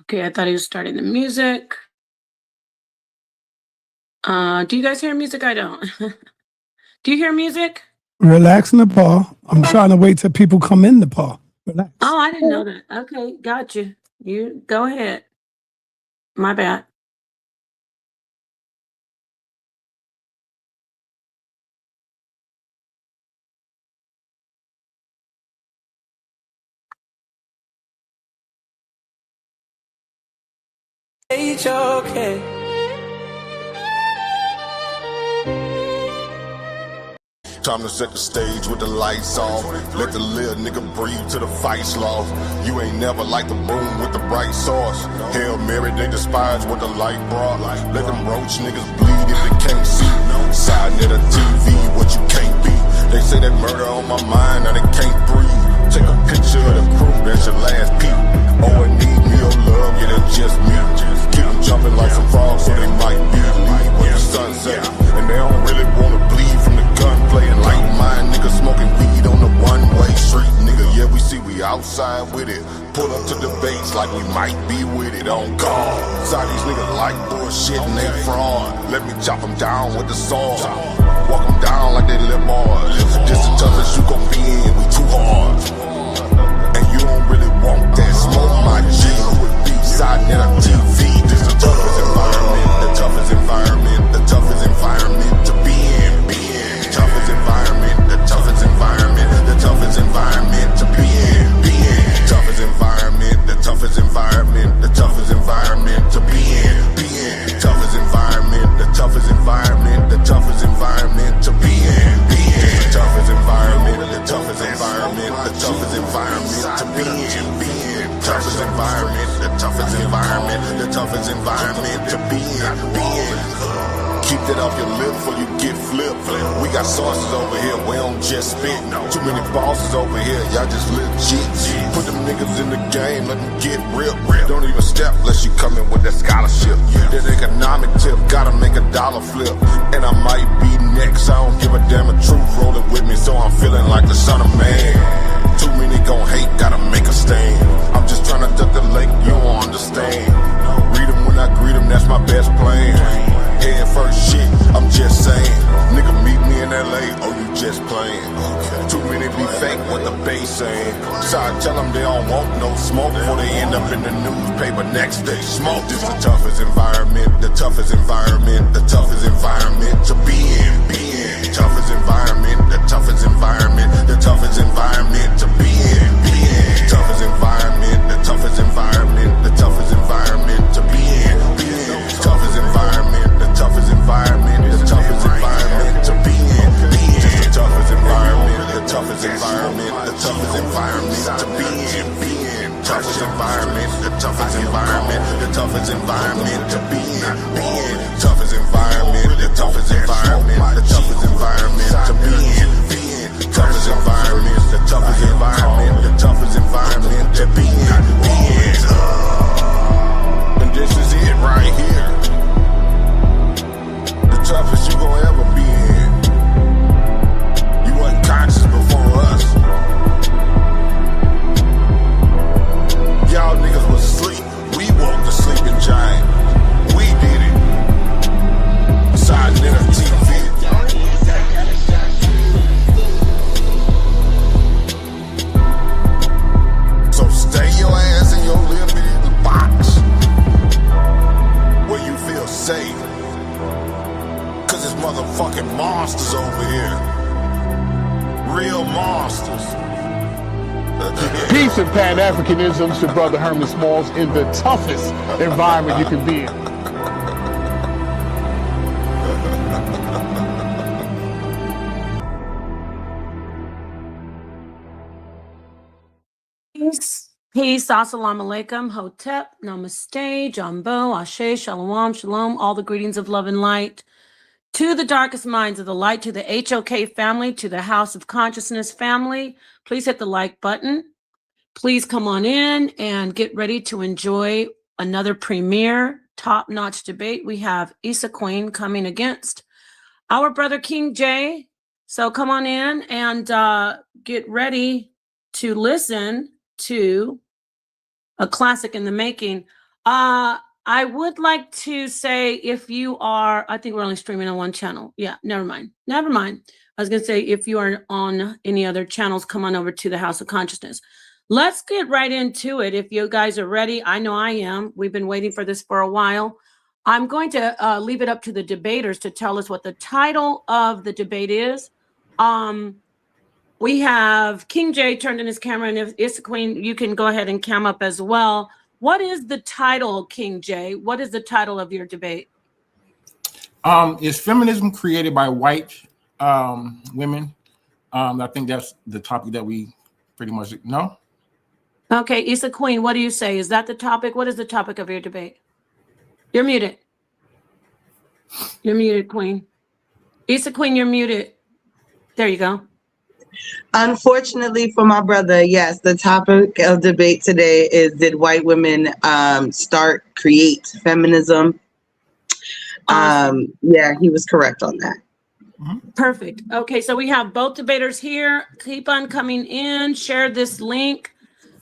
Okay, I thought he was starting the music. Do you guys hear music? I don't. Do you hear music? Relax, Nepal. I'm trying to wait till people come in Nepal. Relax. Oh, I didn't know that. Okay, got you. You go ahead. My bad. Okay. Time to set the stage with the lights off. Let the little nigga breathe to the fight's lost. You ain't never like the room with the bright sauce. Hail Mary, they despise what the light brought. Let them roach niggas bleed if they can't see. sa.neter TV, what you can't be. They say that murder on my mind, now they can't breathe. Take a picture of the crew, that's your last peep. Oh, and need me your love, yeah, that's just me. Keep them jumping like some frogs so they might be. Leave when the sun set. And they don't really wanna bleed from the gunplay. And like mine, nigga smoking weed on the one-way street, nigga. Yeah, we see we outside with it. Pull up to the base like we might be with it on guard. Side these niggas like bullshit and they fraud. Let me chop them down with the sword. Walk them down like they little boys. This the toughest you gon' be in, we too hard. And you don't really want that smoke, my G. sa.neter TV, this the toughest environment, the toughest environment, the toughest environment to be in, toughest environment, the toughest environment, the toughest environment to be in, toughest environment, the toughest environment, the toughest environment to be in, toughest environment, the toughest environment, the toughest environment to be in, toughest environment, the toughest environment, the toughest environment to be in, toughest environment, the toughest environment, the toughest environment to be in. Keep that off your lip before you get flipped. We got sources over here, we don't just spit. Too many bosses over here, y'all just legit. Put them niggas in the game, let them get real. Don't even step unless you come in with that scholarship. That economic tip, gotta make a dollar flip. And I might be next, I don't give a damn, a truth rolling with me, so I'm feeling like the son of man. Too many gon' hate, gotta make a stand. I'm just trying to duck the lake, you don't understand. Read them when I greet them, that's my best plan. Head first shit, I'm just saying. Nigga meet me in LA, oh you just playing. Too many be fake, what the base saying. So I tell them they don't want no smoke before they end up in the newspaper next day. Smoke, this the toughest environment, the toughest environment, the toughest environment to be in. Toughest environment, the toughest environment, the toughest environment to be in. Toughest environment, the toughest environment, the toughest environment to be in. Toughest environment, the toughest environment, the toughest environment to be in. The toughest environment, the toughest environment, the toughest environment to be in. Toughest environment, the toughest environment, the toughest environment to be in. Toughest environment, the toughest environment, the toughest environment to be in. Toughest environment, the toughest environment, the toughest environment to be in. And this is it right here. The toughest you gon' ever be in. You wasn't conscious before us. Y'all niggas was asleep. We woke the sleeping giant. We did it. sa.neter TV. So stay your ass in your little bitty box where you feel safe. Cause there's motherfucking monsters over here. Real monsters. Peace and Pan-Africanism to Brother Herman Smalls in the toughest environment you can be in. Peace, assalamu alaikum, hotep, namaste, jambo, ashe, shalom, shalom, all the greetings of love and light to the darkest minds of the light, to the HOK family, to the House of Consciousness family. Please hit the like button. Please come on in and get ready to enjoy another premier top-notch debate. We have Issa Queen coming against our brother King J. So come on in and get ready to listen to a classic in the making. I would like to say if you are, I think we're only streaming on one channel. Yeah, never mind. Never mind. I was going to say if you are on any other channels, come on over to the House of Consciousness. Let's get right into it. If you guys are ready, I know I am. We've been waiting for this for a while. I'm going to leave it up to the debaters to tell us what the title of the debate is. We have King J turned in his camera, and if Issa Queen, you can go ahead and cam up as well. What is the title, King J? What is the title of your debate? Is feminism created by white women? I think that's the topic that we pretty much know. Okay, Issa Queen, what do you say? Is that the topic? What is the topic of your debate? You're muted. You're muted, Queen. Issa Queen, you're muted. There you go. Unfortunately for my brother, yes, the topic of debate today is, did white women create feminism? Awesome. Yeah, he was correct on that. Perfect. Okay, so we have both debaters here. Keep on coming in. Share this link.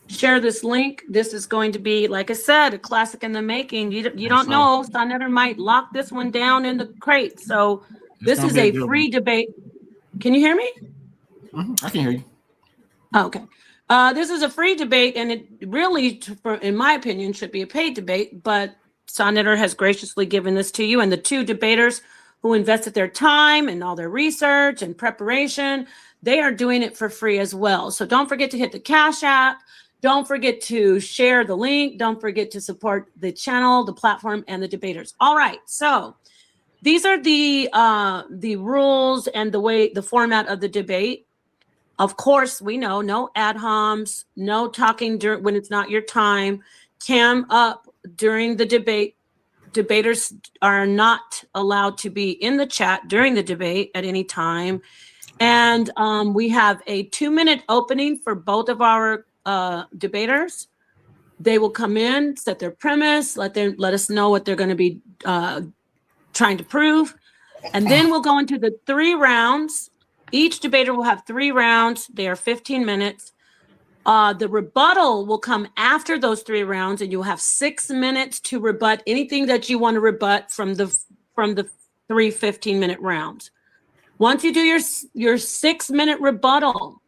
Share this link. This is going to be, like I said, a classic in the making. You don't know. sa.neter might lock this one down in the crate. So this is a free debate. Can you hear me? I can hear you. Okay. This is a free debate, and it really, in my opinion, should be a paid debate, but sa.neter has graciously given this to you, and the two debaters who invested their time and all their research and preparation, they are doing it for free as well. So don't forget to hit the Cash App. Don't forget to share the link. Don't forget to support the channel, the platform, and the debaters. All right. So these are the rules and the format of the debate. Of course, we know no ad homs, no talking when it's not your time. Cam up during the debate. Debaters are not allowed to be in the chat during the debate at any time. And we have a 2-minute opening for both of our debaters. They will come in, set their premise, let us know what they're going to be trying to prove. And then we'll go into the 3 rounds. Each debater will have 3 rounds. They are 15 minutes. The rebuttal will come after those 3 rounds, and you'll have 6 minutes to rebut anything that you want to rebut from the 3 15-minute rounds. Once you do your 6-minute rebuttal,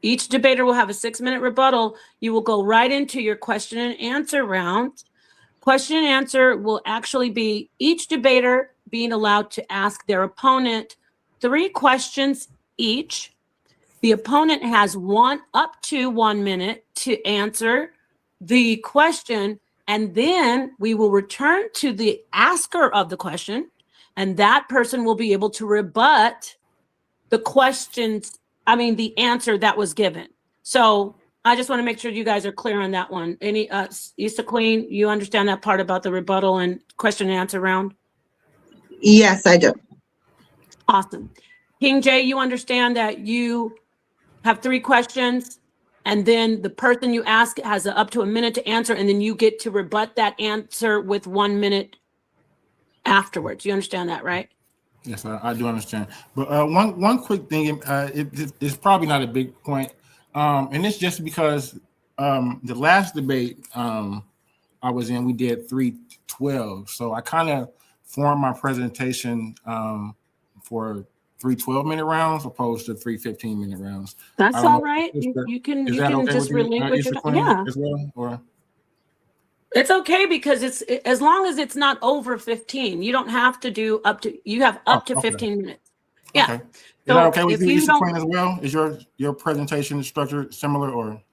each debater will have a 6-minute rebuttal. You will go right into your question and answer round. Question and answer will actually be each debater being allowed to ask their opponent 3 questions each. The opponent has up to 1 minute to answer the question, and then we will return to the asker of the question, and that person will be able to rebut the answer that was given. So I just want to make sure you guys are clear on that one. Issa Queen, you understand that part about the rebuttal and question and answer round? Yes, I do. Awesome. King J, you understand that you have 3 questions, and then the person you ask has up to a minute to answer, and then you get to rebut that answer with 1 minute afterwards. You understand that, right? Yes, I do understand. But one quick thing, it's probably not a big point, and it's just because the last debate I was in, we did 312, so I kind of formed my presentation for 3 12-minute rounds opposed to 3 15-minute rounds. That's all right. You can okay just relinquish it. Yeah, as well, or it's okay, because it's as long as it's not over 15. You don't have to do you have up to 15 minutes. Yeah. Okay. Is that okay with you, Issa Queen, as well? Is your presentation structure similar, or?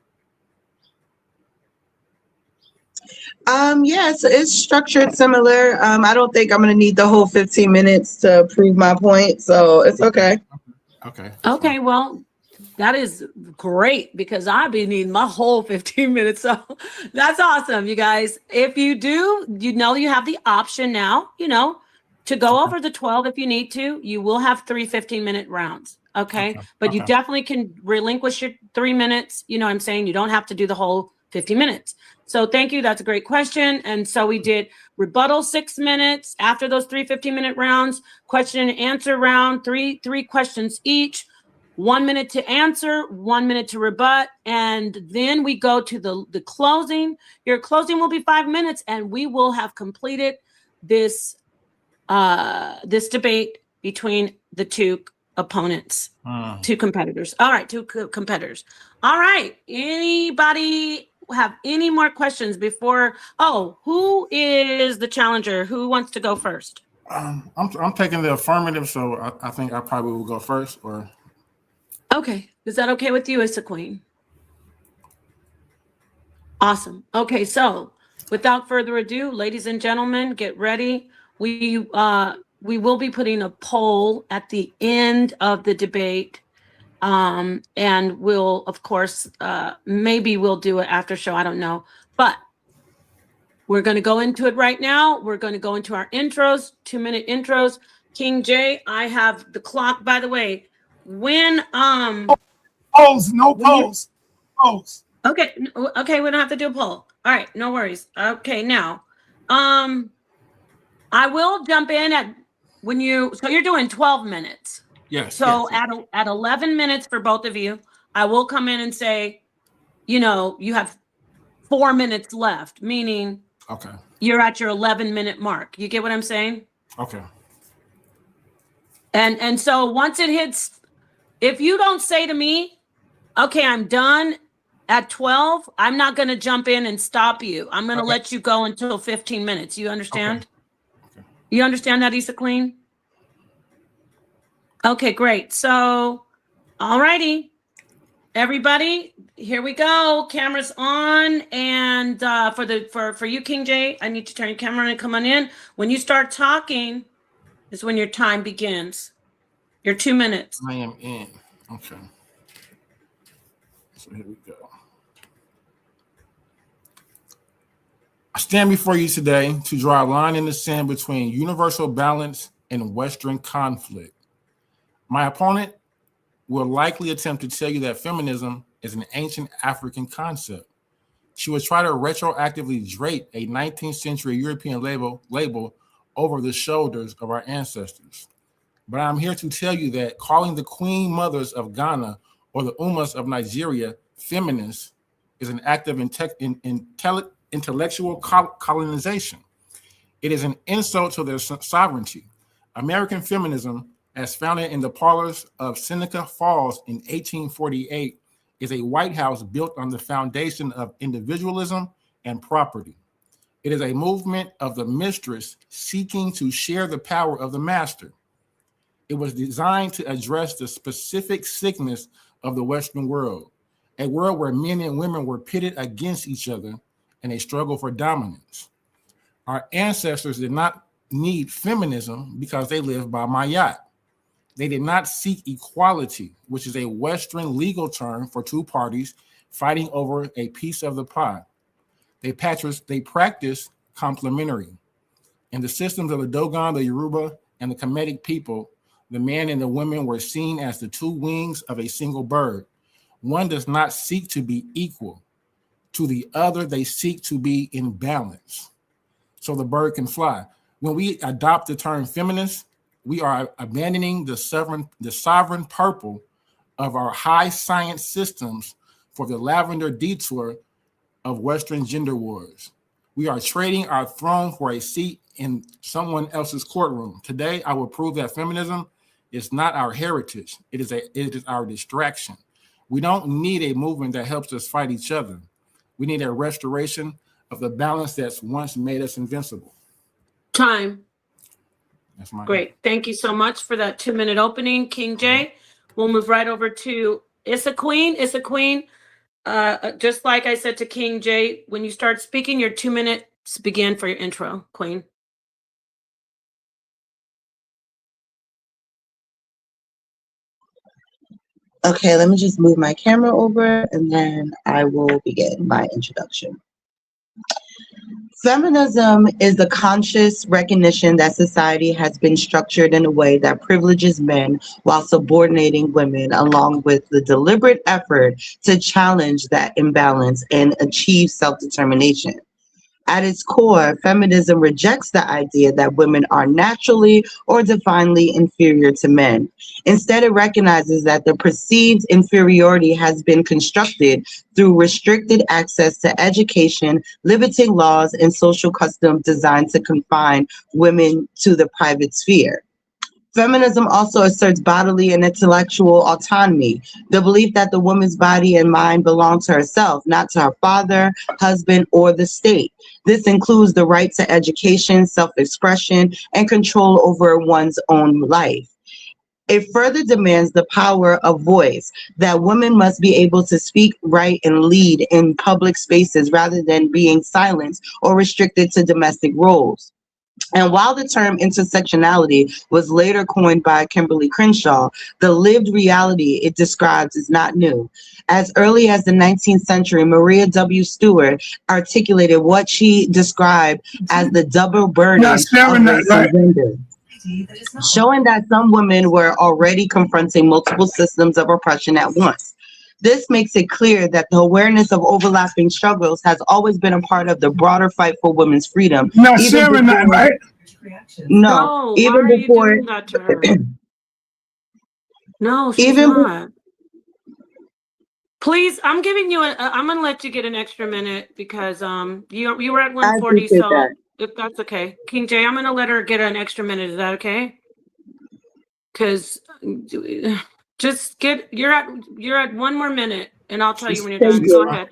Yes, it's structured similar. I don't think I'm going to need the whole 15 minutes to prove my point, so it's okay. Okay, well, that is great, because I'll be needing my whole 15 minutes. So that's awesome, you guys. If you do, you have the option now, to go over the 12 if you need to. You will have 3 15-minute rounds. Okay. But you definitely can relinquish your 3 minutes. You know what I'm saying? You don't have to do the whole 50 minutes. So thank you. That's a great question. And so we did rebuttal 6 minutes after those 3 15-minute rounds, question and answer round, three questions each. 1 minute to answer, 1 minute to rebut, and then we go to the closing. Your closing will be 5 minutes, and we will have completed this this debate between the two opponents, two competitors. All right, two competitors. All right, anybody have any more questions before? Oh, who is the challenger? Who wants to go first? I'm taking the affirmative, so I think I probably will go first. Or okay, is that okay with you, Issa Queen? Awesome. Okay, so without further ado, ladies and gentlemen, get ready. We will be putting a poll at the end of the debate, and we'll, of course, maybe we'll do an after show. I don't know, but we're going to go into it right now. We're going to go into our intros, 2-minute intros. King J, I have the clock. By the way, when Polls, no polls. Polls. okay, okay, we don't have to do a poll. All right, no worries. Okay, now, I will jump in at when you. So you're doing 12 minutes. yes. So yes. at 11 minutes for both of you, I will come in and say, you know, you have 4 minutes left, meaning Okay. you're at your 11-minute mark. You get what I'm saying? Okay. And so once it hits, if you don't say to me, okay, I'm done at 12, I'm not going to jump in and stop you. I'm going to Okay. let you go until 15 minutes. You understand? Okay. You understand that, Issa Queen? Okay, great. So, all righty. Everybody, here we go. Cameras on. And for you, King J, I need to turn your camera on and come on in. When you start talking is when your time begins. Your 2 minutes. I am in. Okay. So here we go. I stand before you today to draw a line in the sand between universal balance and Western conflict. My opponent will likely attempt to tell you that feminism is an ancient African concept. She will try to retroactively drape a 19th century European label over the shoulders of our ancestors. But I'm here to tell you that calling the Queen mothers of Ghana or the Umas of Nigeria feminists is an act of intellectual colonization. It is an insult to their sovereignty. American feminism, as founded in the parlors of Seneca Falls in 1848, is a White House built on the foundation of individualism and property. It is a movement of the mistress seeking to share the power of the master. It was designed to address the specific sickness of the Western world, a world where men and women were pitted against each other in a struggle for dominance. Our ancestors did not need feminism because they lived by Mayat. They did not seek equality, which is a Western legal term for two parties fighting over a piece of the pie. They practiced complementary. In the systems of the Dogon, the Yoruba, and the Kemetic people, the men and the women were seen as the two wings of a single bird. One does not seek to be equal. To the other, they seek to be in balance so the bird can fly. When we adopt the term feminist, we are abandoning the sovereign purple of our high science systems for the lavender detour of Western gender wars. We are trading our throne for a seat in someone else's courtroom. Today, I will prove that feminism is not our heritage. It is our distraction. We don't need a movement that helps us fight each other. We need a restoration of the balance that's once made us invincible. Time. That's my Great. Thank you so much for that 2-minute opening, King J. We'll move right over to Issa Queen. Issa Queen, just like I said to King J, when you start speaking, your 2 minutes begin for your intro, Queen. Okay, let me just move my camera over and then I will begin my introduction. Feminism is the conscious recognition that society has been structured in a way that privileges men while subordinating women, along with the deliberate effort to challenge that imbalance and achieve self-determination. At its core, feminism rejects the idea that women are naturally or divinely inferior to men. Instead, it recognizes that the perceived inferiority has been constructed through restricted access to education, limiting laws, and social customs designed to confine women to the private sphere. Feminism also asserts bodily and intellectual autonomy, the belief that the woman's body and mind belong to herself, not to her father, husband, or the state. This includes the right to education, self-expression, and control over one's own life. It further demands the power of voice, that women must be able to speak, write, and lead in public spaces rather than being silenced or restricted to domestic roles. And while the term intersectionality was later coined by Kimberly Crenshaw, the lived reality it describes is not new. As early as the 19th century, Maria W. Stewart articulated what she described as the double burden Not of sharing that, race right? and gender, showing that some women were already confronting multiple systems of oppression at once. This makes it clear that the awareness of overlapping struggles has always been a part of the broader fight for women's freedom. Not Even sharing that, before, right? no, No, why even are you before, doing that to her? No, she's even be- not. Please, I'm giving you I'm gonna let you get an extra minute because you were at I 140, appreciate so that. if that's okay. King J, I'm gonna let her get an extra minute. Is that okay? Because just you're at one more minute and I'll tell you when you're Thank done. Go you. ahead.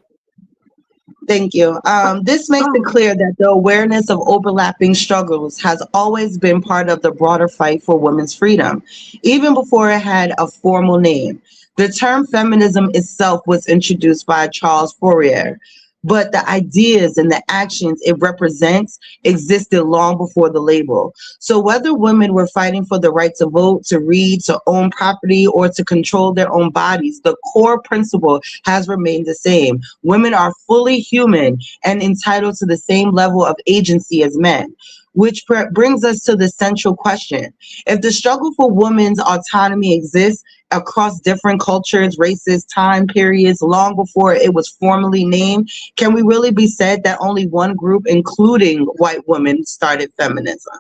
Thank you. This makes it clear that the awareness of overlapping struggles has always been part of the broader fight for women's freedom, even before it had a formal name. The term feminism itself was introduced by Charles Fourier, but the ideas and the actions it represents existed long before the label. So whether women were fighting for the right to vote, to read, to own property, or to control their own bodies, the core principle has remained the same. Women are fully human and entitled to the same level of agency as men. Which brings us to the central question. If the struggle for women's autonomy exists across different cultures, races, time periods, long before it was formally named, can we really be said that only one group, including white women, started feminism?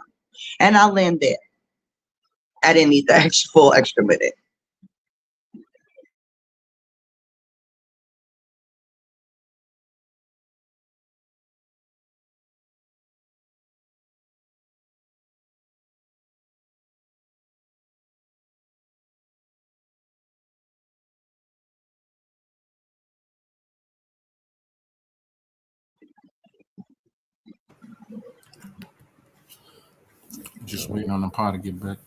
And I'll land there. I didn't need the full extra minute. Just waiting on the pod to get back.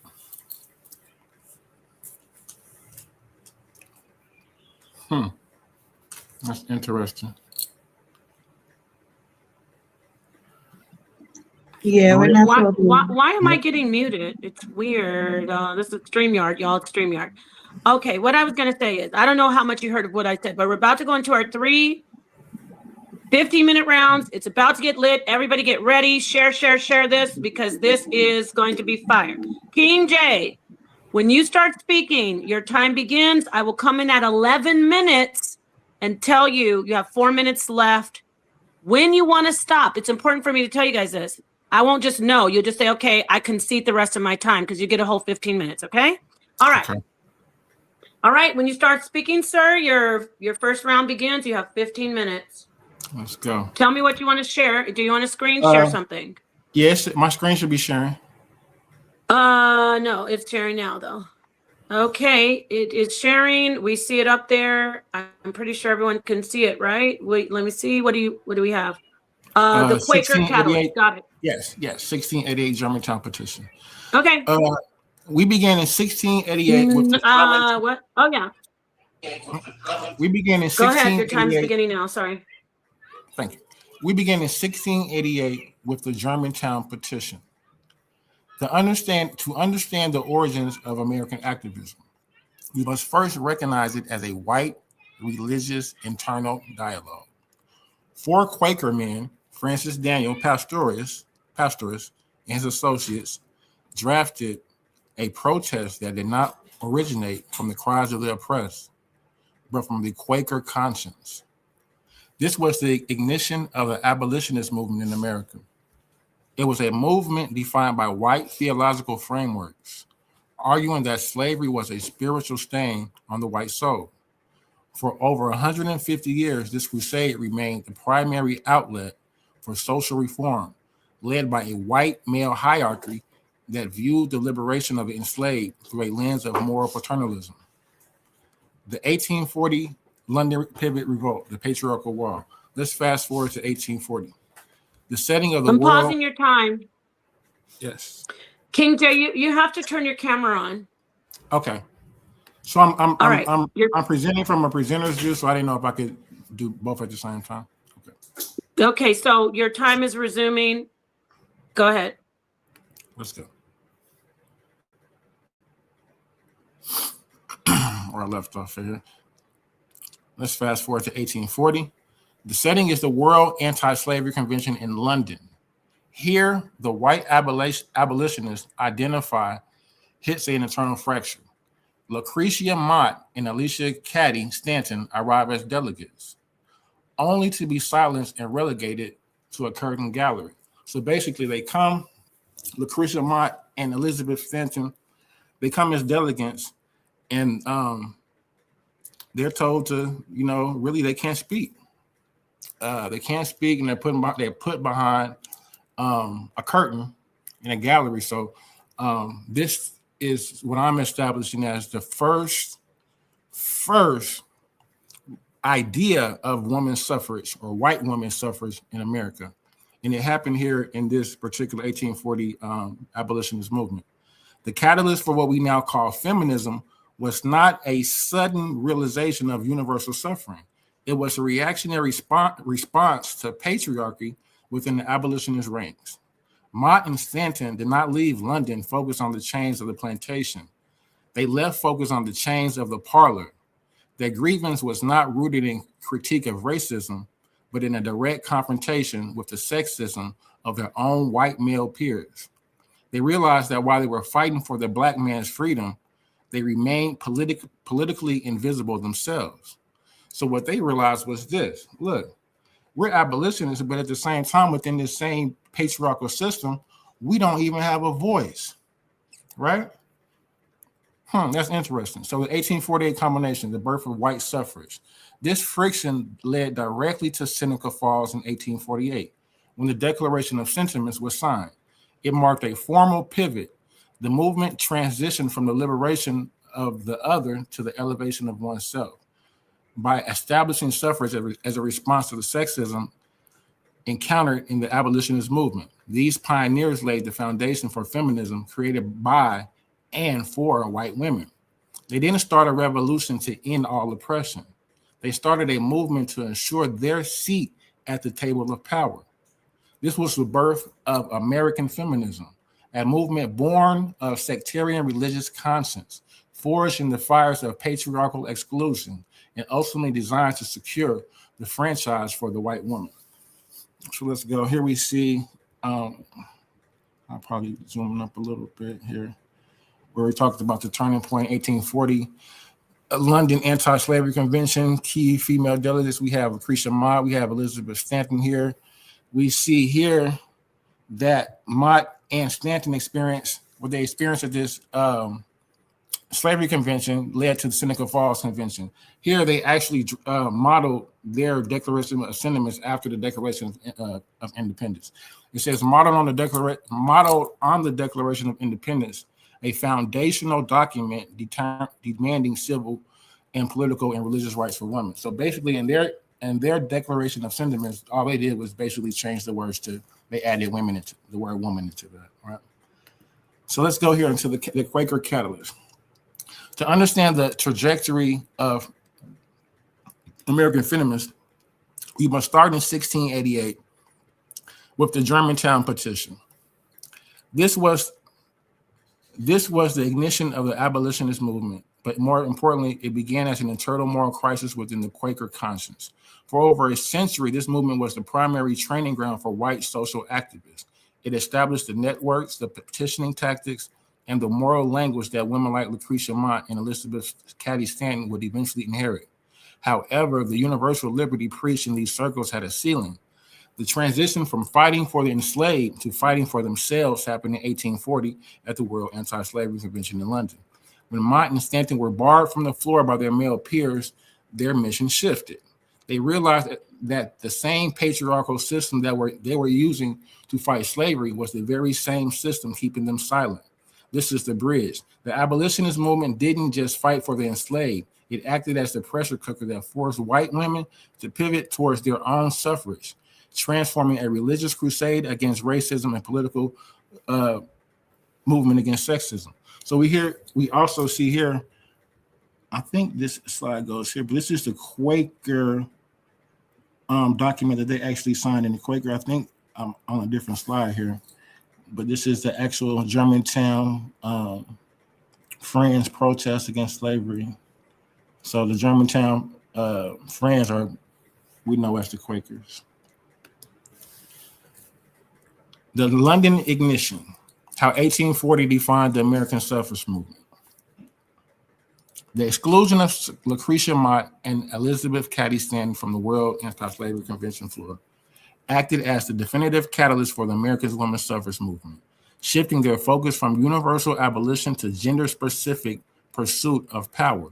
That's interesting. Yeah, we're not Why, supposed why, to. why am I getting muted? It's weird. This is StreamYard, y'all. It's StreamYard. Okay, what I was going to say is, I don't know how much you heard of what I said, but we're about to go into our 3 15-minute rounds. It's about to get lit. Everybody get ready. Share this because this is going to be fire. King J, when you start speaking, your time begins. I will come in at 11 minutes and tell you you have 4 minutes left. When you want to stop, it's important for me to tell you guys this. I won't just know. You'll just say, okay, I concede the rest of my time because you get a whole 15 minutes, okay? All right. Okay. All right, when you start speaking, sir, your first round begins. You have 15 minutes. Let's go. Tell me what you want to share. Do you want to screen share something? Yes, my screen should be sharing. No, it's sharing now though. Okay, it is sharing. We see it up there. I'm pretty sure everyone can see it, right? Wait, let me see. What do we have? The Quaker Catalyst. Got it. Yes, 1688 Germantown petition. Okay. We began in 1688 with the what? Oh yeah. We began in 1688. Go ahead. Your time's beginning now. Sorry. Thank you. We began in 1688 with the Germantown petition. To understand the origins of American activism, we must first recognize it as a white religious internal dialogue. 4 Quaker men, Francis Daniel Pastoris, and his associates, drafted a protest that did not originate from the cries of the oppressed, but from the Quaker conscience. This was the ignition of the abolitionist movement in America. It was a movement defined by white theological frameworks, arguing that slavery was a spiritual stain on the white soul. For over 150 years, this crusade remained the primary outlet for social reform, led by a white male hierarchy that viewed the liberation of the enslaved through a lens of moral paternalism. The 1840 London Pivot Revolt, the Patriarchal Wall. Let's fast forward to 1840. The setting of the I'm world. pausing your time. Yes. King J, you have to turn your camera on. Okay. So I'm right. I'm presenting from a presenter's view, so I didn't know if I could do both at the same time. Okay. Okay, so your time is resuming. Go ahead. Let's go. Where I left off here. Let's fast forward to 1840. The setting is the World Anti-Slavery Convention in London. Here, the white abolitionists identify hits an internal fracture. Lucretia Mott and Alicia Cady Stanton arrive as delegates, only to be silenced and relegated to a curtain gallery. So basically, they come, Lucretia Mott and Elizabeth Stanton, they come as delegates, and they're told to, really they can't speak. They can't speak, and they're put behind a curtain in a gallery. So this is what I'm establishing as the first idea of women's suffrage or white women's suffrage in America. And it happened here in this particular 1840 abolitionist movement. The catalyst for what we now call feminism was not a sudden realization of universal suffering. It was a reactionary response to patriarchy within the abolitionist ranks. Mott and Stanton did not leave London focused on the chains of the plantation. They left focused on the chains of the parlor. Their grievance was not rooted in critique of racism, but in a direct confrontation with the sexism of their own white male peers. They realized that while they were fighting for the black man's freedom, they remained politically invisible themselves. So what they realized was this: look, we're abolitionists, but at the same time, within this same patriarchal system, we don't even have a voice, right? That's interesting. So the 1848 combination, the birth of white suffrage. This friction led directly to Seneca Falls in 1848, when the Declaration of Sentiments was signed. It marked a formal pivot. The movement transitioned from the liberation of the other to the elevation of oneself. By establishing suffrage as a response to the sexism encountered in the abolitionist movement, these pioneers laid the foundation for feminism created by and for white women. They didn't start a revolution to end all oppression. They started a movement to ensure their seat at the table of power. This was the birth of American feminism, a movement born of sectarian religious conscience, forged in the fires of patriarchal exclusion, and ultimately designed to secure the franchise for the white woman. So let's go. Here we see, I'll probably zoom up a little bit here, where we talked about the turning point, 1840, London Anti-Slavery Convention, key female delegates. We have Lucretia Mott, we have Elizabeth Stanton here. We see here that Mott and Stanton experienced what they experienced at this slavery convention led to the Seneca Falls Convention. Here they actually modeled their Declaration of Sentiments after the Declaration of Independence. It says modeled on the Declaration of Independence, a foundational document demanding civil and political and religious rights for women. So basically in their Declaration of Sentiments, all they did was basically change the words they added women into the word woman into that, right? So let's go here into the Quaker catalyst. To understand the trajectory of American feminism, we must start in 1688 with the Germantown Petition. This was the ignition of the abolitionist movement, but more importantly, it began as an internal moral crisis within the Quaker conscience. For over a century, this movement was the primary training ground for white social activists. It established the networks, the petitioning tactics, and the moral language that women like Lucretia Mott and Elizabeth Cady Stanton would eventually inherit. However, the universal liberty preached in these circles had a ceiling. The transition from fighting for the enslaved to fighting for themselves happened in 1840 at the World Anti-Slavery Convention in London. When Mott and Stanton were barred from the floor by their male peers, their mission shifted. They realized that the same patriarchal system that they were using to fight slavery was the very same system keeping them silent. This is the bridge. The abolitionist movement didn't just fight for the enslaved. It acted as the pressure cooker that forced white women to pivot towards their own suffrage, transforming a religious crusade against racism and political movement against sexism. So we also see here, I think this slide goes here, but this is the Quaker document that they actually signed in the Quaker. I think I'm on a different slide here, but this is the actual Germantown Friends protest against slavery. So the Germantown Friends we know as the Quakers. The London Ignition, how 1840 defined the American suffrage movement. The exclusion of Lucretia Mott and Elizabeth Cady Stanton from the World Anti-Slavery Convention floor acted as the definitive catalyst for the American women's suffrage movement, shifting their focus from universal abolition to gender-specific pursuit of power.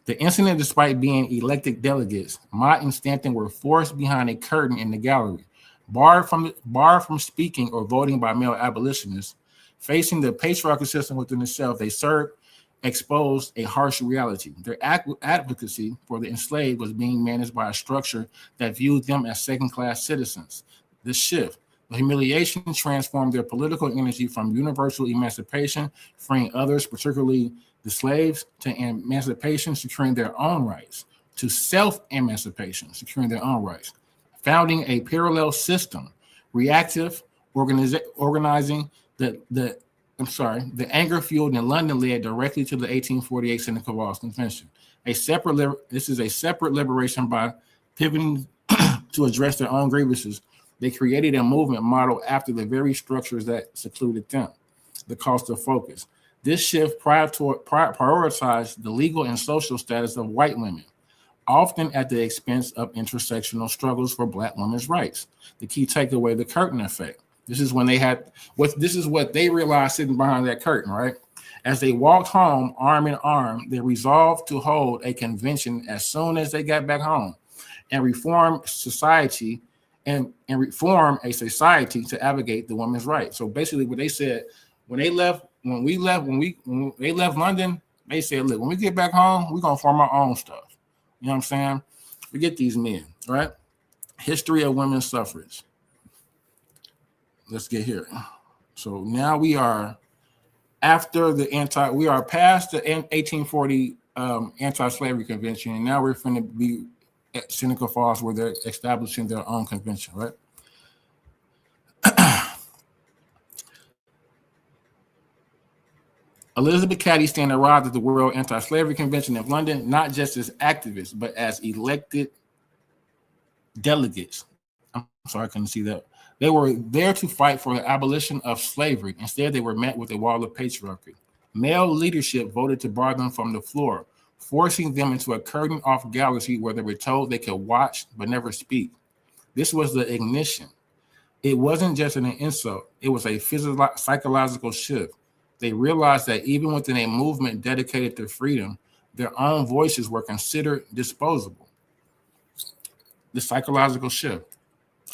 The incident, despite being elected delegates, Mott and Stanton were forced behind a curtain in the gallery, barred from speaking or voting by male abolitionists. Facing the patriarchal system within itself, they exposed a harsh reality. Their advocacy for the enslaved was being managed by a structure that viewed them as second-class citizens. This shift, the humiliation, transformed their political energy from universal emancipation, freeing others, particularly the slaves, to emancipation, securing their own rights, to self-emancipation, securing their own rights, founding a parallel system, reactive, organizing the anger fueled in London led directly to the 1848 Seneca Falls Convention. This is a separate liberation by pivoting to address their own grievances. They created a movement modeled after the very structures that secluded them, the cost of focus. This shift prioritized the legal and social status of white women, often at the expense of intersectional struggles for Black women's rights. The key takeaway, the curtain effect. This is what they realized sitting behind that curtain, right? As they walked home, arm in arm, they resolved to hold a convention as soon as they got back home and reform society and reform a society to advocate the women's rights. So basically what they said, when they left London, they said, look, when we get back home, we're gonna form our own stuff. You know what I'm saying? Forget these men, right? History of women's suffrage. Let's get here. So now we are past the 1840 anti-slavery convention, and now we're going to be at Seneca Falls where they're establishing their own convention, right? Elizabeth Cady Stanton arrived at the World Anti-Slavery Convention in London, not just as activists, but as elected delegates. I'm sorry, I couldn't see that. They were there to fight for the abolition of slavery. Instead, they were met with a wall of patriarchy. Male leadership voted to bar them from the floor, forcing them into a curtain-off gallery where they were told they could watch but never speak. This was the ignition. It wasn't just an insult. It was a psychological shift. They realized that even within a movement dedicated to freedom, their own voices were considered disposable. The psychological shift.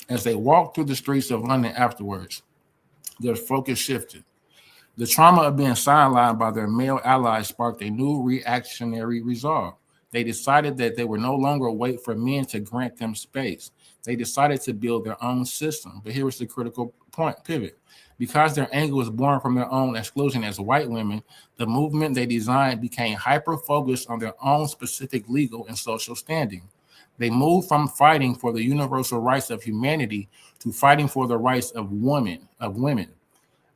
As they walked through the streets of London afterwards, their focus shifted. The trauma of being sidelined by their male allies sparked a new reactionary resolve. They decided that they would no longer wait for men to grant them space. They decided to build their own system. But here was the critical point, pivot. Because their anger was born from their own exclusion as white women, the movement they designed became hyper-focused on their own specific legal and social standing. They moved from fighting for the universal rights of humanity to fighting for the rights of women,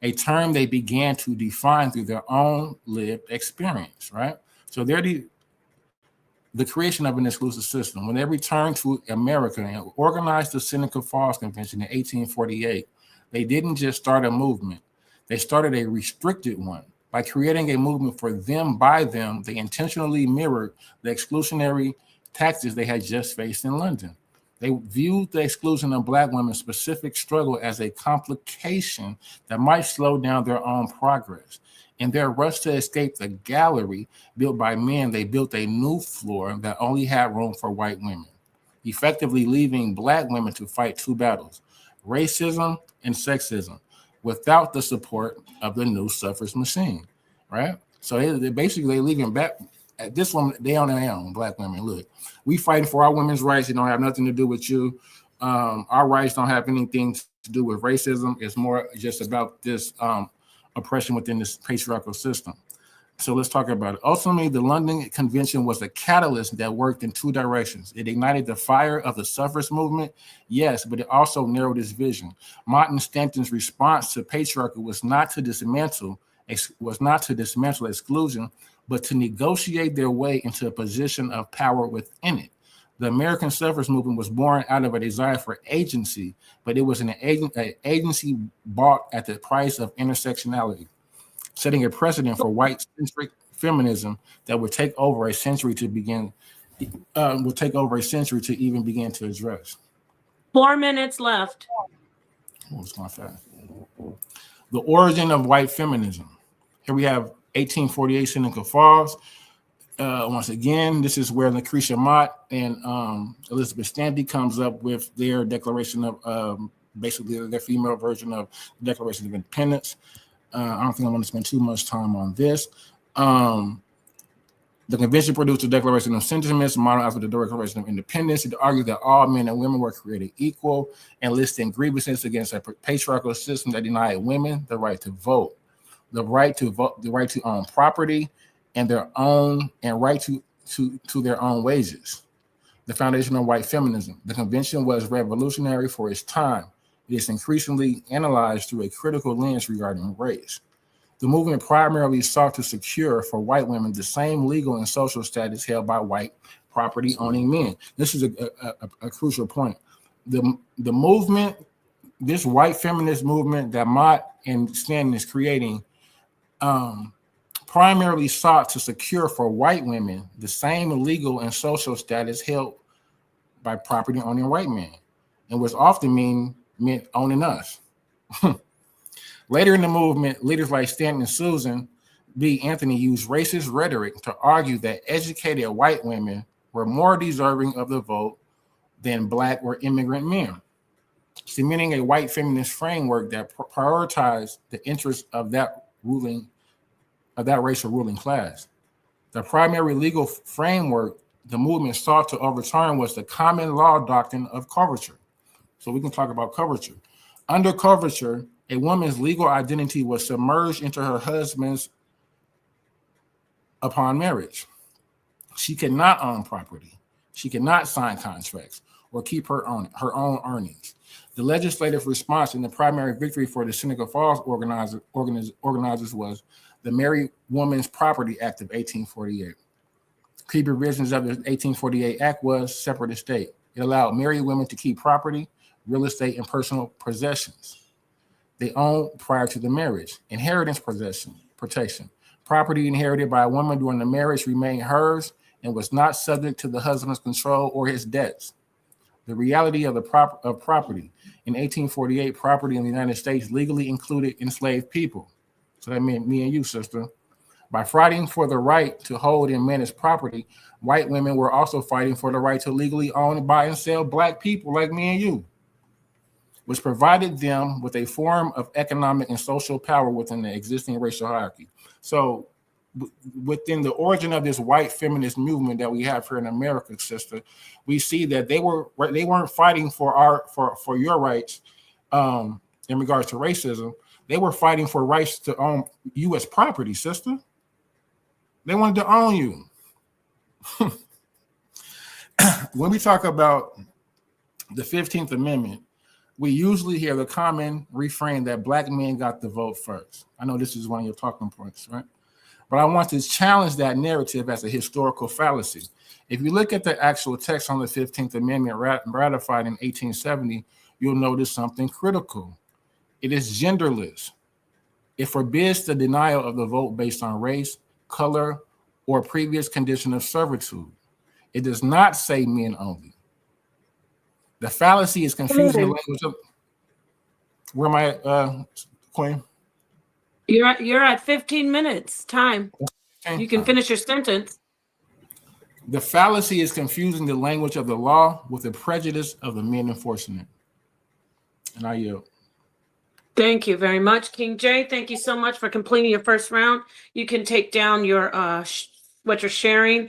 a term they began to define through their own lived experience, right? So they're the creation of an exclusive system. When they returned to America and organized the Seneca Falls Convention in 1848, they didn't just start a movement. They started a restricted one. By creating a movement for them by them, they intentionally mirrored the exclusionary tactics they had just faced in London. They viewed the exclusion of Black women's specific struggle as a complication that might slow down their own progress. In their rush to escape the gallery built by men, they built a new floor that only had room for white women, effectively leaving Black women to fight two battles, racism and sexism, without the support of the new suffrage machine, right? So they basically leaving back at this one, they on their own, Black women. Look, we fighting for our women's rights. It don't have nothing to do with you. Our rights don't have anything to do with racism. It's more just about this oppression within this patriarchal system. So let's talk about it. Ultimately, the London Convention was a catalyst that worked in two directions. It ignited the fire of the suffrage movement, yes, but it also narrowed its vision. Martin Stanton's response to patriarchy was not to dismantle exclusion, but to negotiate their way into a position of power within it. The American suffrage movement was born out of a desire for agency, but it was an agency bought at the price of intersectionality, setting a precedent for white-centric feminism that would take over a century to even begin to address. 4 minutes left. Oh, it's going fast. The origin of white feminism. Here we have 1848 Seneca Falls. Once again, this is where Lucretia Mott and Elizabeth Stanley comes up with their declaration of basically their female version of the Declaration of Independence. I don't think I want to spend too much time on this. The convention produced the Declaration of Sentiments, modeled after the Declaration of Independence. It argued that all men and women were created equal and listing grievances against a patriarchal system that denied women the right to vote, the right to own property, and their right to their own wages. The foundation of white feminism. The convention was revolutionary for its time. It is increasingly analyzed through a critical lens regarding race. The movement primarily sought to secure for white women the same legal and social status held by white property-owning men. This is a crucial point. The movement, this white feminist movement that Mott and Stanton is creating, primarily sought to secure for white women the same legal and social status held by property-owning white men, and was often meant owning us. Later in the movement, leaders like Stanton and Susan B. Anthony used racist rhetoric to argue that educated white women were more deserving of the vote than Black or immigrant men, cementing a white feminist framework that prioritized the interests of that racial ruling class. The primary legal framework the movement sought to overturn was the common law doctrine of coverture. So we can talk about coverture. Under coverture, a woman's legal identity was submerged into her husband's upon marriage. She could not own property. She could not sign contracts or keep her own earnings. The legislative response and the primary victory for the Seneca Falls organizers was the Married Woman's Property Act of 1848. Key provisions of the 1848 Act was separate estate. It allowed married women to keep property, real estate, and personal possessions they owned prior to the marriage. Inheritance protection. Property inherited by a woman during the marriage remained hers and was not subject to the husband's control or his debts. The reality of property. In 1848, property in the United States legally included enslaved people. So that meant me and you, sister. By fighting for the right to hold and manage property, white women were also fighting for the right to legally own, buy, and sell Black people like me and you, which provided them with a form of economic and social power within the existing racial hierarchy. So within the origin of this white feminist movement that we have here in America, sister, we see that they weren't fighting for your rights in regards to racism. They were fighting for rights to own you as property, sister. They wanted to own you. When we talk about the 15th Amendment, we usually hear the common refrain that Black men got the vote first. I know this is one of your talking points, right? But I want to challenge that narrative as a historical fallacy. If you look at the actual text on the 15th Amendment ratified in 1870, you'll notice something critical. It is genderless. It forbids the denial of the vote based on race, color, or previous condition of servitude. It does not say men only. The fallacy is confusing the language of. Where am I, Queen? You're at 15 minutes time. Okay. You can finish your sentence. The fallacy is confusing the language of the law with the prejudice of the men enforcing it. And I yield. Thank you very much, King J. Thank you so much for completing your first round. You can take down your what you're sharing.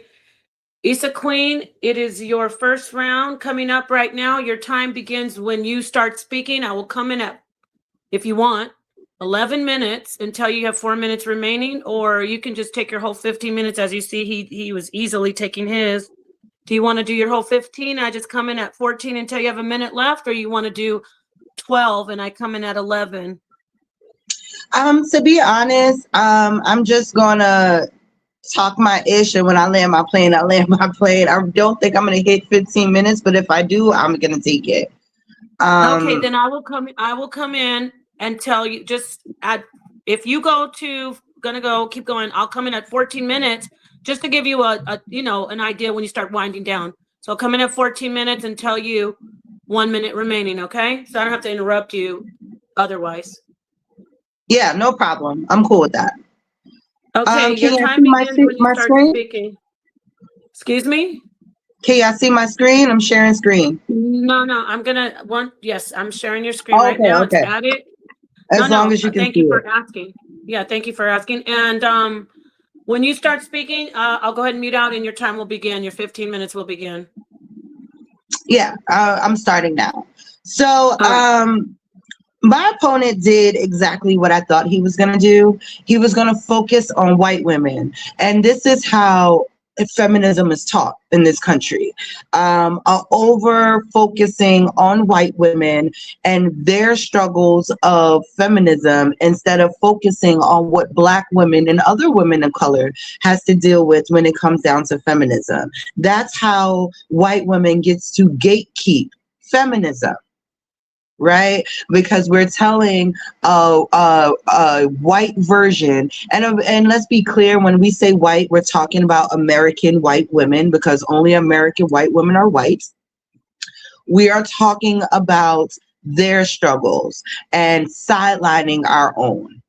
Issa Queen, it is your first round coming up right now. Your time begins when you start speaking. I will come in at, if you want, 11 minutes until you have 4 minutes remaining, or you can just take your whole 15 minutes. As you see, he was easily taking his. Do you want to do your whole 15? I just come in at 14 until you have a minute left, or you want to do 12 and I come in at 11? To be honest, I'm just gonna talk my ish, and when I land my plane, I land my plane. I don't think I'm gonna hit 15 minutes, but if I do, I'm gonna take it. Okay, then I will come in and tell you, just if you keep going, I'll come in at 14 minutes just to give you an idea when you start winding down. So I'll come in at 14 minutes and tell you 1 minute remaining, okay? So I don't have to interrupt you otherwise. Yeah, no problem. I'm cool with that. Okay, can your you time see begins when you start screen? speaking. Excuse me? Can y'all see my screen? I'm sharing screen. No, yes, I'm sharing your screen right now. Okay. It's added. As long as you can thank see you for it. asking. Yeah, thank you for asking. And when you start speaking, I'll go ahead and mute out and your time will begin. Your 15 minutes will begin. Yeah, I'm starting now. So, right. my opponent did exactly what I thought he was going to do. He was going to focus on white women. And this is how feminism is taught in this country. Over focusing on white women and their struggles of feminism instead of focusing on what Black women and other women of color has to deal with when it comes down to feminism. That's how white women gets to gatekeep feminism. Right, because we're telling a white version, and let's be clear, when we say white, we're talking about American white women, because only American white women are white. We are talking about their struggles and sidelining our own,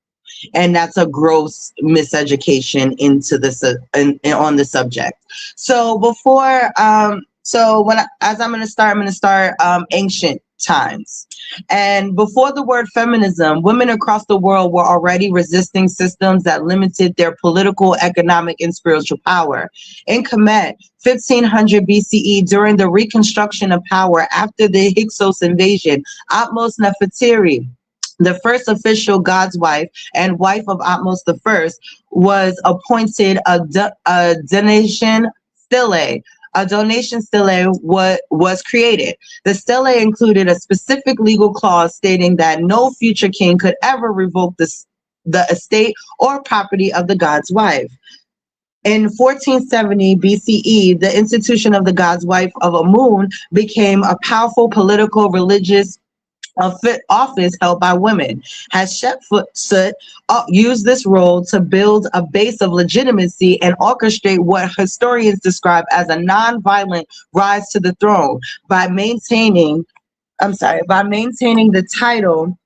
and that's a gross miseducation into this on the subject. So before, I'm going to start ancient times. And before the word feminism, women across the world were already resisting systems that limited their political, economic, and spiritual power. In Kemet, 1500 BCE, during the reconstruction of power after the Hyksos invasion, Ahmose Nefertiti, the first official God's wife and wife of Ahmose I, was appointed a donation stele. A donation stele was created. The stele included a specific legal clause stating that no future king could ever revoke the estate or property of the God's wife. In 1470 BCE, the institution of the God's wife of Amun became a powerful political, religious office held by women. Hatshepsut used this role to build a base of legitimacy and orchestrate what historians describe as a non-violent rise to the throne by maintaining the title.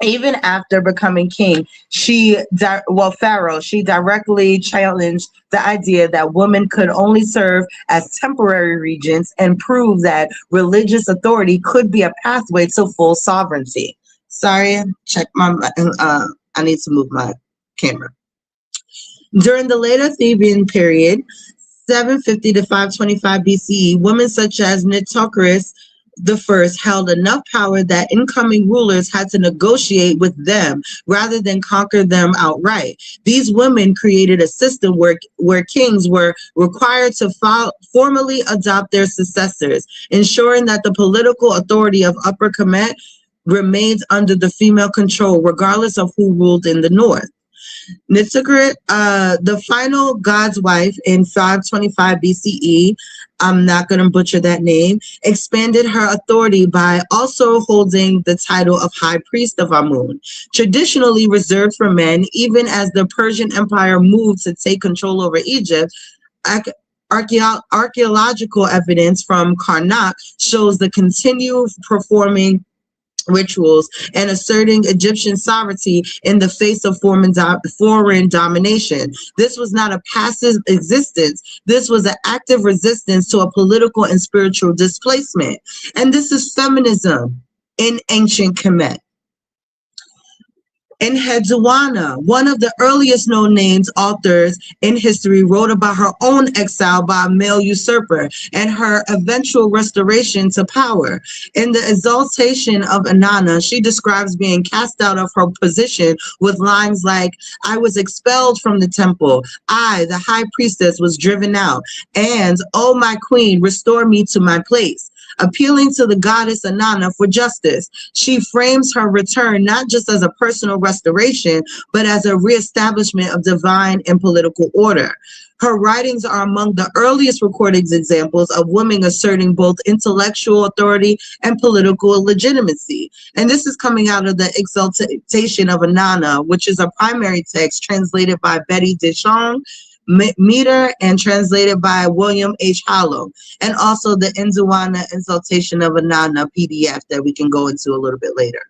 Even after becoming king, Pharaoh, she directly challenged the idea that women could only serve as temporary regents and prove that religious authority could be a pathway to full sovereignty. Sorry, I need to move my camera. During the later Theban period, 750 to 525 BCE, women such as Nitocris the first held enough power that incoming rulers had to negotiate with them rather than conquer them outright. These women created a system where kings were required to formally adopt their successors, ensuring that the political authority of Upper Kemet remained under the female control, regardless of who ruled in the north. Nitzigret, the final god's wife in 525 BCE, I'm not going to butcher that name, expanded her authority by also holding the title of High Priest of Amun, traditionally reserved for men. Even as the Persian Empire moved to take control over Egypt, archaeological evidence from Karnak shows the continued performing rituals and asserting Egyptian sovereignty in the face of foreign domination. This was not a passive existence. This was an active resistance to a political and spiritual displacement. And this is feminism in ancient Kemet. In Hedwana, one of the earliest known names authors in history wrote about her own exile by a male usurper and her eventual restoration to power. In the exaltation of Inanna, she describes being cast out of her position with lines like, "I was expelled from the temple. I, the high priestess, was driven out. And, oh my queen, restore me to my place." Appealing to the goddess Inanna for justice, she frames her return not just as a personal restoration, but as a reestablishment of divine and political order. Her writings are among the earliest recorded examples of women asserting both intellectual authority and political legitimacy. And this is coming out of the Exaltation of Inanna, which is a primary text translated by Betty Deschamps Meter and translated by William H. Hollow, and also the Nzwana Exaltation of Inanna PDF that we can go into a little bit later.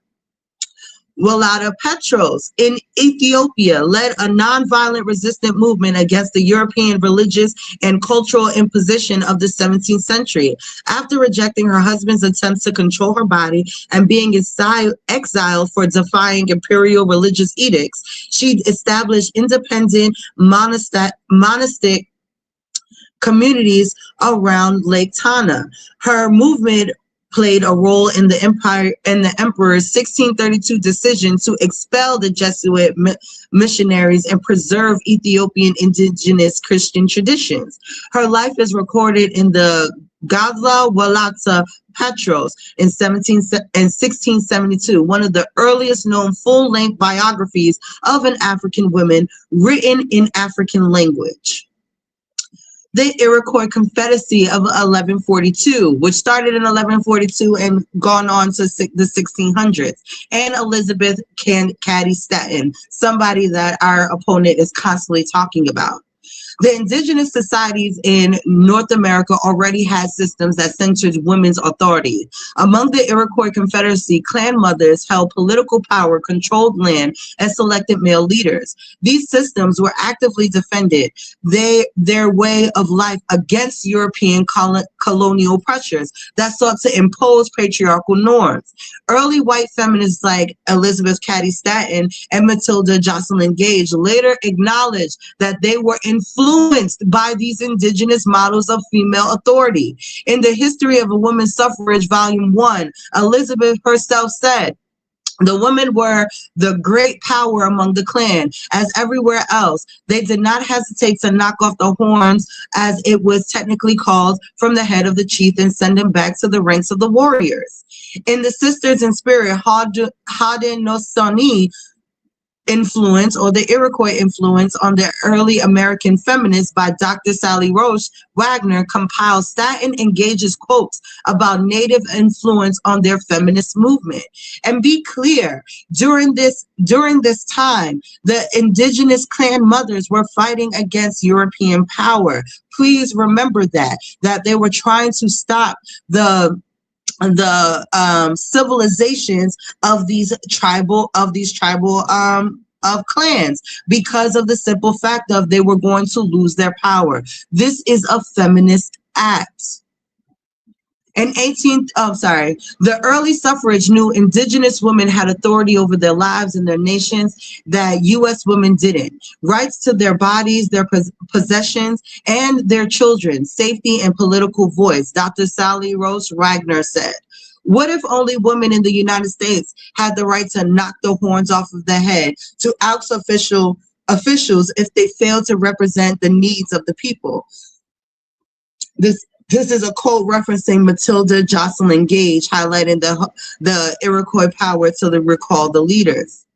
Walada Petros in Ethiopia led a nonviolent resistant movement against the European religious and cultural imposition of the 17th century. After rejecting her husband's attempts to control her body and being exiled for defying imperial religious edicts, she established independent monastic communities around Lake Tana. Her movement played a role in the emperor's 1632 decision to expel the Jesuit missionaries and preserve Ethiopian indigenous Christian traditions. Her life is recorded in the Gazla Walata Petros in 1672, one of the earliest known full-length biographies of an African woman written in African language. The Iroquois Confederacy of 1142, which started in 1142 and gone on to the 1600s, and Elizabeth Cady Stanton, somebody that our opponent is constantly talking about. The indigenous societies in North America already had systems that centered women's authority. Among the Iroquois Confederacy, clan mothers held political power, controlled land, and selected male leaders. These systems were actively defended their way of life against European colonial pressures that sought to impose patriarchal norms. Early white feminists like Elizabeth Cady Stanton and Matilda Jocelyn Gage later acknowledged that they were influenced by these indigenous models of female authority. In the History of a Woman's Suffrage, Volume 1, Elizabeth herself said, "The women were the great power among the clan. As everywhere else, they did not hesitate to knock off the horns, as it was technically called, from the head of the chief and send him back to the ranks of the warriors." In the Sisters in Spirit, Haudenosaunee influence, or the Iroquois influence, on the early American feminists by Dr. Sally Roche Wagner compiled Stanton and Gage's quotes about Native influence on their feminist movement. And be clear, during this time, the indigenous clan mothers were fighting against European power. Please remember that they were trying to stop the civilizations of these tribal clans, because of the simple fact of they were going to lose their power. This is a feminist act. The early suffrage knew indigenous women had authority over their lives and their nations that U.S. women didn't. Rights to their bodies, their possessions, and their children, safety and political voice, Dr. Sally Roche Wagner said. What if only women in the United States had the right to knock the horns off of the head, to oust officials if they failed to represent the needs of the people? This is a quote referencing Matilda Jocelyn Gage, highlighting the Iroquois power to recall the leaders.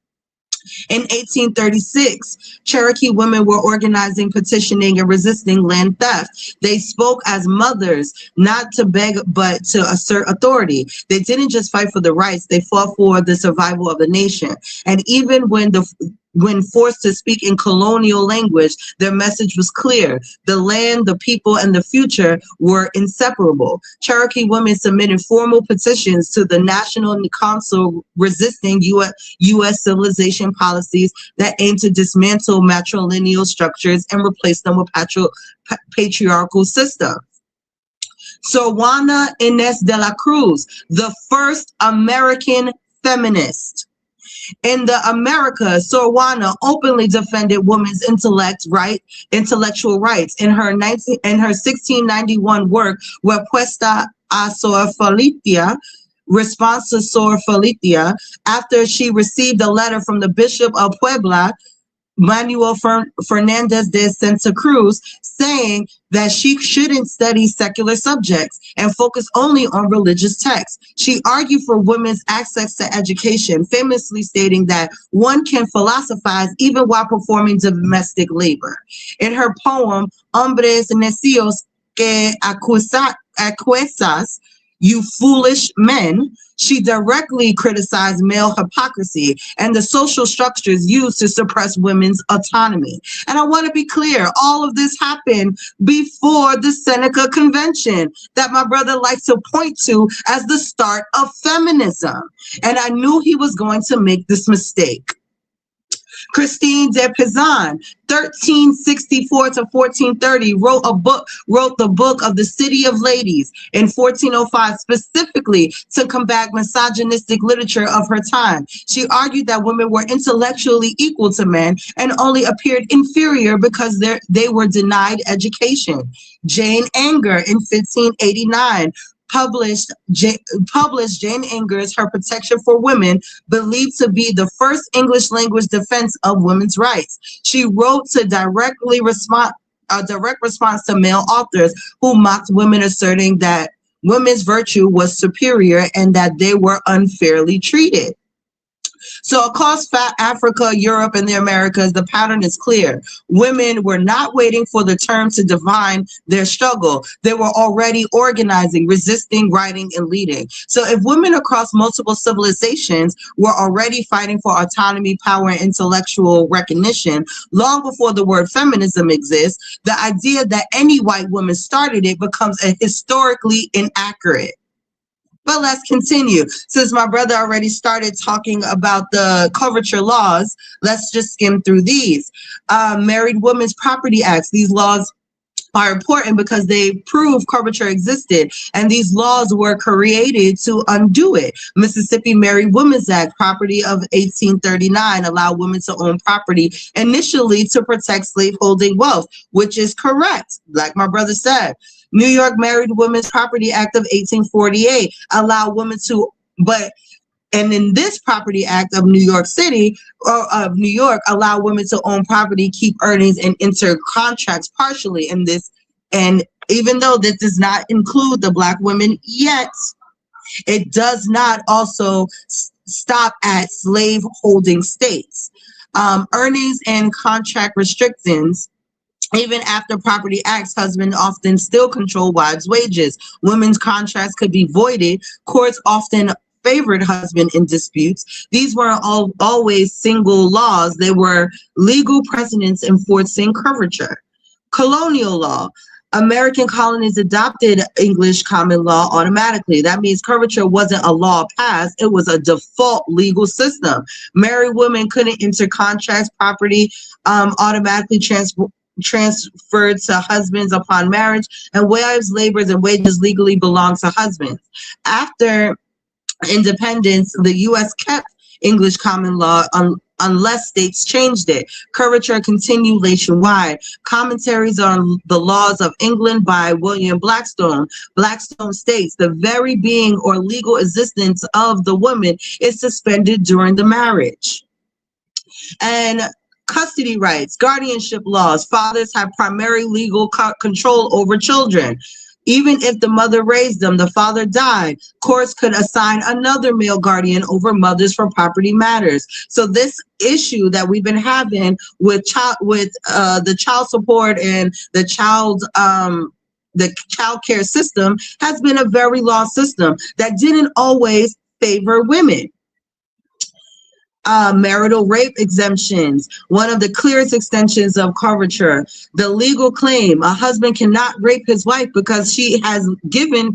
In 1836, Cherokee women were organizing, petitioning, and resisting land theft. They spoke as mothers, not to beg, but to assert authority. They didn't just fight for the rights, they fought for the survival of the nation. And even when forced to speak in colonial language, their message was clear. The land, the people, and the future were inseparable. Cherokee women submitted formal petitions to the National Council resisting U.S. civilization policies that aimed to dismantle matrilineal structures and replace them with patriarchal systems. Sor Juana Inés de la Cruz, the first American feminist. In the Americas, Sor Juana openly defended women's intellectual rights. In her 1691 work, Respuesta a Sor Felicia, Response to Sor Felicia, after she received a letter from the Bishop of Puebla, Manuel Fernandez de Santa Cruz, saying that she shouldn't study secular subjects and focus only on religious texts. She argued for women's access to education, famously stating that one can philosophize even while performing domestic labor. In her poem, Hombres Necios que acuesas, You Foolish Men, she directly criticized male hypocrisy and the social structures used to suppress women's autonomy. And I want to be clear, all of this happened before the Seneca Convention that my brother likes to point to as the start of feminism. And I knew he was going to make this mistake. Christine de Pizan, 1364 to 1430, wrote the book of the City of Ladies in 1405, specifically to combat misogynistic literature of her time. She argued that women were intellectually equal to men and only appeared inferior because they were denied education. Jane Anger in 1589 published Jane Anger's Her Protection for Women, believed to be the first English language defense of women's rights. She wrote to direct response to male authors who mocked women, asserting that women's virtue was superior and that they were unfairly treated. So across Africa, Europe, and the Americas, the pattern is clear. Women were not waiting for the term to define their struggle. They were already organizing, resisting, writing, and leading. So if women across multiple civilizations were already fighting for autonomy, power, and intellectual recognition, long before the word feminism exists, the idea that any white woman started it becomes historically inaccurate. But let's continue. Since my brother already started talking about the coverture laws, let's just skim through these. Married Women's Property Acts. These laws are important because they prove coverture existed, and these laws were created to undo it. Mississippi Married Women's Act, property of 1839, allowed women to own property initially to protect slaveholding wealth, which is correct, like my brother said. New York Married Women's Property Act of 1848 allowed women to, and in this Property Act of New York City, or of New York, allow women to own property, keep earnings, and enter contracts partially in this. And even though this does not include the Black women yet, it does not also stop at slave holding states. Earnings and contract restrictions. Even after property acts, husbands often still control wives' wages. Women's contracts could be voided. Courts often favored husband in disputes. These weren't always single laws. They were legal precedents enforcing coverture. Colonial law. American colonies adopted English common law automatically. That means coverture wasn't a law passed. It was a default legal system. Married women couldn't enter contracts. Property automatically transferred to husbands upon marriage, and wives' labors and wages legally belonged to husbands. After independence, the U.S. kept English common law unless states changed it. Coverture continued nationwide. Commentaries on the Laws of England by William Blackstone. Blackstone states the very being or legal existence of the woman is suspended during the marriage. And custody rights, guardianship laws. Fathers have primary legal control over children. Even if the mother raised them, the father died, courts could assign another male guardian over mothers for property matters. So this issue that we've been having with the child support and the child care system has been a very long system that didn't always favor women. Marital rape exemptions, one of the clearest extensions of coverture. The legal claim, a husband cannot rape his wife because she has given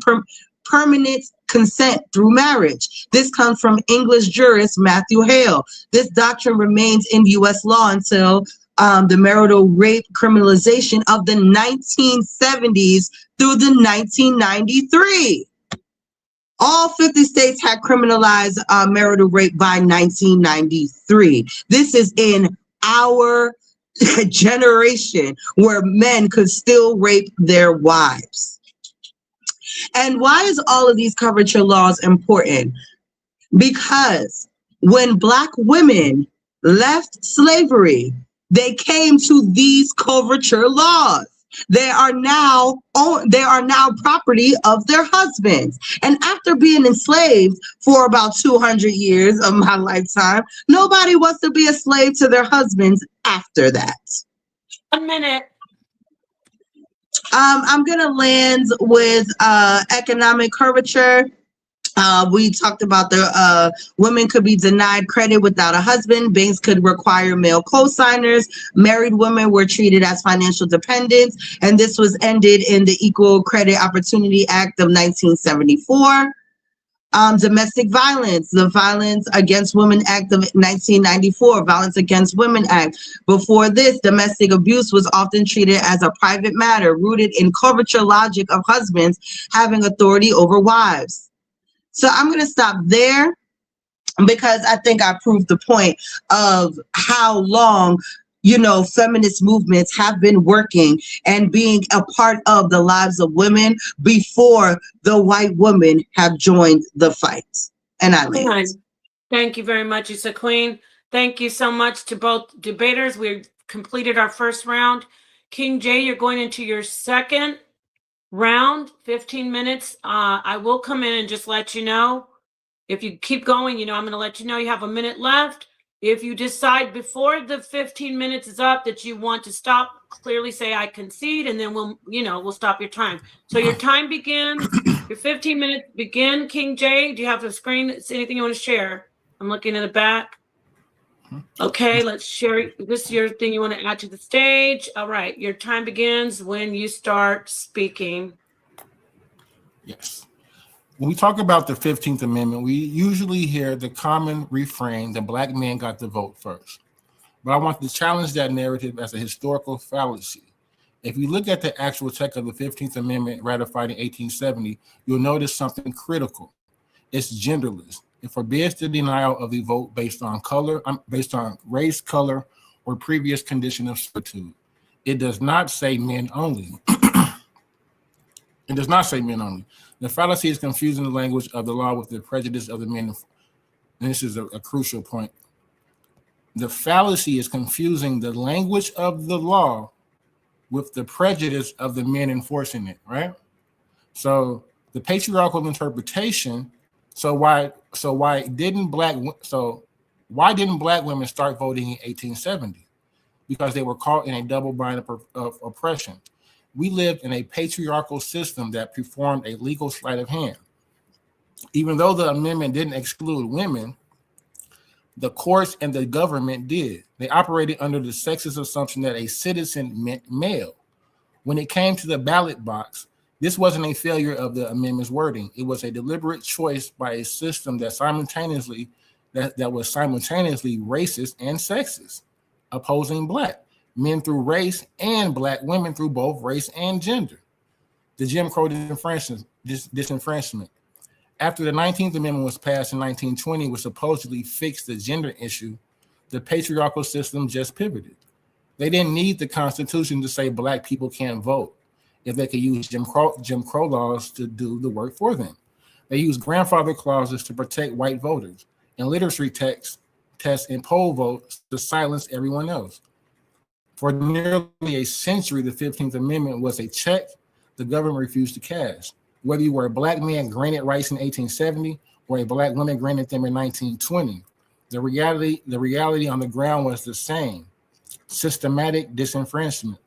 permanent consent through marriage. This comes from English jurist Matthew Hale. This doctrine remains in U.S. law until the marital rape criminalization of the 1970s through the 1993. All 50 states had criminalized marital rape by 1993. This is in our generation where men could still rape their wives. And why is all of these coverture laws important? Because when Black women left slavery, they came to these coverture laws. They are now property of their husbands. And after being enslaved for about 200 years of my lifetime, nobody wants to be a slave to their husbands after that. 1 minute. I'm gonna land with economic curvature. We talked about the women could be denied credit without a husband. Banks could require male co-signers. Married women were treated as financial dependents, and this was ended in the Equal Credit Opportunity Act of 1974. Domestic violence, the Violence Against Women Act of 1994, Violence Against Women Act. Before this, domestic abuse was often treated as a private matter, rooted in coverture logic of husbands having authority over wives. So I'm going to stop there because I think I proved the point of how long, feminist movements have been working and being a part of the lives of women before the white women have joined the fight. And I land. Thank you very much, Issa Queen. Thank you so much to both debaters. We've completed our first round. King J, you're going into your second round, 15 minutes. I will come in and just let you know. If you keep going, I'm going to let you know you have a minute left. If you decide before the 15 minutes is up that you want to stop, clearly say I concede, and then we'll stop your time. So your time begins. Your 15 minutes begin. King J, do you have the screen? Is anything you want to share? I'm looking in the back. Okay, let's share. This is your thing you want to add to the stage. All right, your time begins when you start speaking. Yes. When we talk about the 15th Amendment, we usually hear the common refrain that Black men got the vote first. But I want to challenge that narrative as a historical fallacy. If you look at the actual text of the 15th Amendment ratified in 1870, you'll notice something critical. It's genderless. It forbids the denial of the vote based on race, color, or previous condition of servitude. It does not say men only. It does not say men only. The fallacy is confusing the language of the law with the prejudice of the men. And this is a crucial point. The fallacy is confusing the language of the law with the prejudice of the men enforcing it, right? So the patriarchal interpretation. Why didn't black women start voting in 1870? Because they were caught in a double bind of oppression. We lived in a patriarchal system that performed a legal sleight of hand. Even though the amendment didn't exclude women, the courts and the government did. They operated under the sexist assumption that a citizen meant male. When it came to the ballot box, this wasn't a failure of the amendment's wording. It was a deliberate choice by a system that was simultaneously racist and sexist, opposing Black men through race and Black women through both race and gender. The Jim Crow disenfranchisement. After the 19th Amendment was passed in 1920, which supposedly fixed the gender issue, the patriarchal system just pivoted. They didn't need the Constitution to say Black people can't vote if they could use Jim Crow laws to do the work for them. They used grandfather clauses to protect white voters and literacy tests and poll votes to silence everyone else. For nearly a century, the 15th Amendment was a check the government refused to cast. Whether you were a black man granted rights in 1870 or a black woman granted them in 1920, the reality on the ground was the same: systematic disenfranchisement.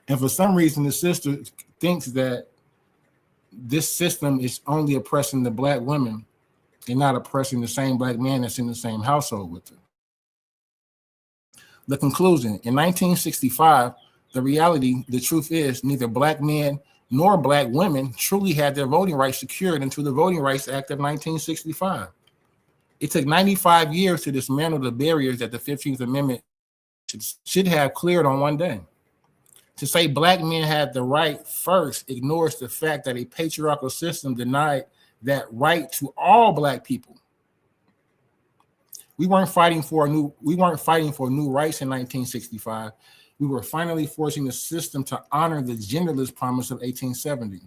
And for some reason, the sister thinks that this system is only oppressing the black women and not oppressing the same black man that's in the same household with her. The conclusion: in 1965, the truth is, neither black men nor black women truly had their voting rights secured until the Voting Rights Act of 1965. It took 95 years to dismantle the barriers that the 15th Amendment should have cleared on one day. To say black men had the right first ignores the fact that a patriarchal system denied that right to all black people. We weren't fighting for new rights in 1965. We were finally forcing the system to honor the genderless promise of 1870.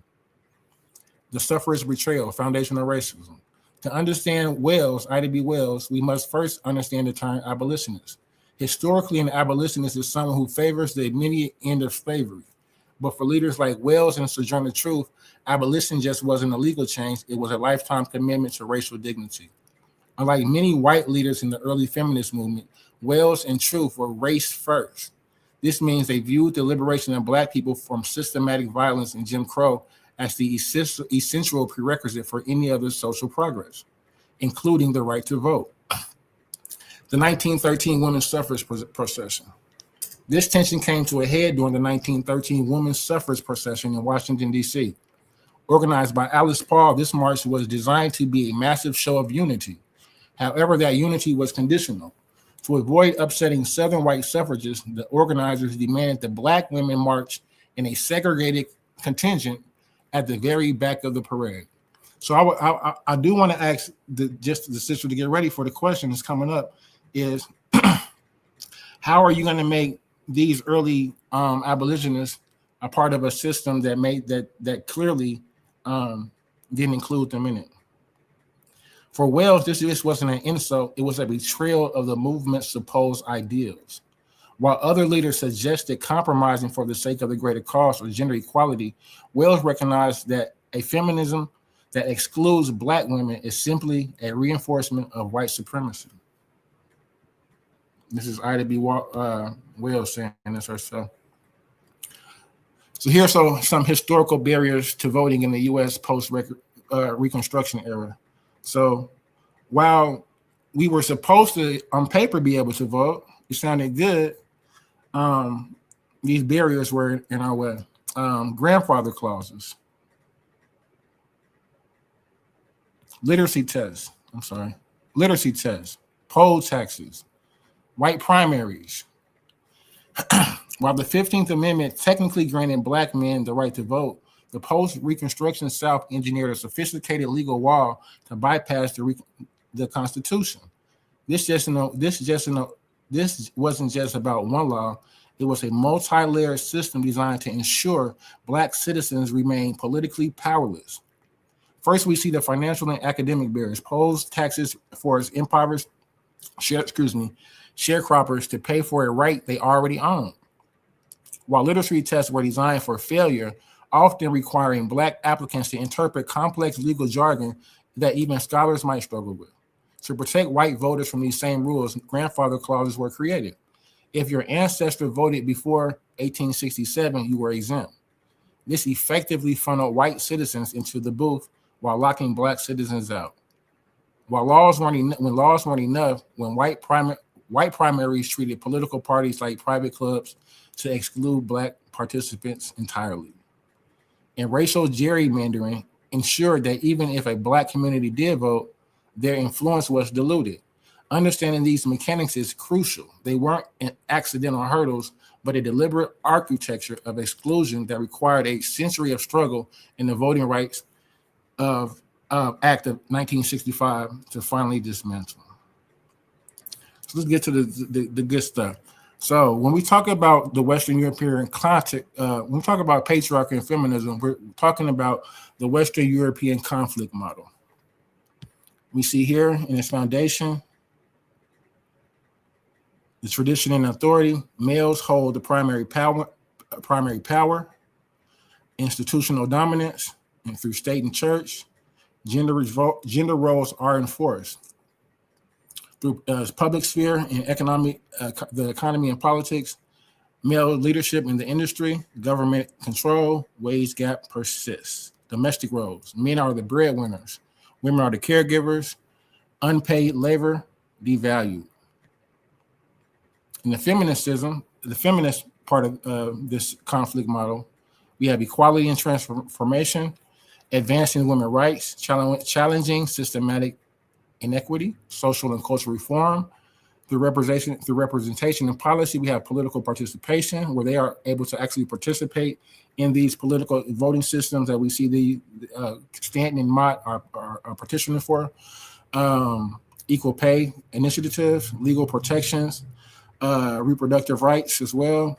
The suffrage betrayal, foundational racism. To understand Wells, Ida B. Wells, we must first understand the term abolitionist. Historically, an abolitionist is someone who favors the immediate end of slavery. But for leaders like Wells and Sojourner Truth, abolition just wasn't a legal change, it was a lifetime commitment to racial dignity. Unlike many white leaders in the early feminist movement, Wells and Truth were race first. This means they viewed the liberation of black people from systematic violence and Jim Crow as the essential prerequisite for any other social progress, including the right to vote. The 1913 women's suffrage procession. This tension came to a head during the 1913 women's suffrage procession in Washington, D.C. Organized by Alice Paul, this march was designed to be a massive show of unity. However, that unity was conditional. To avoid upsetting Southern white suffragists, the organizers demanded that black women march in a segregated contingent at the very back of the parade. So I do want to ask the sister to get ready for the question that's coming up is how are you going to make these early abolitionists a part of a system that clearly didn't include them in it? For Wells, this wasn't an insult, it was a betrayal of the movement's supposed ideals. While other leaders suggested compromising for the sake of the greater cause or gender equality, Wells recognized that a feminism that excludes black women is simply a reinforcement of white supremacy. This is Ida B. Wells saying this herself. So here's some historical barriers to voting in the U.S. post-Reconstruction era. So while we were supposed to, on paper, be able to vote, it sounded good, these barriers were in our way. Grandfather clauses. Literacy tests, poll taxes, white primaries. While the 15th Amendment technically granted black men the right to vote, the post-Reconstruction South engineered a sophisticated legal wall to bypass the Constitution. This wasn't just about one law. It was a multi-layered system designed to ensure black citizens remain politically powerless. First, we see the financial and academic barriers. Polls taxes force impoverished sharecroppers to pay for a right they already own. While literacy tests were designed for failure, often requiring black applicants to interpret complex legal jargon that even scholars might struggle with. To protect white voters from these same rules, grandfather clauses were created. If your ancestor voted before 1867, you were exempt. This effectively funneled white citizens into the booth while locking black citizens out. When laws weren't enough, when white primaries treated political parties like private clubs to exclude black participants entirely. And racial gerrymandering ensured that even if a black community did vote, their influence was diluted. Understanding these mechanics is crucial. They weren't accidental hurdles, but a deliberate architecture of exclusion that required a century of struggle in the Voting Rights of Act of 1965 to finally dismantle. So let's get to the good stuff. So when we talk about the Western European context, when we talk about patriarchy and feminism, we're talking about the Western European conflict model. We see here in its foundation, the tradition and authority, males hold the primary power primary power, institutional dominance, and through state and church, gender roles are enforced. Through public sphere and the economy and politics, male leadership in the industry, government control, wage gap persists. Domestic roles, men are the breadwinners, women are the caregivers, unpaid labor devalued. In the feminist part of this conflict model, we have equality and transformation, advancing women's rights, challenging systematic inequity, social and cultural reform. Through representation and policy, we have political participation, where they are able to actually participate in these political voting systems that we see the Stanton and Mott are petitioning for. Equal pay initiatives, legal protections, reproductive rights as well,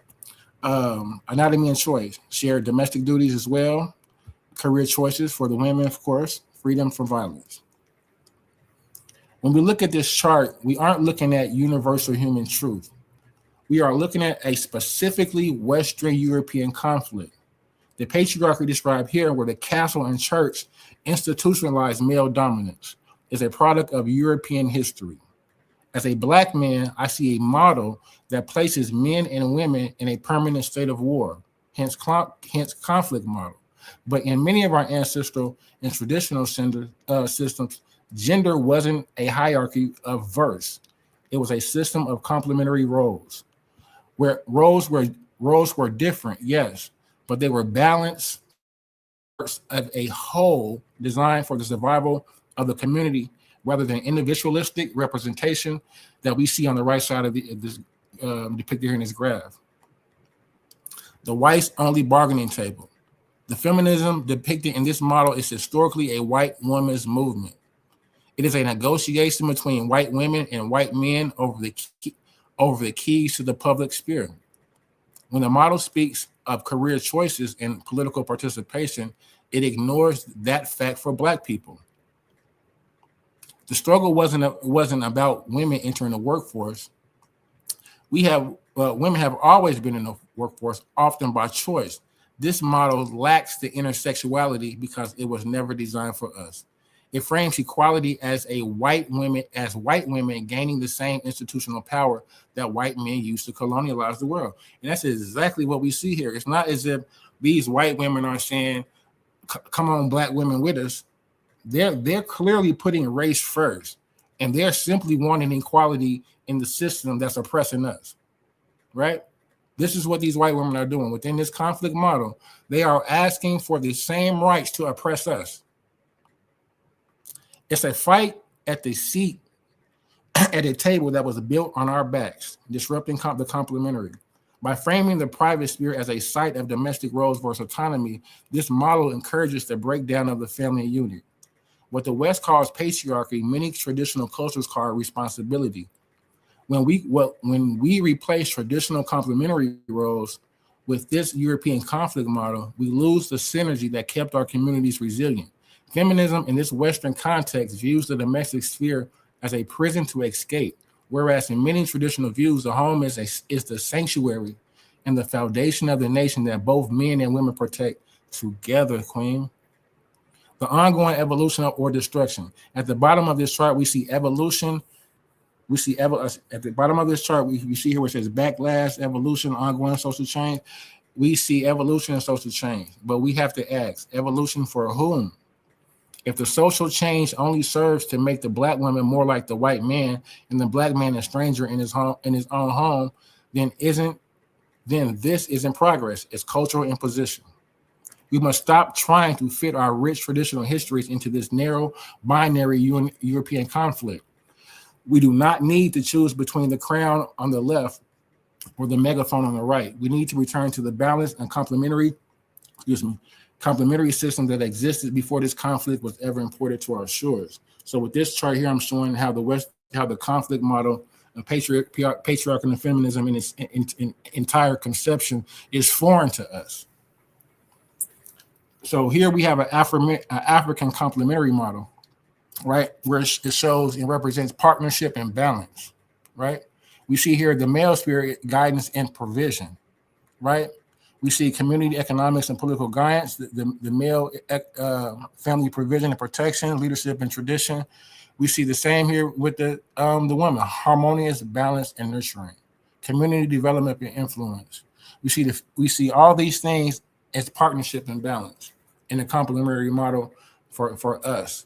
anatomy and choice, shared domestic duties as well, career choices for the women, of course, freedom from violence. When we look at this chart, we aren't looking at universal human truth. We are looking at a specifically Western European conflict. The patriarchy described here, where the castle and church institutionalized male dominance, is a product of European history. As a Black man, I see a model that places men and women in a permanent state of war, hence conflict model. But in many of our ancestral and traditional systems, gender wasn't a hierarchy of verse. It was a system of complementary roles, where roles were different, yes, but they were balanced of a whole designed for the survival of the community, rather than individualistic representation that we see on the right side of this depicted here in this graph. The whites only bargaining table. The feminism depicted in this model is historically a white woman's movement. It is a negotiation between white women and white men over the keys to the public sphere. When the model speaks of career choices and political participation, it ignores that fact for Black people. The struggle wasn't about women entering the workforce. Women have always been in the workforce, often by choice. This model lacks the intersectionality because it was never designed for us. It frames equality as white women gaining the same institutional power that white men used to colonialize the world. And that's exactly what we see here. It's not as if these white women are saying, come on, Black women with us. They're clearly putting race first, and they're simply wanting equality in the system that's oppressing us, right? This is what these white women are doing. Within this conflict model, they are asking for the same rights to oppress us. It's a fight at the seat at a table that was built on our backs, disrupting the complementary. By framing the private sphere as a site of domestic roles versus autonomy, this model encourages the breakdown of the family unit. What the West calls patriarchy, many traditional cultures call responsibility. When we replace traditional complementary roles with this European conflict model, we lose the synergy that kept our communities resilient. Feminism in this Western context views the domestic sphere as a prison to escape, whereas in many traditional views, the home is the sanctuary and the foundation of the nation that both men and women protect together, Queen. The ongoing evolution or destruction. At the bottom of this chart, we see evolution. At the bottom of this chart, we see here where it says backlash, evolution, ongoing social change. We see evolution and social change, but we have to ask, evolution for whom? If the social change only serves to make the Black woman more like the white man and the Black man a stranger in his own home, then this isn't progress. It's cultural imposition. We must stop trying to fit our rich traditional histories into this narrow binary European conflict. We do not need to choose between the crown on the left or the megaphone on the right. We need to return to the balanced and complementary system that existed before this conflict was ever imported to our shores. So with this chart here, I'm showing how the conflict model of patriarchy and feminism in its entire conception is foreign to us. So here we have an African complementary model, right? Where it shows and represents partnership and balance, right? We see here the male spirit, guidance and provision, right? We see community economics and political guidance, the male family provision and protection, leadership and tradition. We see the same here with the women, harmonious, balanced, and nurturing, community development and influence. We see all these things as partnership and balance in a complementary model for us.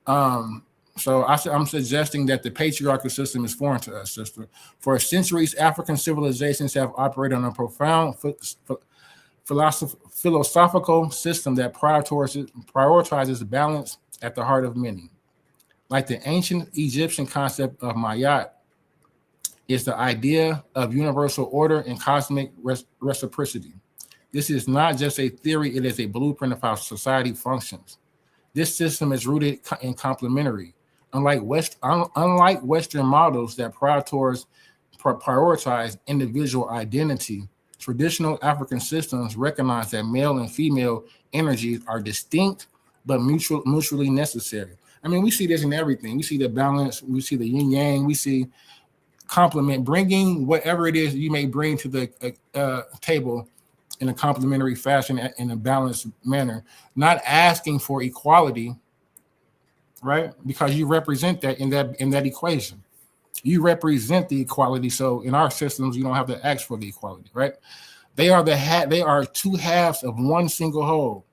So I'm suggesting that the patriarchal system is foreign to us, sister. For centuries, African civilizations have operated on a profound philosophical system that prioritizes balance at the heart of many. Like the ancient Egyptian concept of Mayat is the idea of universal order and cosmic reciprocity. This is not just a theory, it is a blueprint of how society functions. This system is rooted in complementary. Unlike Western models that prioritize individual identity, traditional African systems recognize that male and female energies are distinct but mutually necessary. I mean, we see this in everything. We see the balance, we see the yin yang, we see complement, bringing whatever it is you may bring to the table in a complementary fashion, in a balanced manner, not asking for equality, right? Because you represent that in that equation. You represent the equality. So in our systems, you don't have to ask for the equality, right? They are two halves of one single whole,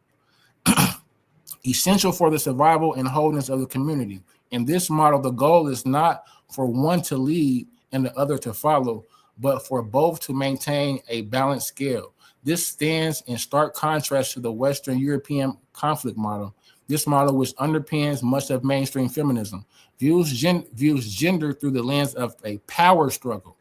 essential for the survival and wholeness of the community. In this model, the goal is not for one to lead and the other to follow, but for both to maintain a balanced scale. This stands in stark contrast to the Western European conflict model. This model, which underpins much of mainstream feminism, views gender through the lens of a power struggle,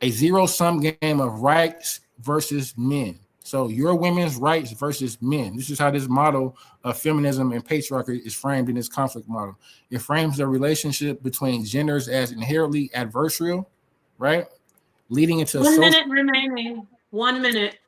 a zero-sum game of rights versus men. So your women's rights versus men. This is how this model of feminism and patriarchy is framed in this conflict model. It frames the relationship between genders as inherently adversarial, right? Leading into 1 minute remaining. 1 minute.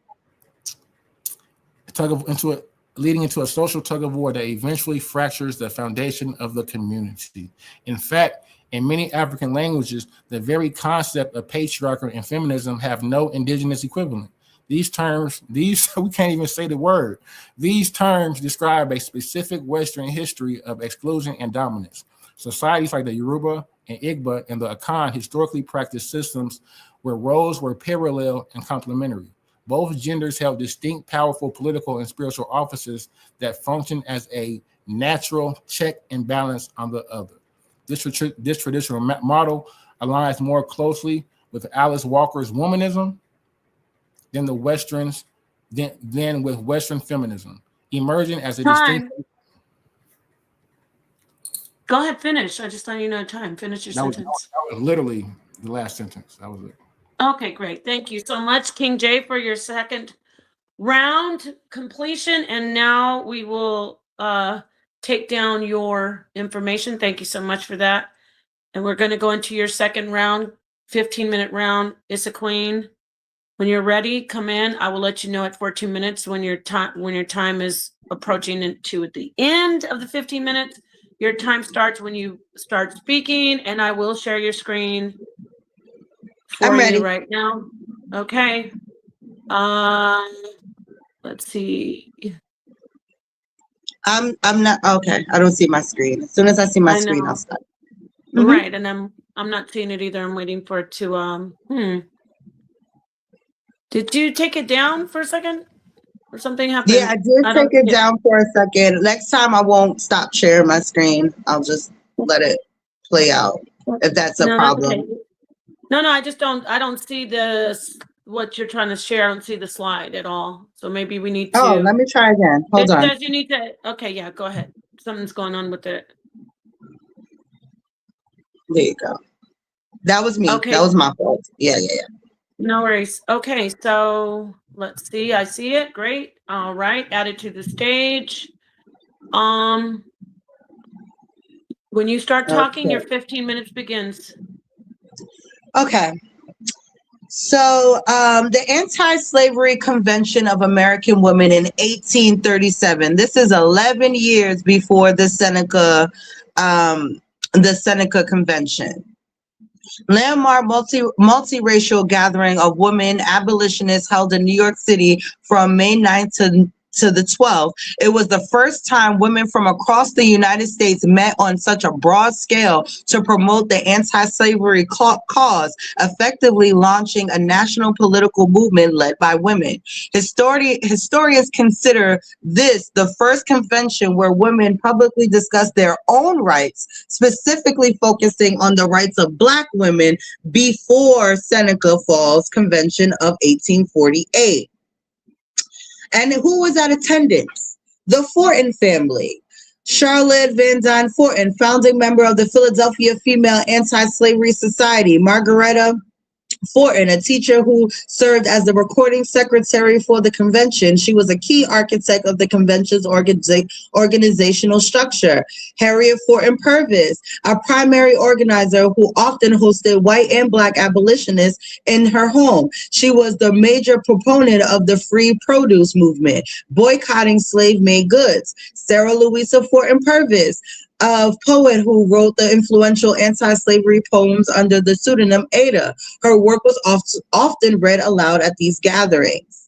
Leading into a social tug of war that eventually fractures the foundation of the community. In fact, in many African languages, the very concept of patriarchy and feminism have no indigenous equivalent. These terms, we can't even say the word. These terms describe a specific Western history of exclusion and dominance. Societies like the Yoruba and Igbo and the Akan historically practiced systems where roles were parallel and complementary. Both genders held distinct, powerful political and spiritual offices that function as a natural check and balance on the other. This traditional model aligns more closely with Alice Walker's womanism than with Western feminism, emerging as a distinct. Go ahead, finish. I just thought you know time. Finish your sentence. That was literally the last sentence. That was it. Okay, great. Thank you so much, King Jay, for your second round completion. And now we will take down your information. Thank you so much for that. And we're going to go into your second round, 15-minute round. Issa Queen, when you're ready, come in. I will let you know at 14 minutes when your time is approaching into the end of the 15 minutes. Your time starts when you start speaking, and I will share your screen for I'm ready you right now. Okay. Let's see. I'm not okay. I don't see my screen. As soon as I see my screen, I'll start. Mm-hmm. Right, and I'm not seeing it either. I'm waiting for it to Did you take it down for a second? Or something happened? Yeah, I did take it down for a second. Next time I won't stop sharing my screen. I'll just let it play out if that's a problem. Okay. No, I don't see what you're trying to share. I don't see the slide at all. So maybe we need to. Oh, let me try again. Hold on. It says you need to. Okay, yeah, go ahead. Something's going on with it. There you go. That was me. Okay. That was my fault. Yeah. No worries. Okay, so let's see. I see it. Great. All right. Add it to the stage. When you start talking, your 15 minutes begins. Okay. So the Anti-Slavery Convention of American Women in 1837. This is 11 years before the Seneca Convention. Landmark multiracial gathering of women abolitionists held in New York City from May 9th to the 12th. It was the first time women from across the United States met on such a broad scale to promote the anti-slavery cause, effectively launching a national political movement led by women. Historians consider this the first convention where women publicly discussed their own rights, specifically focusing on the rights of Black women before Seneca Falls Convention of 1848. And who was at attendance? The Fortin family. Charlotte Van Dyne Fortin, founding member of the Philadelphia Female Anti-Slavery Society. Margaretta Fortin, a teacher who served as the recording secretary for the convention. She was a key architect of the convention's organizational structure. Harriet Fortin Purvis, a primary organizer who often hosted white and Black abolitionists in her home. She was the major proponent of the free produce movement, boycotting slave-made goods. Sarah Louisa Fortin Purvis, a poet who wrote the influential anti-slavery poems under the pseudonym Ada. Her work was often read aloud at these gatherings.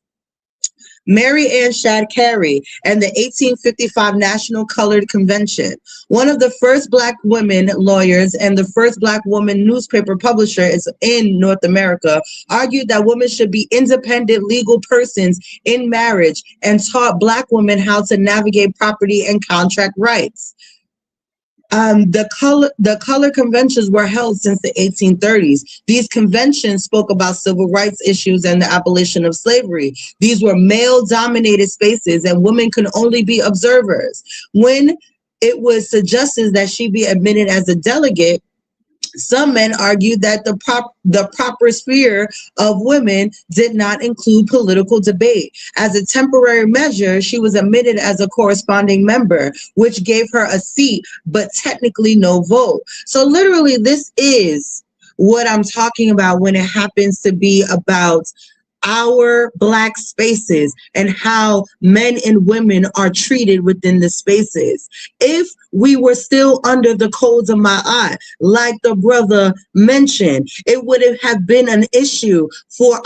Mary Ann Shadd Cary and the 1855 National Colored Convention. One of the first Black women lawyers and the first Black woman newspaper publisher in North America, argued that women should be independent legal persons in marriage and taught Black women how to navigate property and contract rights. The color conventions were held since the 1830s. These conventions spoke about civil rights issues and the abolition of slavery. These were male-dominated spaces, and women could only be observers. When it was suggested that she be admitted as a delegate, some men argued that the proper sphere of women did not include political debate. As a temporary measure, she was admitted as a corresponding member, which gave her a seat, but technically no vote. So literally, this is what I'm talking about when it happens to be about our Black spaces and how men and women are treated within the spaces. If we were still under the codes of my eye, like the brother mentioned, it would have been an issue for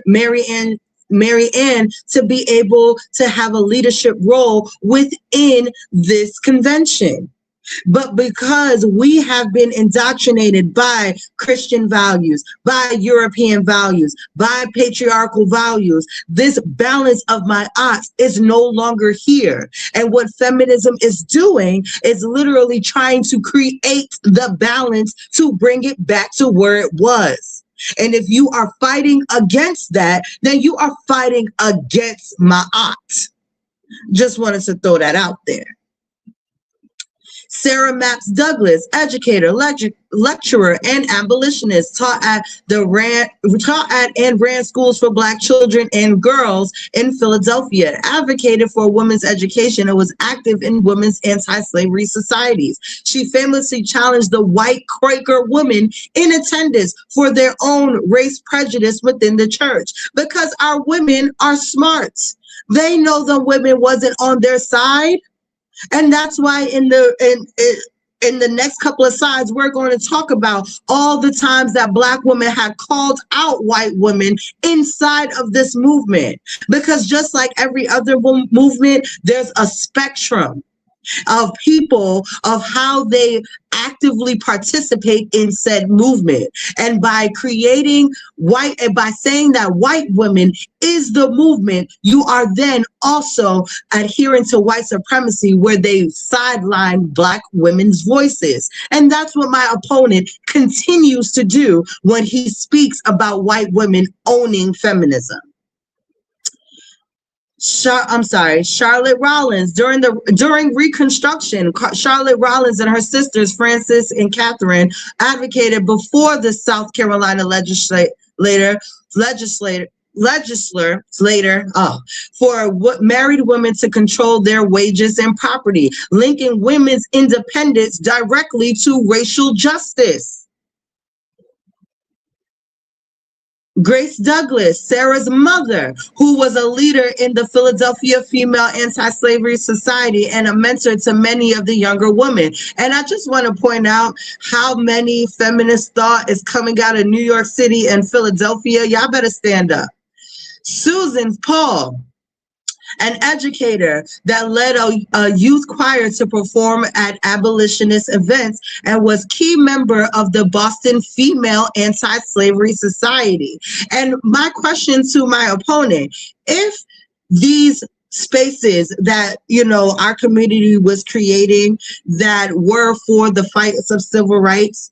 Mary Ann to be able to have a leadership role within this convention. But because we have been indoctrinated by Christian values, by European values, by patriarchal values, this balance of my odds is no longer here. And what feminism is doing is literally trying to create the balance to bring it back to where it was. And if you are fighting against that, then you are fighting against Ma'at. Just wanted to throw that out there. Sarah Maps Douglas, educator, lecturer, and abolitionist, taught at and ran schools for Black children and girls in Philadelphia, advocated for women's education, and was active in women's anti-slavery societies. She famously challenged the white Quaker women in attendance for their own race prejudice within the church, because our women are smart. They know the women wasn't on their side. And that's why in the next couple of slides, we're going to talk about all the times that Black women have called out white women inside of this movement. Because just like every other movement, there's a spectrum of people, of how they actively participate in said movement. And by creating by saying that white women is the movement, you are then also adhering to white supremacy, where they sideline Black women's voices. And that's what my opponent continues to do when he speaks about white women owning feminism. Charlotte Rollins. During Reconstruction, Charlotte Rollins and her sisters, Frances and Catherine, advocated before the South Carolina legislature for married women to control their wages and property, linking women's independence directly to racial justice. Grace Douglas, Sarah's mother, who was a leader in the Philadelphia Female Anti-Slavery Society and a mentor to many of the younger women. And I just want to point out how many feminist thought is coming out of New York City and Philadelphia. Y'all better stand up. Susan Paul, an educator that led a youth choir to perform at abolitionist events and was key member of the Boston Female Anti-Slavery Society. And my question to my opponent, if these spaces that, you know, our community was creating that were for the fights of civil rights,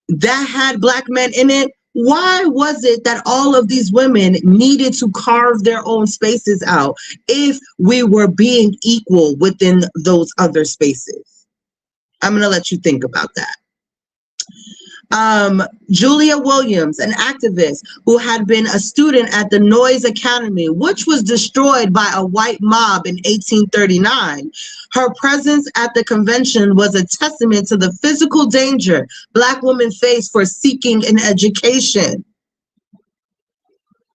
that had Black men in it, why was it that all of these women needed to carve their own spaces out if we were being equal within those other spaces? I'm going to let you think about that. Julia Williams, an activist who had been a student at the Noyes Academy, which was destroyed by a white mob in 1839. Her presence at the convention was a testament to the physical danger Black women face for seeking an education.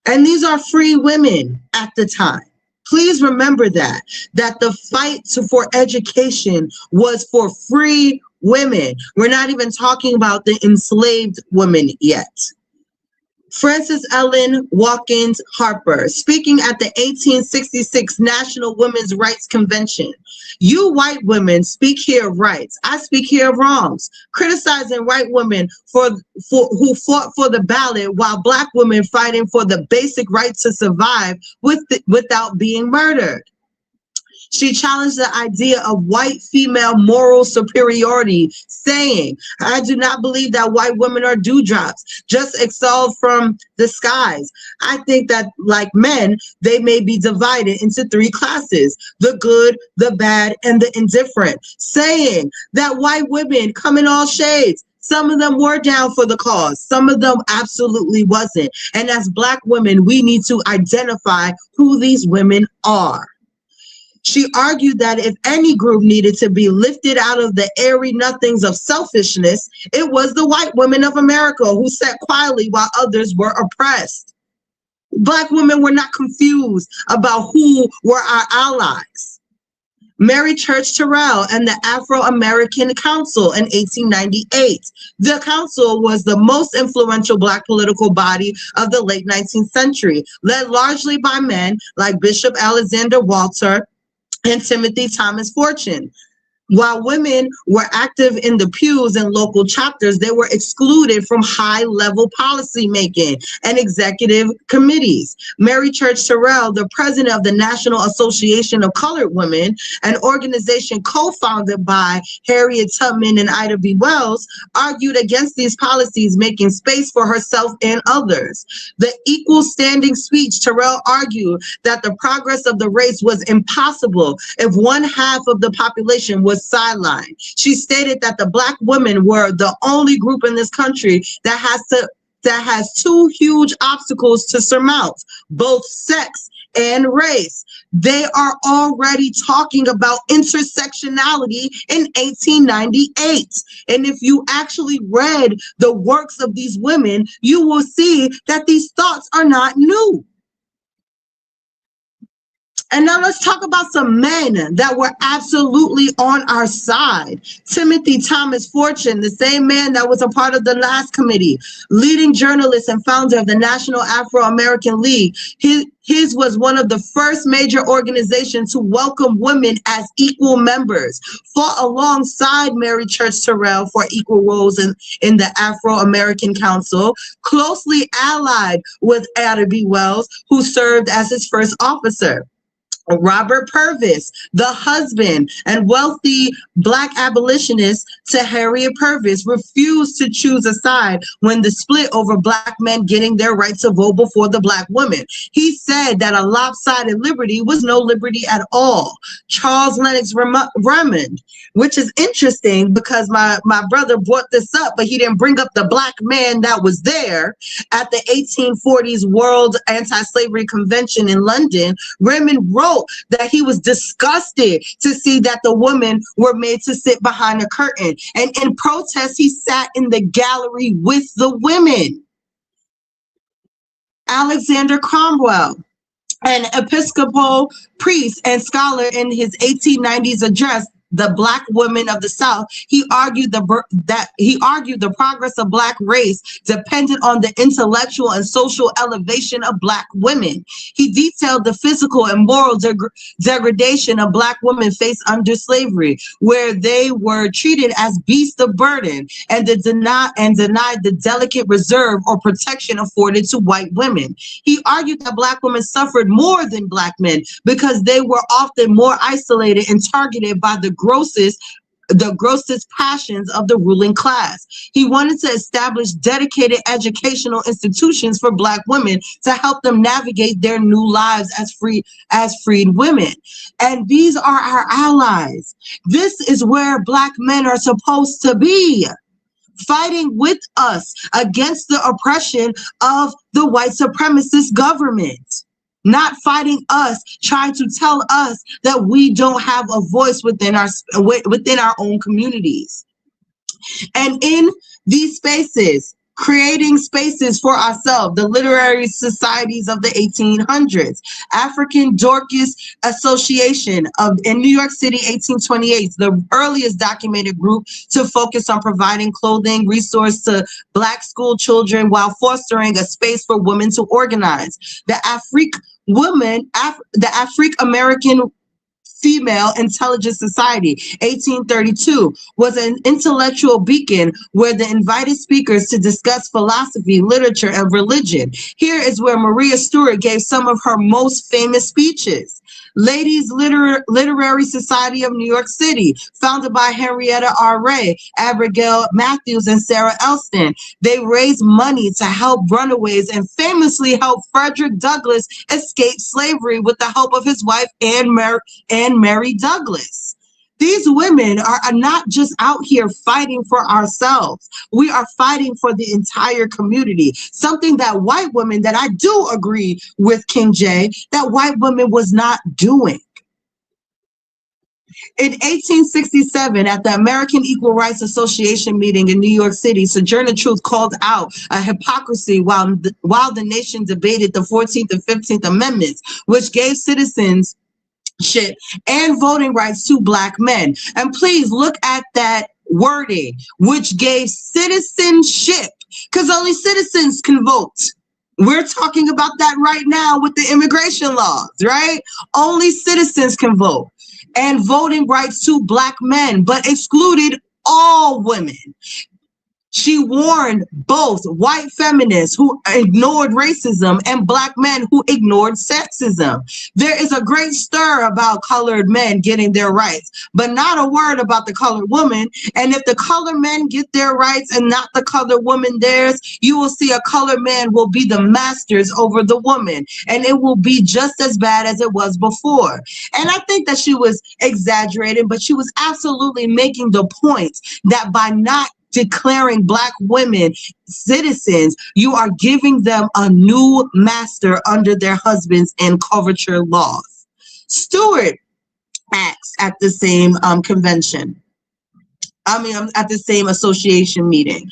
And these are free women at the time. Please remember that the fight for education was for free women. We're not even talking about the enslaved women yet. Frances Ellen Watkins Harper, speaking at the 1866 National Women's Rights Convention. You white women speak here of rights. I speak here of wrongs. Criticizing white women who fought for the ballot while Black women fighting for the basic right to survive without being murdered. She challenged the idea of white female moral superiority, saying, I do not believe that white women are dewdrops, just exhaled from the skies. I think that, like men, they may be divided into three classes, the good, the bad, and the indifferent, saying that white women come in all shades. Some of them were down for the cause. Some of them absolutely wasn't. And as Black women, we need to identify who these women are. She argued that if any group needed to be lifted out of the airy nothings of selfishness, it was the white women of America who sat quietly while others were oppressed. Black women were not confused about who were our allies. Mary Church Terrell and the Afro-American Council in 1898. The council was the most influential Black political body of the late 19th century, led largely by men like Bishop Alexander Walter and Timothy Thomas Fortune. While women were active in the pews and local chapters, they were excluded from high-level policymaking and executive committees. Mary Church Terrell, the president of the National Association of Colored Women, an organization co-founded by Harriet Tubman and Ida B. Wells, argued against these policies, making space for herself and others. The equal standing speech, Terrell argued that the progress of the race was impossible if one half of the population was sidelined. She stated that the Black women were the only group in this country that has two huge obstacles to surmount, both sex and race. They are already talking about intersectionality in 1898. And if you actually read the works of these women, you will see that these thoughts are not new. And now let's talk about some men that were absolutely on our side. Timothy Thomas Fortune, the same man that was a part of the last committee, leading journalist and founder of the National Afro-American League. His was one of the first major organizations to welcome women as equal members, fought alongside Mary Church Terrell for equal roles in the Afro-American Council, closely allied with Ida B. Wells, who served as his first officer. Robert Purvis, the husband and wealthy Black abolitionist to Harriet Purvis, refused to choose a side when the split over Black men getting their right to vote before the Black women. He said that a lopsided liberty was no liberty at all. Charles Lennox Remond, which is interesting because my brother brought this up, but he didn't bring up the Black man that was there at the 1840s World Anti-Slavery Convention in London. Remond wrote that he was disgusted to see that the women were made to sit behind a curtain. And in protest, he sat in the gallery with the women. Alexander Cromwell, an Episcopal priest and scholar, in his 1890s address, The Black Women of the South, he argued the progress of Black race depended on the intellectual and social elevation of Black women. He detailed the physical and moral degradation of Black women faced under slavery, where they were treated as beasts of burden and denied the delicate reserve or protection afforded to white women. He argued that Black women suffered more than Black men because they were often more isolated and targeted by the grossest passions of the ruling class. He wanted to establish dedicated educational institutions for Black women to help them navigate their new lives as freed women. And these are our allies. This is where Black men are supposed to be, fighting with us against the oppression of the white supremacist government. Not fighting us, trying to tell us that we don't have a voice within our own communities. And in these spaces, creating spaces for ourselves, the literary societies of the 1800s, African Dorcas Association in New York City, 1828, the earliest documented group to focus on providing clothing, resource to Black school children while fostering a space for women to organize. The African American Female Intelligence Society, 1832, was an intellectual beacon where the invited speakers to discuss philosophy, literature, and religion. Here is where Maria Stewart gave some of her most famous speeches. Ladies Literary Society of New York City, founded by Henrietta R. Ray, Abigail Matthews, and Sarah Elston. They raised money to help runaways and famously helped Frederick Douglass escape slavery with the help of his wife, Anne Mary Douglass. These women are not just out here fighting for ourselves. We are fighting for the entire community, something that white women, that I do agree with King J, that white women was not doing. In 1867, at the American Equal Rights Association meeting in New York City, Sojourner Truth called out a hypocrisy while the nation debated the 14th and 15th Amendments, which gave citizenship and voting rights to Black men. And please look at that wording, which gave citizenship, because only citizens can vote. We're talking about that right now with the immigration laws, right? Only citizens can vote. And voting rights to Black men, but excluded all women. She warned both white feminists who ignored racism and Black men who ignored sexism. There is a great stir about colored men getting their rights, but not a word about the colored woman. And if the colored men get their rights and not the colored woman theirs, you will see a colored man will be the masters over the woman, and it will be just as bad as it was before. And I think that she was exaggerating, but she was absolutely making the point that by not declaring Black women citizens, you are giving them a new master under their husbands and coverture laws. Stewart acts at the same at the same association meeting.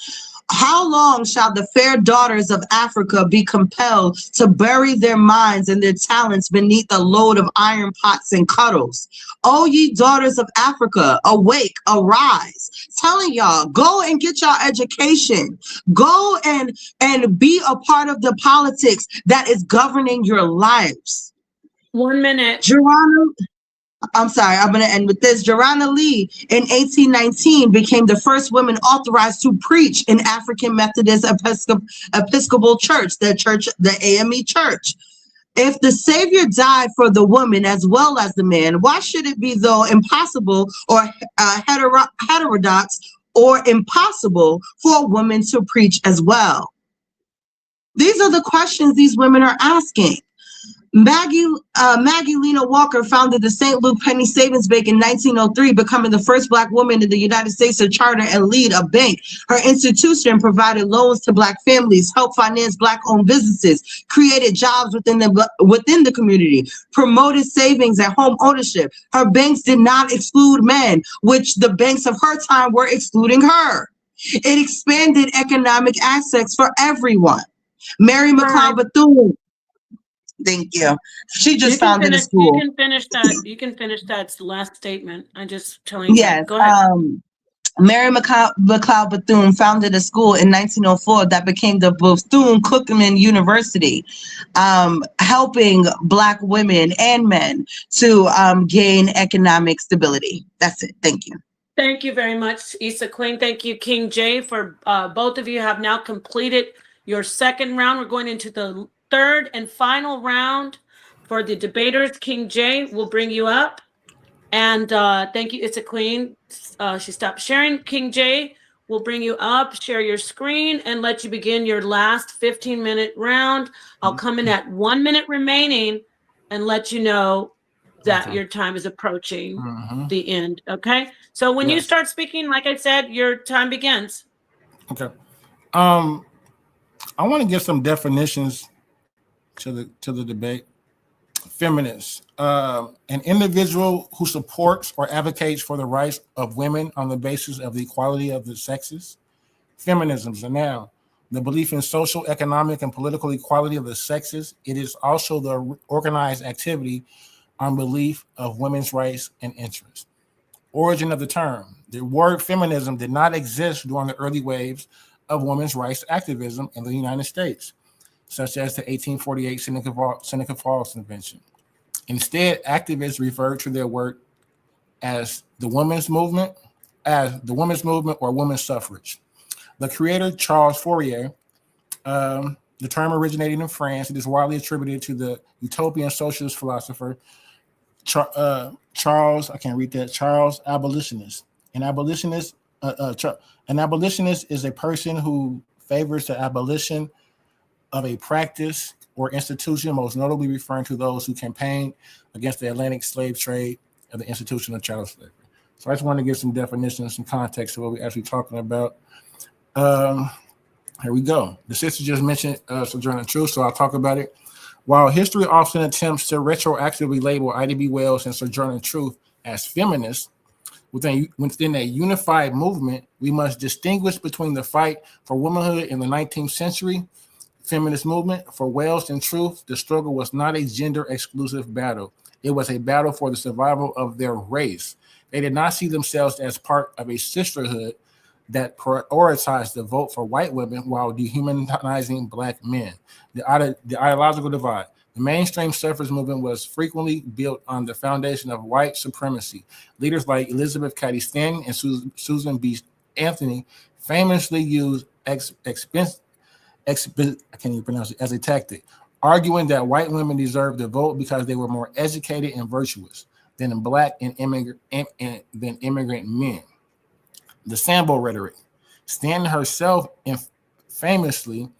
How long shall the fair daughters of Africa be compelled to bury their minds and their talents beneath a load of iron pots and cuddles? O ye daughters of Africa, awake, arise. Telling y'all, go and get y'all education. Go and be a part of the politics that is governing your lives. 1 minute. I'm going to end with this. Joanna Lee in 1819 became the first woman authorized to preach in African Methodist Episcopal Church, the AME Church. If the Savior died for the woman as well as the man, why should it be, though, impossible or heterodox or impossible for a woman to preach as well? These are the questions these women are asking. Maggie Lena Walker founded the St. Luke Penny Savings Bank in 1903, becoming the first Black woman in the United States to charter and lead a bank. Her institution provided loans to Black families, helped finance Black-owned businesses, created jobs within the community, promoted savings and home ownership. Her banks did not exclude men, which the banks of her time were excluding her. It expanded economic access for everyone. Mary McLeod Bethune. Thank you. She just founded a school. You can finish that. You can finish that last statement. I'm just telling you. Yes. Go ahead. Mary McLeod Bethune founded a school in 1904 that became the Bethune-Cookman University, helping Black women and men to gain economic stability. That's it. Thank you. Thank you very much, Issa Queen. Thank you, King J, for both of you have now completed your second round. We're going into the third and final round for the debaters. King J will bring you up. And thank you, Issa Queen. She stopped sharing. King J will bring you up, share your screen, and let you begin your last 15-minute round. I'll come in at 1 minute remaining and let you know that your time is approaching the end. Okay. So when you start speaking, like I said, your time begins. Okay. I want to give some definitions to the debate. Feminist, an individual who supports or advocates for the rights of women on the basis of the equality of the sexes. Feminism is a noun. The belief in social, economic, and political equality of the sexes. It is also the organized activity on belief of women's rights and interests. Origin of the term. The word feminism did not exist during the early waves of women's rights activism in the United States, such as the 1848 Seneca Falls Convention. Instead, activists referred to their work as the women's movement or women's suffrage. The creator, Charles Fourier, the term originated in France. It is widely attributed to the utopian socialist philosopher Charles Abolitionist. An abolitionist is a person who favors the abolition of a practice or institution, most notably referring to those who campaigned against the Atlantic slave trade and the institution of chattel slavery. So I just want to give some definitions, some context to what we're actually talking about. Here we go. The sister just mentioned Sojourner Truth, so I'll talk about it. While history often attempts to retroactively label Ida B. Wells and Sojourner Truth as feminists, within a unified movement, we must distinguish between the fight for womanhood in the 19th century feminist movement. For Wells and Truth, the struggle was not a gender-exclusive battle. It was a battle for the survival of their race. They did not see themselves as part of a sisterhood that prioritized the vote for white women while dehumanizing Black men. The ideological divide. The mainstream suffrage movement was frequently built on the foundation of white supremacy. Leaders like Elizabeth Cady Stanton and Susan B. Anthony famously used I can't even pronounce it, as a tactic, arguing that white women deserved the vote because they were more educated and virtuous than Black and immigrant men. The Sambo rhetoric. Stanton herself infamously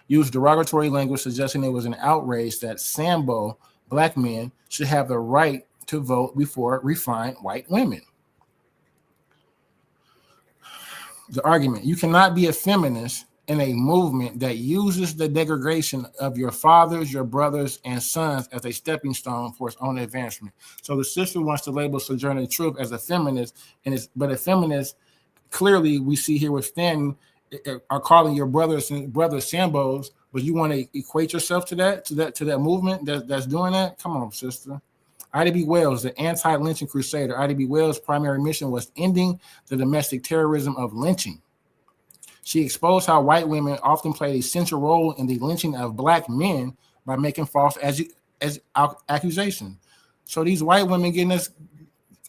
used derogatory language, suggesting it was an outrage that Sambo Black men should have the right to vote before refined white women. The argument: you cannot be a feminist in a movement that uses the degradation of your fathers, your brothers, and sons as a stepping stone for its own advancement. So the sister wants to label Sojourner Truth as a feminist, but a feminist, clearly we see here with Stanton, are calling your brothers Sambos, but you want to equate yourself to that movement that's doing that? Come on, sister. Ida B. Wells, the anti-lynching crusader. Ida B. Wells' primary mission was ending the domestic terrorism of lynching. She exposed how white women often played a central role in the lynching of Black men by making false accusations. So these white women getting us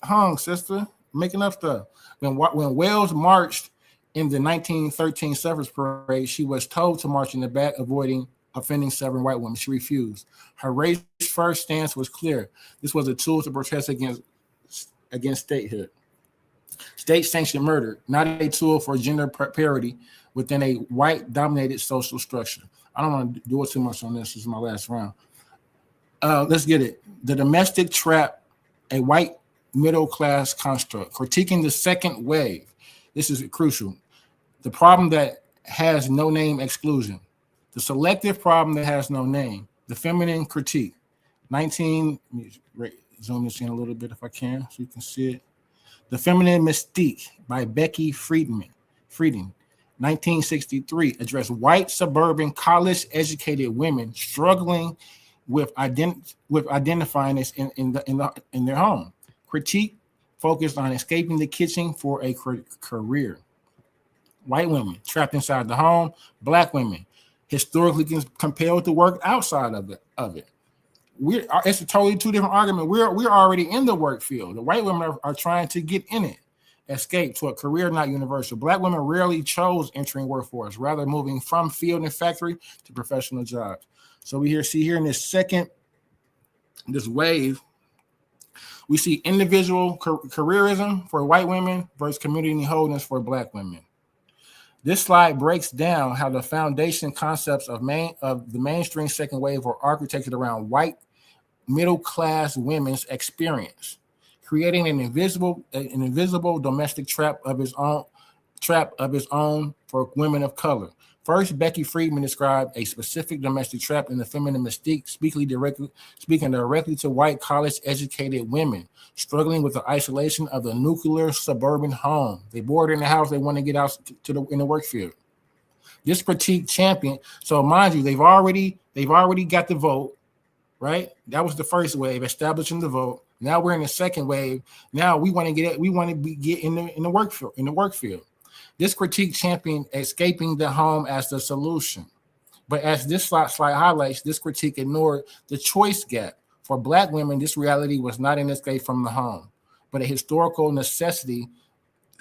hung, sister, making up stuff. When Wells marched in the 1913 suffrage parade, she was told to march in the back, avoiding offending several white women. She refused. Her race-first stance was clear. This was a tool to protest against statehood. State-sanctioned murder, not a tool for gender parity within a white-dominated social structure. I don't want to do it too much on this. This is my last round. Let's get it. The domestic trap, a white middle-class construct. Critiquing the second wave. This is crucial. The problem that has no name exclusion. The selective problem that has no name. The feminine critique. Let me zoom this in a little bit if I can, so you can see it. The Feminine Mystique by Becky Frieden. 1963, addressed white suburban college-educated women struggling with identifying this in their home. Critique focused on escaping the kitchen for a career. White women trapped inside the home. Black women historically compelled to work outside of it. It's a totally two different argument. We're already in the work field. The white women are trying to get in it, escape to a career not universal. Black women rarely chose entering workforce, rather moving from field and factory to professional jobs. So we see here in this wave, we see individual careerism for white women versus community wholeness for Black women. This slide breaks down how the foundation concepts of the mainstream second wave were architected around white middle-class women's experience, creating an invisible domestic trap of its own for women of color. First, Becky Friedman described a specific domestic trap in the Feminine Mystique, speaking directly to white college-educated women struggling with the isolation of the nuclear suburban home. They board in the house, they want to get out in the work field. This critique champion, so mind you, they've already got the vote, right? That was the first wave, establishing the vote. Now we're in the second wave. Now we want to get in the work field. This critique championed escaping the home as the solution. But as this slide highlights, this critique ignored the choice gap. For Black women, this reality was not an escape from the home, but a historical necessity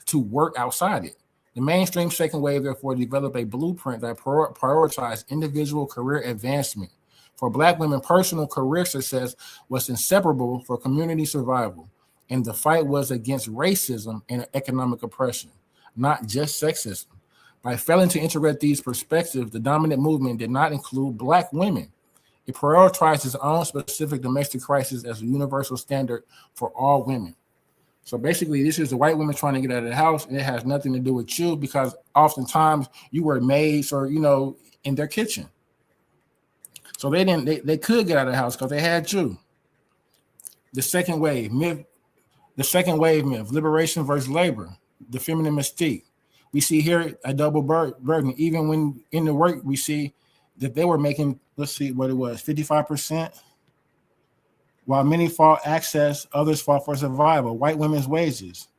to work outside it. The mainstream second wave, therefore, developed a blueprint that prioritized individual career advancement. For Black women, personal career success was inseparable for community survival, and the fight was against racism and economic oppression, not just sexism. By failing to integrate these perspectives, the dominant movement did not include Black women. It prioritized its own specific domestic crisis as a universal standard for all women. So basically, this is the white women trying to get out of the house, and it has nothing to do with you because oftentimes you were maids or, in their kitchen. So they could get out of the house because they had you. The second wave myth, liberation versus labor, the feminine mystique. We see here a double burden. Even when in the work, we see that they were making, let's see what it was, 55%. While many fought access, others fought for survival. White women's wages,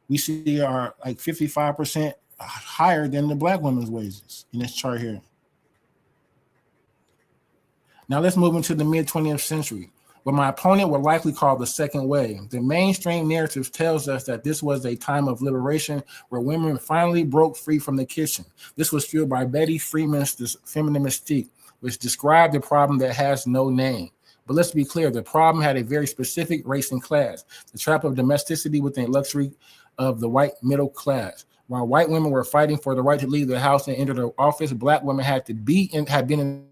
we see are like 55% higher than the Black women's wages in this chart here. Now let's move into the mid-20th century, what my opponent would likely call the second wave. The mainstream narrative tells us that this was a time of liberation where women finally broke free from the kitchen. This was fueled by Betty Friedman's feminine mystique, which described a problem that has no name. But let's be clear, the problem had a very specific race and class, the trap of domesticity within luxury of the white middle class. While white women were fighting for the right to leave the house and enter the office, Black women had been in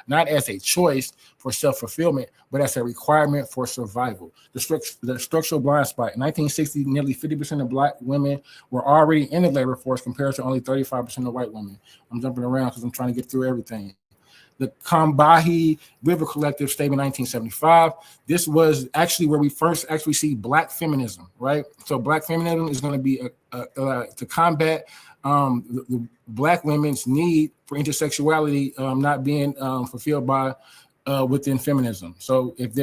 not as a choice for self-fulfillment, but as a requirement for survival. The structural blind spot. In 1960, nearly 50% of Black women were already in the labor force compared to only 35% of white women. I'm jumping around because I'm trying to get through everything. The Combahee River Collective statement, 1975. This was actually where we first actually see Black feminism, right? So Black feminism is going to be to combat the Black women's need for intersexuality not being fulfilled by within feminism. So if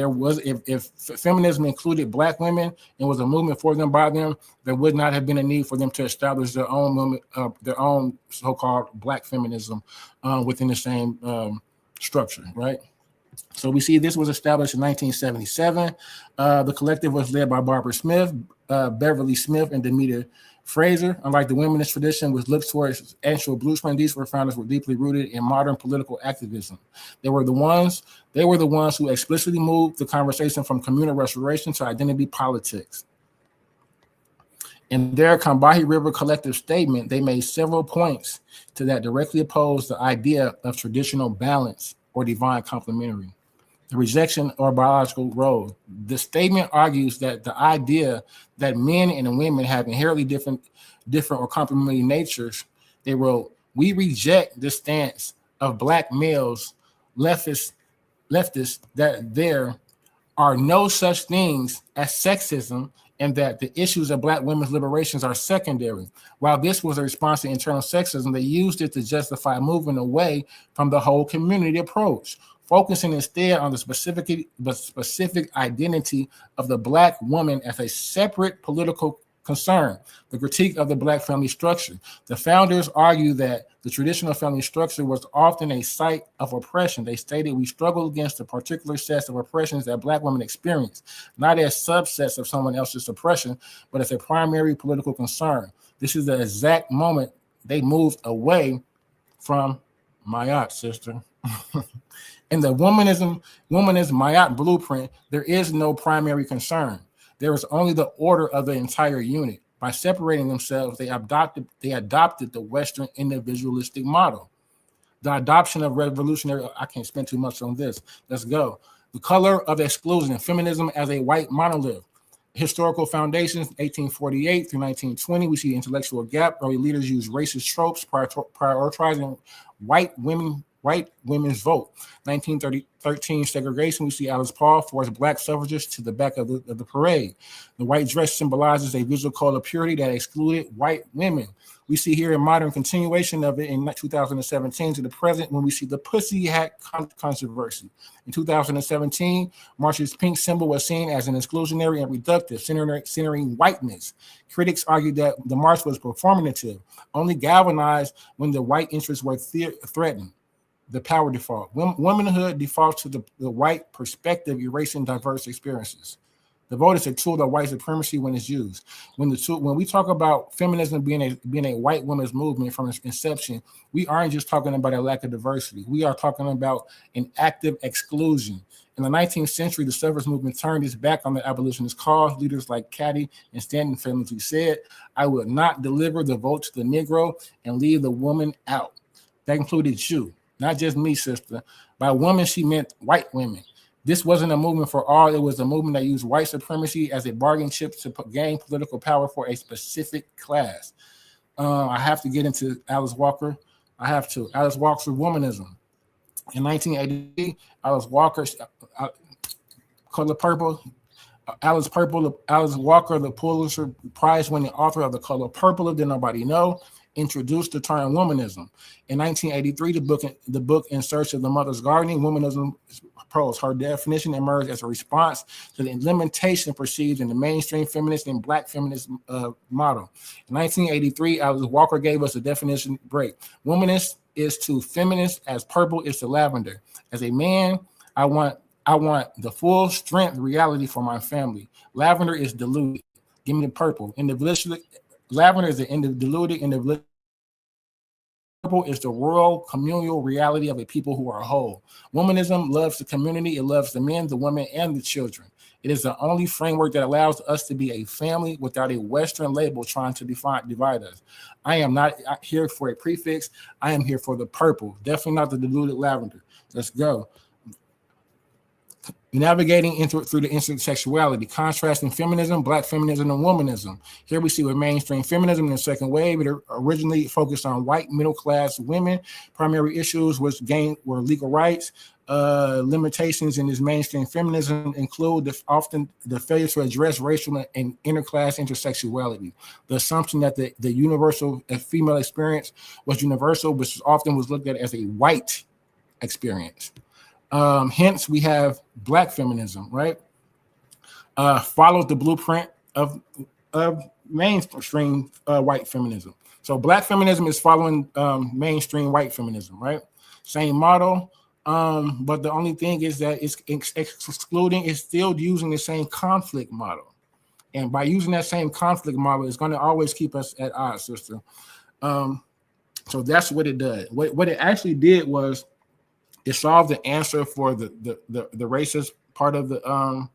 feminism included Black women and was a movement for them by them, there would not have been a need for them to establish their own movement, their own so-called Black feminism within the same structure, right? So we see this was established in 1977. The collective was led by Barbara Smith, Beverly Smith, and Demeter Fraser. Unlike the women's tradition, which looked towards actual blueprint, these founders were deeply rooted in modern political activism. They were the ones who explicitly moved the conversation from communal restoration to identity politics. In their Combahee River Collective statement, they made several points to that directly oppose the idea of traditional balance or divine complementary, the rejection or biological role. The statement argues that the idea that men and women have inherently different or complementary natures, they wrote, we reject the stance of Black males, leftists, that there are no such things as sexism and that the issues of Black women's liberations are secondary. While this was a response to internal sexism, they used it to justify moving away from the whole community approach, focusing instead on the specific identity of the Black woman as a separate political concern, the critique of the Black family structure. The founders argue that the traditional family structure was often a site of oppression. They stated, we struggle against the particular sets of oppressions that Black women experience, not as subsets of someone else's oppression, but as a primary political concern. This is the exact moment they moved away from Mayat, sister. In the womanist Mayat blueprint, there is no primary concern. There is only the order of the entire unit. By separating themselves, they adopted the Western individualistic model. The adoption of revolutionary, I can't spend too much on this. Let's go. The color of exclusion, feminism as a white monolith. Historical foundations, 1848 through 1920, we see intellectual gap. Early leaders use racist tropes, prioritizing white women's vote. 1913 segregation, we see Alice Paul forced Black suffragists to the back of the parade. The white dress symbolizes a visual code of purity that excluded white women. We see here a modern continuation of it in 2017 to the present when we see the pussy hat controversy. In 2017, March's pink symbol was seen as an exclusionary and reductive, centering whiteness. Critics argued that the march was performative, only galvanized when the white interests were threatened. The power default. Womanhood defaults to the white perspective, erasing diverse experiences. The vote is a tool of white supremacy when it's used. When we talk about feminism being a white women's movement from its inception, we aren't just talking about a lack of diversity. We are talking about an active exclusion. In the 19th century, the suffrage movement turned its back on the abolitionist cause. Leaders like Caddy and Stanton famously said, "I will not deliver the vote to the Negro and leave the woman out." That included you. Not just me, sister. By women, she meant white women. This wasn't a movement for all. It was a movement that used white supremacy as a bargaining chip to gain political power for a specific class. I have to get into Alice Walker. Alice Walker's womanism. In 1983, Alice Walker, Color Purple, Alice Walker, the Pulitzer Prize-winning author of The Color Purple, Did Nobody Know, introduced the term womanism. In 1983, the book In Search of the Mother's Garden, Womanism Prose. Her definition emerged as a response to the limitation perceived in the mainstream feminist and Black feminist model. In 1983, Alice Walker gave us a definition break. Womanist is to feminist as purple is to lavender. As a man, I want the full strength reality for my family. Lavender is diluted. Give me the purple. Lavender is the diluted individual. Purple is the rural communal reality of a people who are whole. Womanism loves the community. It loves the men, the women, and the children. It is the only framework that allows us to be a family without a Western label trying to divide us. I am not here for a prefix. I am here for the purple. Definitely not the diluted lavender. Let's go. Navigating through the intersectionality, contrasting feminism, Black feminism, and womanism. Here we see with mainstream feminism in the second wave, it originally focused on white middle-class women. Primary issues were legal rights. Limitations in this mainstream feminism include often the failure to address racial and interclass intersectionality. The assumption that the universal female experience was universal, which often was looked at as a white experience. Hence, we have Black feminism, right? Follows the blueprint of mainstream white feminism. So Black feminism is following mainstream white feminism, right? Same model, but the only thing is that it's excluding, it's still using the same conflict model. And by using that same conflict model, it's going to always keep us at odds, sister. So that's what it does. What it actually did was it solved the answer for the racist part of the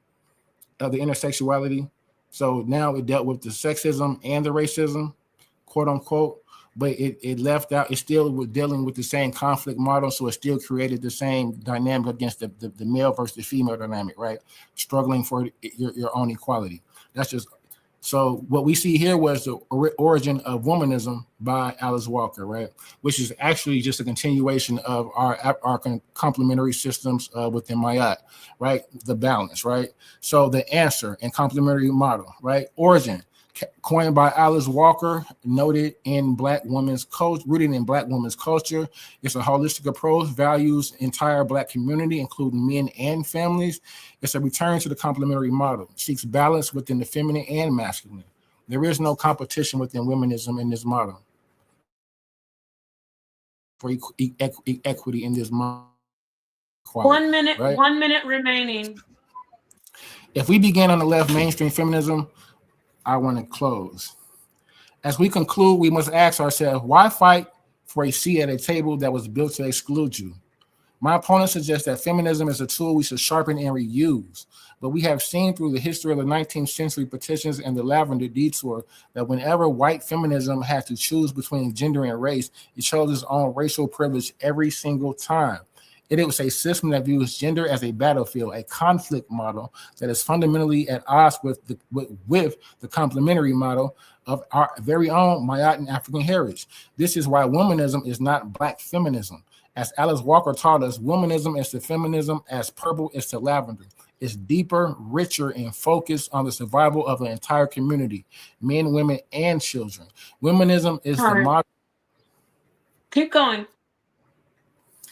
intersectionality. So now it dealt with the sexism and the racism, quote unquote, but it left out, it still was dealing with the same conflict model. So it still created the same dynamic against the male versus the female dynamic, right? Struggling for your own equality. That's just So what we see here was the origin of womanism by Alice Walker, right? Which is actually just a continuation of our complementary systems within Mayat, right? The balance, right? So the answer and complementary model, right? Origin, coined by Alice Walker, noted in Black women's culture, rooted in Black women's culture. It's a holistic approach, values entire Black community, including men and families. It's a return to the complementary model, seeks balance within the feminine and masculine. There is no competition within womanism in this model for equity in this model. 1 minute, right? 1 minute remaining. If we begin on the left, mainstream feminism, I want to close. As we conclude, we must ask ourselves, why fight for a seat at a table that was built to exclude you? My opponent suggests that feminism is a tool we should sharpen and reuse, but we have seen through the history of the 19th century petitions and the Lavender Detour that whenever white feminism had to choose between gender and race, it chose its own racial privilege every single time. It was a system that views gender as a battlefield, a conflict model that is fundamentally at odds with the complementary model of our very own Mayan African heritage. This is why womanism is not Black feminism. As Alice Walker taught us, womanism is to feminism as purple is to lavender. It's deeper, richer, and focused on the survival of an entire community, men, women, and children. Womanism is the modern. Keep going.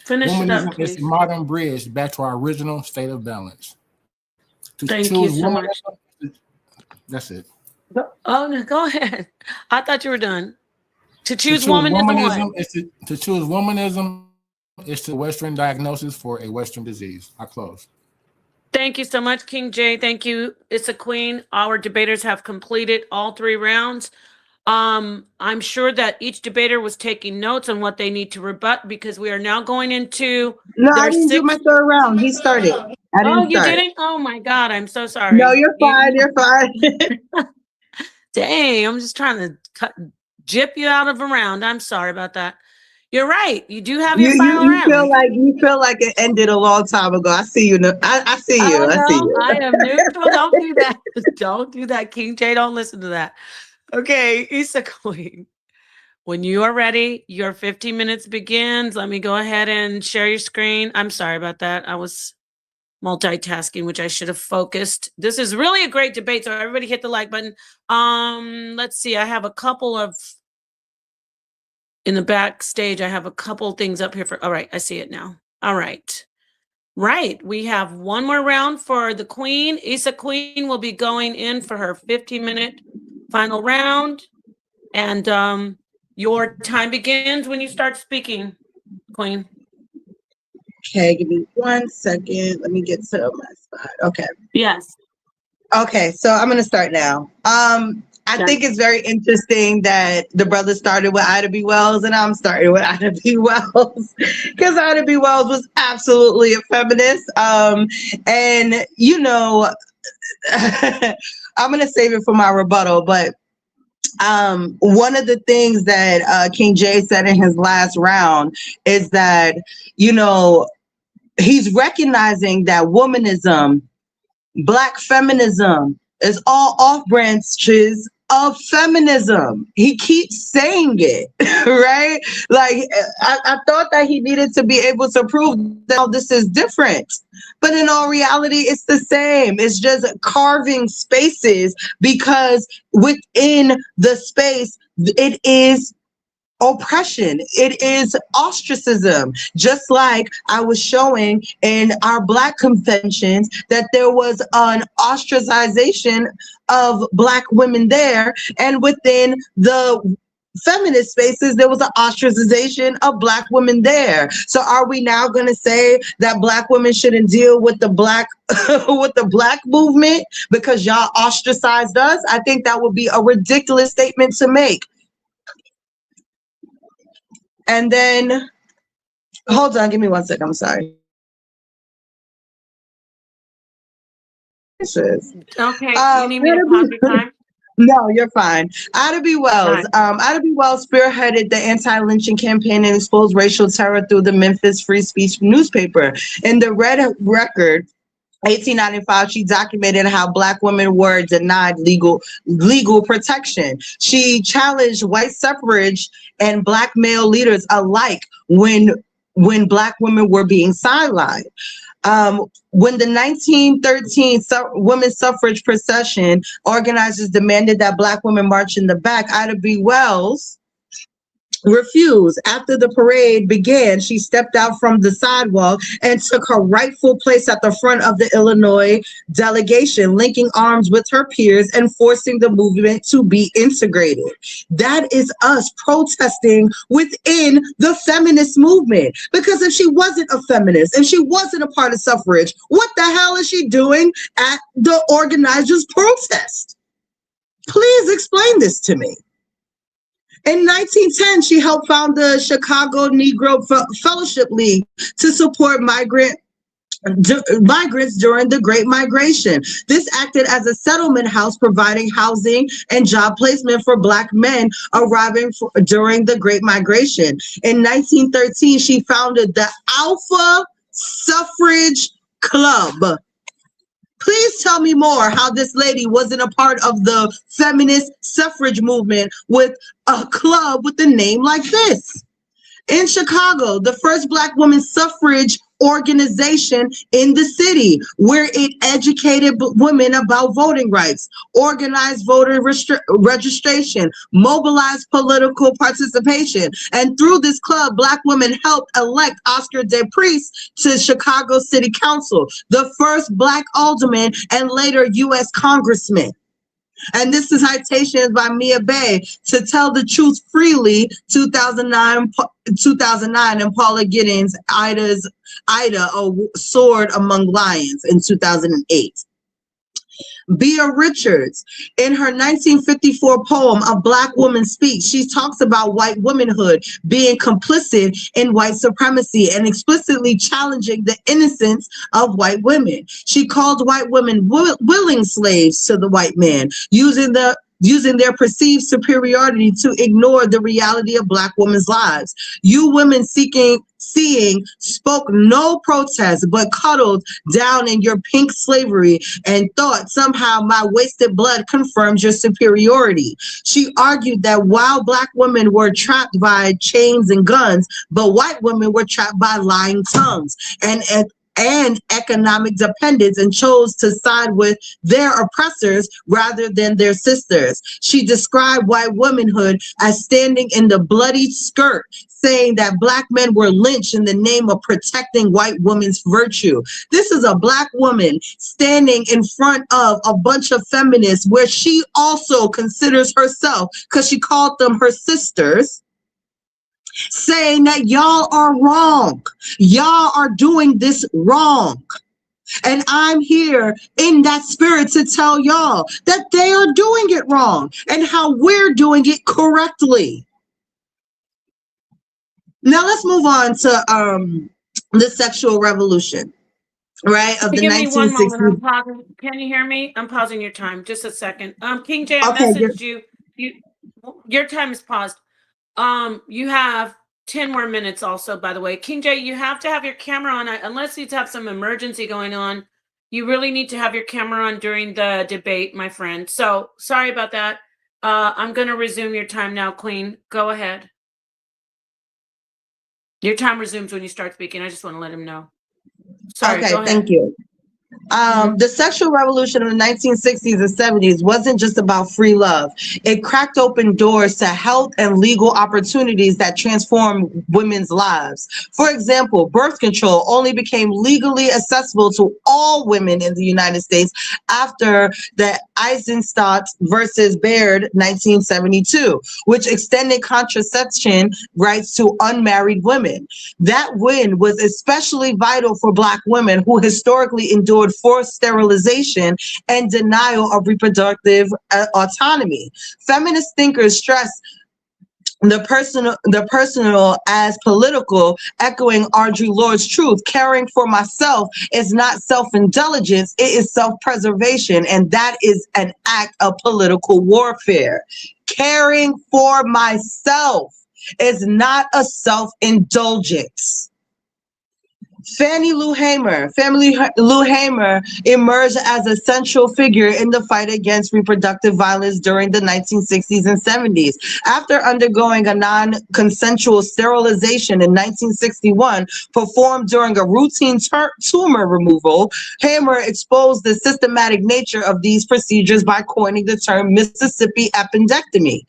Finish it up, please. Is the modern bridge back to our original state of balance. Thank you so much. That's it. Oh, no, go ahead. I thought you were done. To choose womanism to choose womanism is to Western diagnosis for a Western disease. I close. Thank you so much, King J. Thank you, Issa Queen. Our debaters have completed all 3 rounds. I'm sure that each debater was taking notes on what they need to rebut because we are now going into. No, I didn't do my 3rd round. He started. I didn't you start. didn't? Oh my God, I'm so sorry. No, you're fine. You're fine. Dang, I'm just trying to jip you out of a round. I'm sorry about that. You're right. You do have your final round. You feel like it ended a long time ago. I see you. I see you. Oh, I see you. I am neutral. Don't do that. Don't do that, King J. Don't listen to that. Okay, Issa Queen. When you are ready, your 15 minutes begins. Let me go ahead and share your screen. I'm sorry about that. I was multitasking, which I should have focused. This is really a great debate, so everybody hit the like button. Let's see. I have a couple of in the backstage. I have a couple things up here for. All right, I see it now. All right. Right. We have one more round for the Queen. Issa Queen will be going in for her 15-minute final round. And your time begins when you start speaking, Queen. Okay, give me 1 second. Let me get to my spot. Okay. Yes. Okay, so I'm gonna start now. I think it's very interesting that the brother started with Ida B. Wells and I'm starting with Ida B. Wells because Ida B. Wells was absolutely a feminist. And you know, I'm gonna save it for my rebuttal, but one of the things that King J said in his last round is that, you know, he's recognizing that womanism, Black feminism is all off branches of feminism. He keeps saying it, right? Like, I thought that he needed to be able to prove that this is different. But in all reality, it's the same. It's just carving spaces because within the space, it is oppression. It is ostracism. Just like I was showing in our Black conventions that there was an ostracization of Black women there, and within the feminist spaces there was an ostracization of Black women there. So are we now going to say that Black women shouldn't deal with the Black with the Black movement because y'all ostracized us? I think that would be a ridiculous statement to make. And then, hold on, give me 1 second. I'm sorry. Okay, you need me to pause your time? No, you're fine. Ida B. Wells. Ida B. Wells spearheaded the anti-lynching campaign and exposed racial terror through the Memphis Free Speech newspaper. In the Red Record, 1895, she documented how Black women were denied legal protection. She challenged white suffrage and Black male leaders alike when Black women were being sidelined. When the 1913 women's suffrage procession, organizers demanded that Black women march in the back, Ida B. Wells refused. After the parade began, she stepped out from the sidewalk and took her rightful place at the front of the Illinois delegation, linking arms with her peers and forcing the movement to be integrated. That is us protesting within the feminist movement. Because if she wasn't a feminist and she wasn't a part of suffrage, what the hell is she doing at the organizers' protest? Please explain this to me. In 1910, she helped found the Chicago Negro Fellowship League to support migrants during the Great Migration. This acted as a settlement house, providing housing and job placement for Black men arriving during the Great Migration. In 1913, she founded the Alpha Suffrage Club. Please tell me more how this lady wasn't a part of the feminist suffrage movement with a club with a name like this. In Chicago, the first Black woman suffrage organization in the city, where it educated women about voting rights, organized voter registration, mobilized political participation. And through this club, Black women helped elect Oscar De Priest to Chicago City Council, the first Black alderman and later U.S. congressman. And this is citation by Mia Bay, To Tell the Truth Freely, 2009, and Paula Giddens, Ida, A Sword Among Lions in 2008. Bea Richards, in her 1954 poem, A Black Woman Speaks, she talks about white womanhood being complicit in white supremacy and explicitly challenging the innocence of white women. She called white women willing slaves to the white man, using their perceived superiority to ignore the reality of Black women's lives. You women seeing spoke no protest, but cuddled down in your pink slavery and thought somehow my wasted blood confirms your superiority. She argued that while Black women were trapped by chains and guns, but white women were trapped by lying tongues and economic dependence, and chose to side with their oppressors rather than their sisters. She described white womanhood as standing in the bloody skirt, saying that Black men were lynched in the name of protecting white women's virtue. This is a Black woman standing in front of a bunch of feminists where she also considers herself, because she called them her sisters, saying that y'all are wrong. Y'all are doing this wrong. And I'm here in that spirit to tell y'all that they are doing it wrong and how we're doing it correctly. Now let's move on to the sexual revolution, right? Of the Give me 1960s. 1 moment. I'm pausing. Can you hear me? I'm pausing your time. Just a second. King J, I messaged you. Your time is paused. You have 10 more minutes also, by the way. King J, you have to have your camera on. Unless you have some emergency going on, you really need to have your camera on during the debate, my friend. So sorry about that. I'm going to resume your time now, Queen. Go ahead. Your time resumes when you start speaking. I just want to let him know. Sorry, okay, go ahead. thank you. The sexual revolution of the 1960s and 70s wasn't just about free love. It cracked open doors to health and legal opportunities that transformed women's lives. For example, birth control only became legally accessible to all women in the United States after the Eisenstadt versus Baird 1972, which extended contraception rights to unmarried women. That win was especially vital for Black women who historically endured forced sterilization and denial of reproductive autonomy. Feminist thinkers stress the personal as political, echoing Audre Lorde's truth. Caring for myself is not self-indulgence, it is self-preservation, and that is an act of political warfare. Caring for myself is not a self-indulgence. Fannie Lou Hamer emerged as a central figure in the fight against reproductive violence during the 1960s and 70s. After undergoing a non-consensual sterilization in 1961, performed during a routine tumor removal, Hamer exposed the systematic nature of these procedures by coining the term Mississippi appendectomy.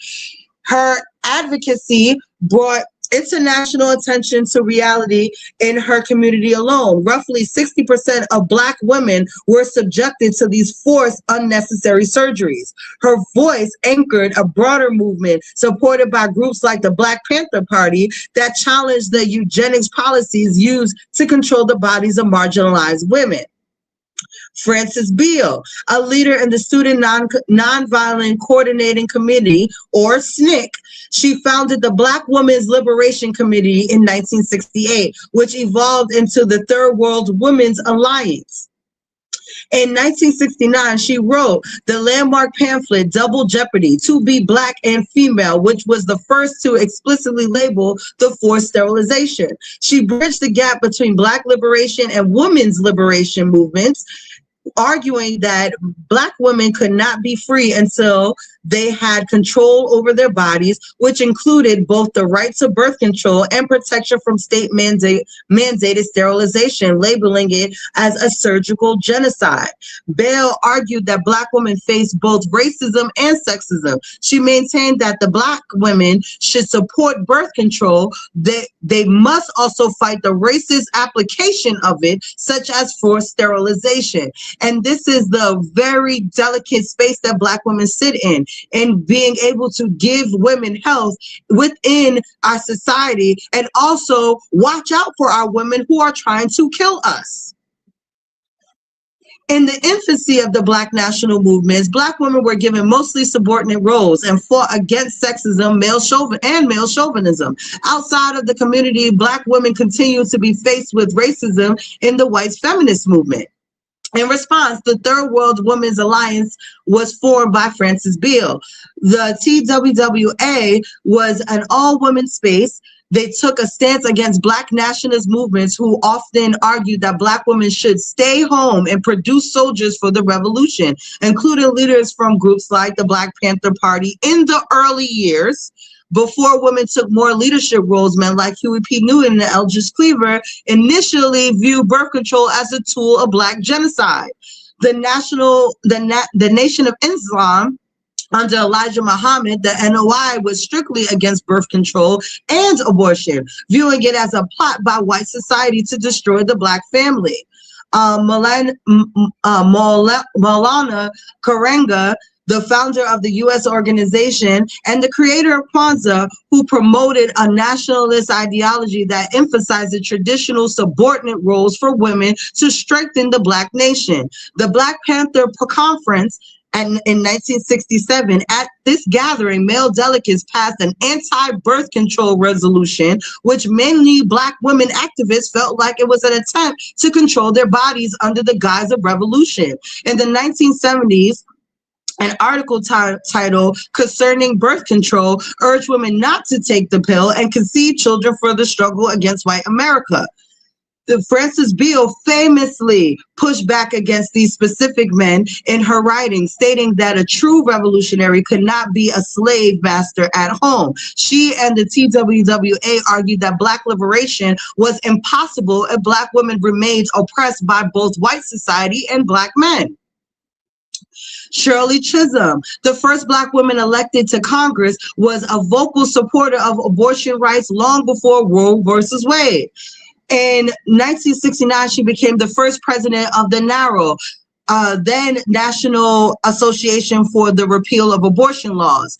Her advocacy brought international attention to reality in her community alone. Roughly 60% of Black women were subjected to these forced, unnecessary surgeries. Her voice anchored a broader movement supported by groups like the Black Panther Party that challenged the eugenics policies used to control the bodies of marginalized women. Frances Beale, a leader in the Student Nonviolent Coordinating Committee, or SNCC. She founded the Black Women's Liberation Committee in 1968, which evolved into the Third World Women's Alliance. In 1969, she wrote the landmark pamphlet, Double Jeopardy, To Be Black and Female, which was the first to explicitly label the forced sterilization. She bridged the gap between Black liberation and women's liberation movements, arguing that Black women could not be free until they had control over their bodies, which included both the right to birth control and protection from state mandated sterilization, labeling it as a surgical genocide. Bale argued that Black women faced both racism and sexism. She maintained that the Black women should support birth control. They must also fight the racist application of it, such as forced sterilization. And this is the very delicate space that Black women sit in being able to give women health within our society, and also watch out for our women who are trying to kill us. In the infancy of the Black national movements, Black women were given mostly subordinate roles and fought against sexism, male chauvinism. Outside of the community, Black women continued to be faced with racism in the white feminist movement. In response, the Third World Women's Alliance was formed by Frances Beale. The TWWA was an all-women space. They took a stance against Black nationalist movements who often argued that Black women should stay home and produce soldiers for the revolution, including leaders from groups like the Black Panther Party in the early years. Before women took more leadership roles, men like Huey P. Newton and Eldridge Cleaver initially viewed birth control as a tool of Black genocide. The Nation of Islam, under Elijah Muhammad, the NOI was strictly against birth control and abortion, viewing it as a plot by white society to destroy the Black family. Maulana Karenga, the founder of the U.S. organization and the creator of Kwanzaa, who promoted a nationalist ideology that emphasized the traditional subordinate roles for women to strengthen the Black nation. The Black Panther Conference in 1967, at this gathering, male delegates passed an anti-birth control resolution, which many Black women activists felt like it was an attempt to control their bodies under the guise of revolution. In the 1970s, an article titled Concerning Birth Control urged women not to take the pill and conceive children for the struggle against white America. Frances Beale famously pushed back against these specific men in her writing, stating that a true revolutionary could not be a slave master at home. She and the TWWA argued that Black liberation was impossible if Black women remained oppressed by both white society and Black men. Shirley Chisholm, the first Black woman elected to Congress, was a vocal supporter of abortion rights long before Roe versus Wade. In 1969, she became the first president of the NARO, then National Association for the Repeal of Abortion Laws,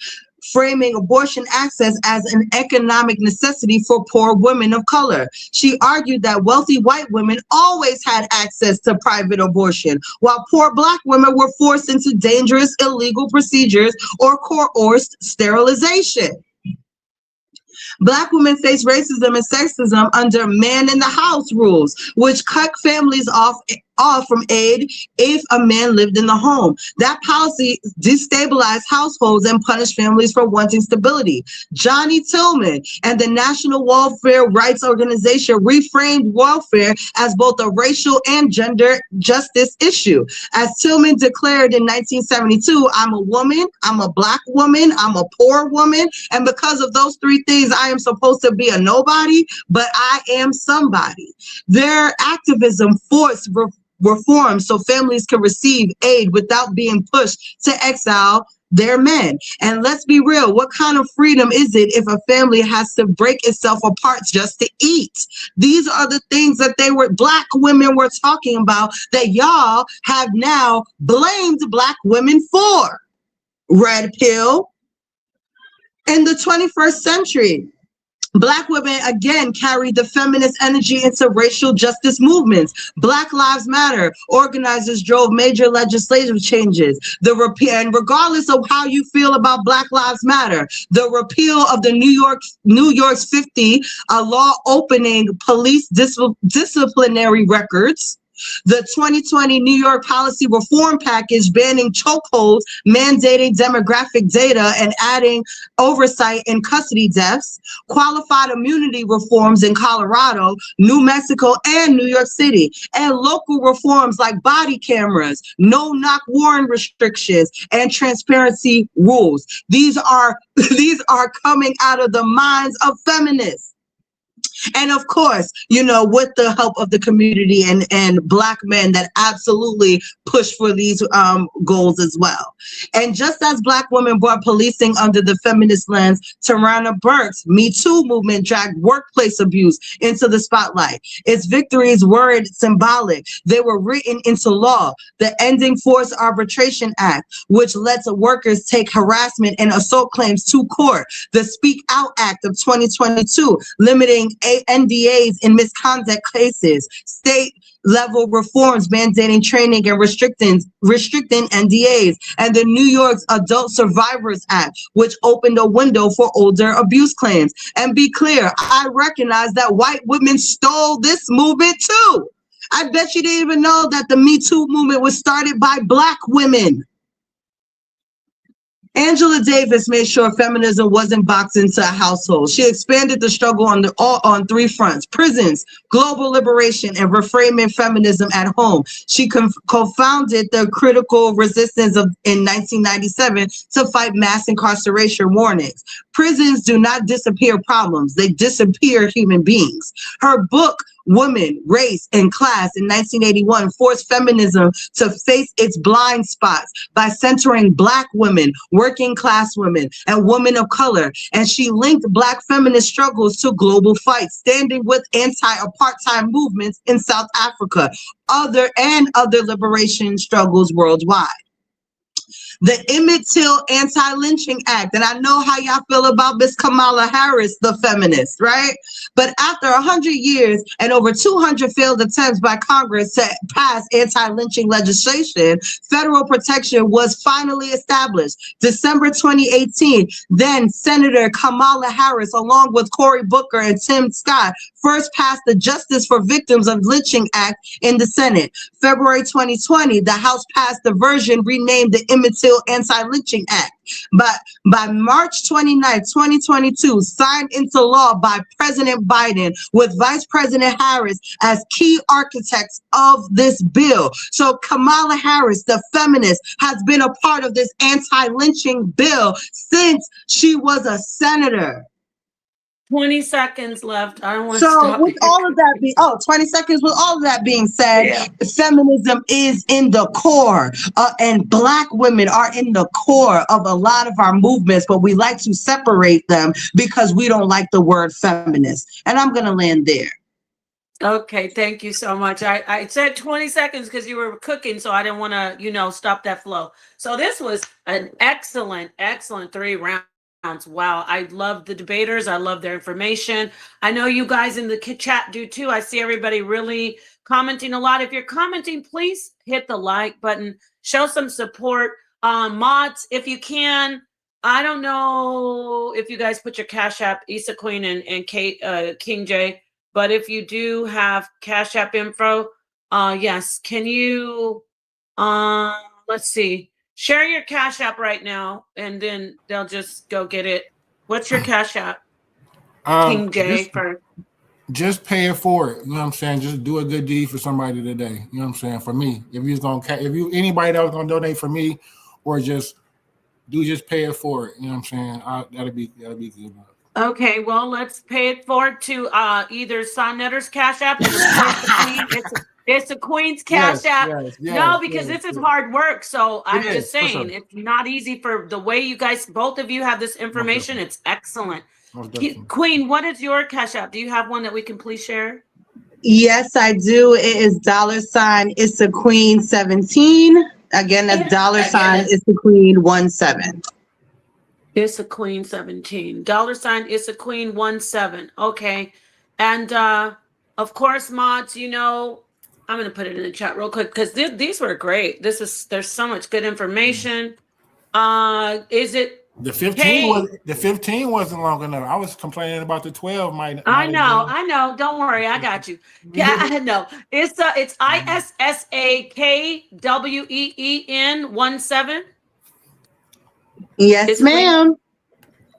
framing abortion access as an economic necessity for poor women of color. She argued that wealthy white women always had access to private abortion, while poor Black women were forced into dangerous illegal procedures or coerced sterilization. Black women face racism and sexism under man in the house rules, which cut families off off from aid if a man lived in the home. That policy destabilized households and punished families for wanting stability. Johnny Tillman and the National Welfare Rights Organization reframed welfare as both a racial and gender justice issue. As Tillman declared in 1972, I'm a woman, I'm a Black woman, I'm a poor woman, and because of those three things, I am supposed to be a nobody, but I am somebody. Their activism forced reform so families can receive aid without being pushed to exile their men. And let's be real, what kind of freedom is it if a family has to break itself apart just to eat? These are the things that Black women were talking about that y'all have now blamed Black women for. Red pill. In the 21st century, Black women again carried the feminist energy into racial justice movements. Black Lives Matter organizers drove major legislative changes. And regardless of how you feel about Black Lives Matter, the repeal of the New York's 50, a law opening police disciplinary records. The 2020 New York Policy Reform Package banning chokeholds, mandating demographic data, and adding oversight in custody deaths, qualified immunity reforms in Colorado, New Mexico, and New York City, and local reforms like body cameras, no-knock warrant restrictions, and transparency rules. These are coming out of the minds of feminists. And of course, you know, with the help of the community and Black men that absolutely push for these goals as well. And just as Black women brought policing under the feminist lens, Tarana Burke's Me Too movement dragged workplace abuse into the spotlight. Its victories weren't symbolic. They were written into law. The Ending Forced Arbitration Act, which lets workers take harassment and assault claims to court. The Speak Out Act of 2022, limiting NDAs in misconduct cases, state level reforms mandating training and restricting NDAs, and the New York's Adult Survivors Act, which opened a window for older abuse claims. And be clear, I recognize that white women stole this movement too. I bet you didn't even know that the Me Too movement was started by Black women. Angela Davis made sure feminism wasn't boxed into a household. She expanded the struggle on three fronts: prisons, global liberation, and reframing feminism at home. She co-founded the Critical Resistance in 1997 to fight mass incarceration warnings. Prisons do not disappear problems, they disappear human beings. Her book, Women, Race, and Class in 1981 forced feminism to face its blind spots by centering Black women, working class women, and women of color. And she linked Black feminist struggles to global fights, standing with anti-apartheid movements in South Africa, other liberation struggles worldwide. The Emmett Till Anti-Lynching Act, and I know how y'all feel about Miss Kamala Harris, the feminist, right? But after 100 years and over 200 failed attempts by Congress to pass anti-lynching legislation, federal protection was finally established. December 2018, then Senator Kamala Harris, along with Cory Booker and Tim Scott, first passed the Justice for Victims of Lynching Act in the Senate. February 2020, the House passed the version renamed the Emmett Till Anti-Lynching Act. But by March 29, 2022, signed into law by President Biden with Vice President Harris as key architects of this bill. So Kamala Harris, the feminist, has been a part of this anti-lynching bill since she was a senator. 20 seconds left. I don't want to So stop with you. all of that being, 20 seconds, with all of that being said, feminism is in the core, and Black women are in the core of a lot of our movements, but we like to separate them because we don't like the word feminist. And I'm going to land there. Okay, thank you so much. I said 20 seconds because you were cooking, so I didn't want to, stop that flow. So this was an excellent 3 rounds. Wow, I love the debaters. I love their information. I know you guys in the chat do too. I see everybody really commenting a lot. If you're commenting, please hit the like button. Show some support. Mods, if you can. I don't know if you guys put your Cash App, Issa Queen and Kate, King J. But if you do have Cash App info, Yes. Can you, let's see, share your Cash App right now, and then they'll just go get it. What's your Cash App? King J first. Just pay it forward. You know what I'm saying? Just do a good deed for somebody today. You know what I'm saying? For me, if anybody that was gonna donate for me, or just pay it forward. You know what I'm saying? That'll be good. Okay, well, let's pay it forward to either sa.neter's Cash App, and of course the Queen. It's the Queen's Cash App. No, because this is hard work. So I'm just saying, sure. it's not easy for the way you guys, both of you have this information. It's excellent. Queen, what is your Cash App? Do you have one that we can please share? Yes, I do. It is $ Issa Queen 17. Again, that's $ Issa Queen 17. Issa Queen 17. $ Issa Queen 17. Okay. And of course, mods, you know, I'm gonna put it in the chat real quick because these were great. There's so much good information. Is it the 15 wasn't long enough. I was complaining about the 12. I know. Don't worry, I got you. Yeah, I know. It's ISSAKWEEN 17. Yes, ma'am.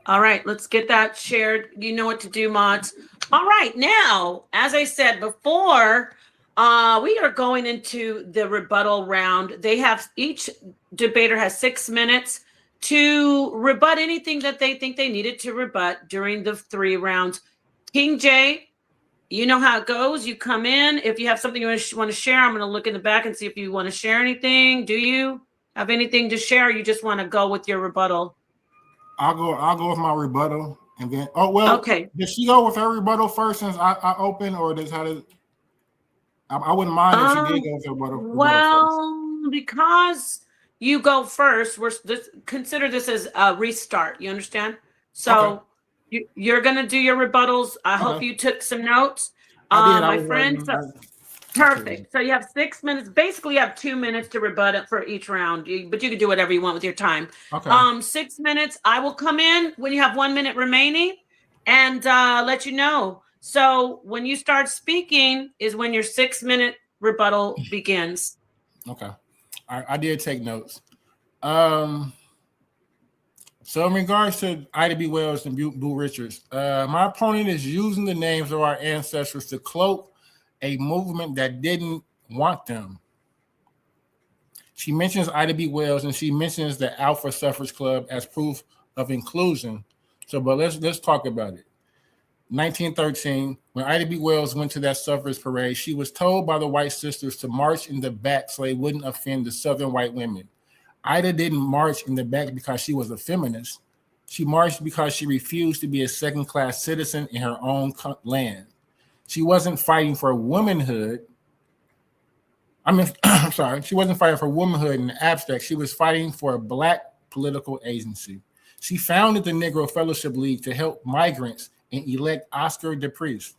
All right, let's get that shared. You know what to do, mods. All right, now, as I said before, we are going into the rebuttal round. Each debater has 6 minutes to rebut anything that they think they needed to rebut during the 3 rounds. King J, you know how it goes. You come in. If you have something you want to share, I'm going to look in the back and see if you want to share anything. Do you have anything to share? Or you just want to go with your rebuttal? I'll go with my rebuttal, and then okay. Did she go with her rebuttal first since I open, or I wouldn't mind if she did go with her rebuttal. Well, because you go first, consider this as a restart. You understand? So you're gonna do your rebuttals. I hope you took some notes. My friends. Perfect. So you have 6 minutes. Basically, you have 2 minutes to rebut it for each round, but you can do whatever you want with your time. 6 minutes. I will come in when you have 1 minute remaining and let you know. So when you start speaking is when your 6 minute rebuttal begins. Okay. I did take notes. So in regards to Ida B. Wells and Boo Richards, my opponent is using the names of our ancestors to cloak a movement that didn't want them. She mentions Ida B. Wells and she mentions the Alpha Suffrage Club as proof of inclusion. But let's talk about it. 1913, when Ida B. Wells went to that suffrage parade, she was told by the white sisters to march in the back so they wouldn't offend the Southern white women. Ida didn't march in the back because she was a feminist. She marched because she refused to be a second-class citizen in her own land. She wasn't fighting for womanhood. I'm sorry. She wasn't fighting for womanhood in the abstract. She was fighting for a Black political agency. She founded the Negro Fellowship League to help migrants and elect Oscar DePriest.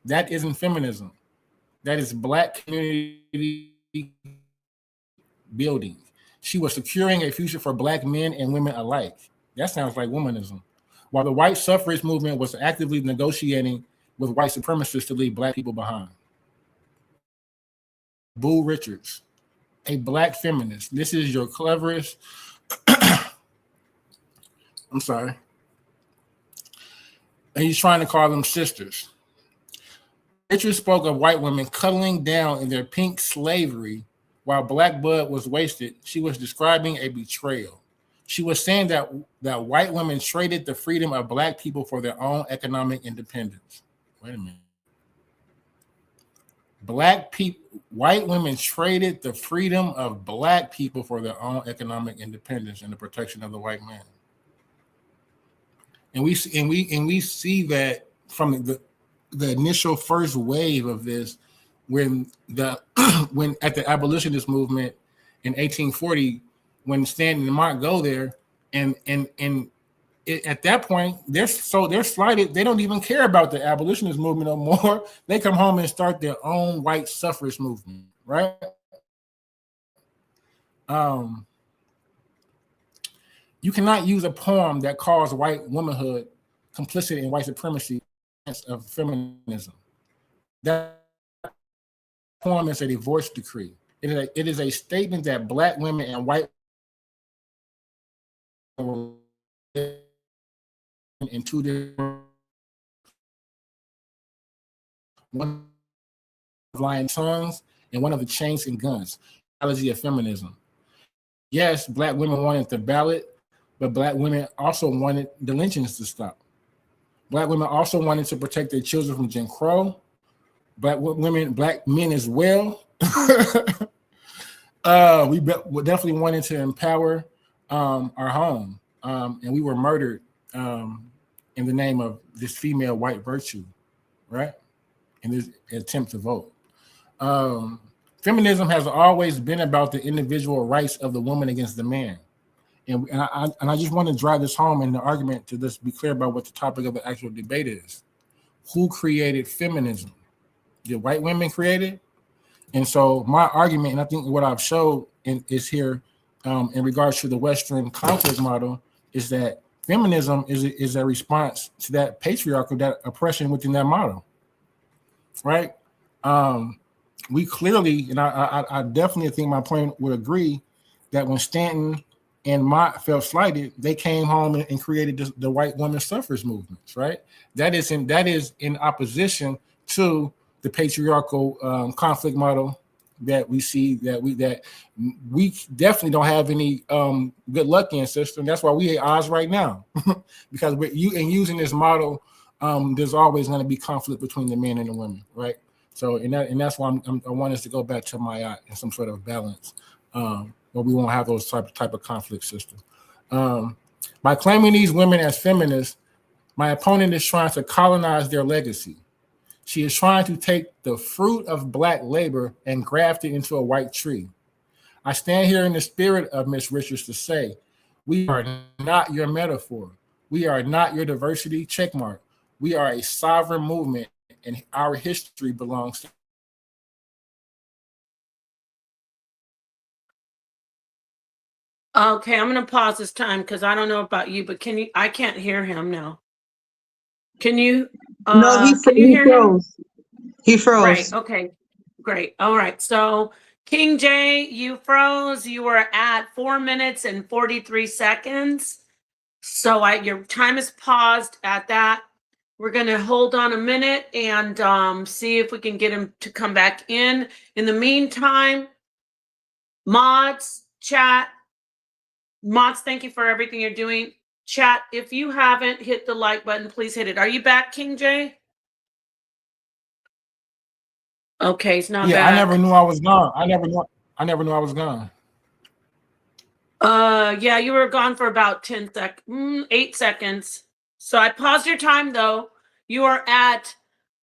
That isn't feminism. That is Black community building. She was securing a future for Black men and women alike. That sounds like womanism. While the white suffrage movement was actively negotiating with white supremacists to leave Black people behind. Boo Richards, a Black feminist. This is your cleverest. I'm sorry. And he's trying to call them sisters. Richards spoke of white women cuddling down in their pink slavery while Black blood was wasted. She was describing a betrayal. She was saying that white women traded the freedom of Black people for their own economic independence. Wait a minute. White women traded the freedom of Black people for their own economic independence and the protection of the white man. And we see that from the initial first wave of this, when at the abolitionist movement in 1840, when Stanton and Mott go there, and at that point, they're slighted. They don't even care about the abolitionist movement no more. They come home and start their own white suffrage movement, right? You cannot use a poem that calls white womanhood complicit in white supremacy of feminism. That poem is a divorce decree. It is a statement that Black women and white women in two different, one of lion tongues and one of the chains and guns. Analogy of feminism. Yes, Black women wanted the ballot, but Black women also wanted the lynchings to stop. Black women also wanted to protect their children from Jim Crow. Black women, Black men as well. We definitely wanted to empower our home, and we were murdered in the name of this female white virtue, right? In this attempt to vote. Feminism has always been about the individual rights of the woman against the man. And I just want to drive this home in the argument to just be clear about what the topic of the actual debate is. Who created feminism? Did white women create it? And so my argument, and I think what I've showed is here in regards to the Western conflict model, is that feminism is a response to that patriarchal, that oppression within that model, right? We clearly, and I definitely think my point would agree that when Stanton and Mott felt slighted, they came home and created the white women's suffrage movements, right? That is in opposition to the patriarchal conflict model that we see, that we definitely don't have any good luck in, sister. And that's why we at odds right now, because using this model, there's always going to be conflict between the men and the women, right? So and that's why I want us to go back to Ma'at in some sort of balance, where we won't have those type of conflict systems. By claiming these women as feminists, my opponent is trying to colonize their legacy. She is trying to take the fruit of Black labor and graft it into a white tree. I stand here in the spirit of Miss Richards to say, we are not your metaphor. We are not your diversity checkmark. We are a sovereign movement, and our history belongs to. Okay, I'm going to pause this time because I don't know about you, but I can't hear him now. Can you? No, can you hear him? He froze. Right. Okay. Great. All right. So King J, you froze. You were at 4 minutes and 43 seconds. So your time is paused at that. We're going to hold on a minute and see if we can get him to come back in. In the meantime, mods, chat. Mods, thank you for everything you're doing. Chat, if you haven't hit the like button, please hit it. Are you back, King J? Okay, it's not back. I never knew I was gone. I never knew I was gone. Yeah, you were gone for about 8 seconds. So I paused your time though. You are at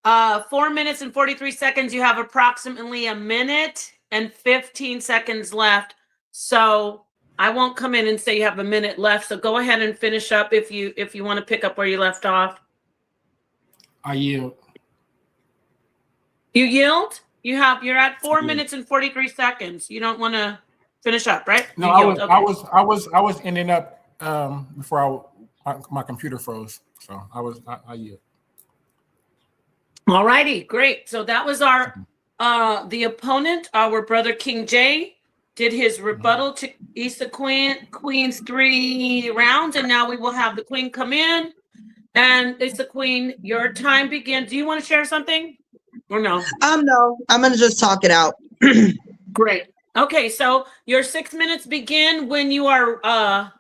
4 minutes and 43 seconds. You have approximately 1 minute and 15 seconds left. So I won't come in and say you have 1 minute left. So go ahead and finish up if you want to pick up where you left off. I yield. You yield? You're at 4 minutes and 43 seconds. You don't want to finish up, right? No, I was ending up before my computer froze. So I yield. All righty, great. So that was our the opponent, our brother King J, did his rebuttal to Issa Queen's 3 rounds, and now we will have the Queen come in. And Issa Queen, your time begins. Do you want to share something or no? No, I'm gonna just talk it out. Great. Okay, so your 6 minutes begin when you are.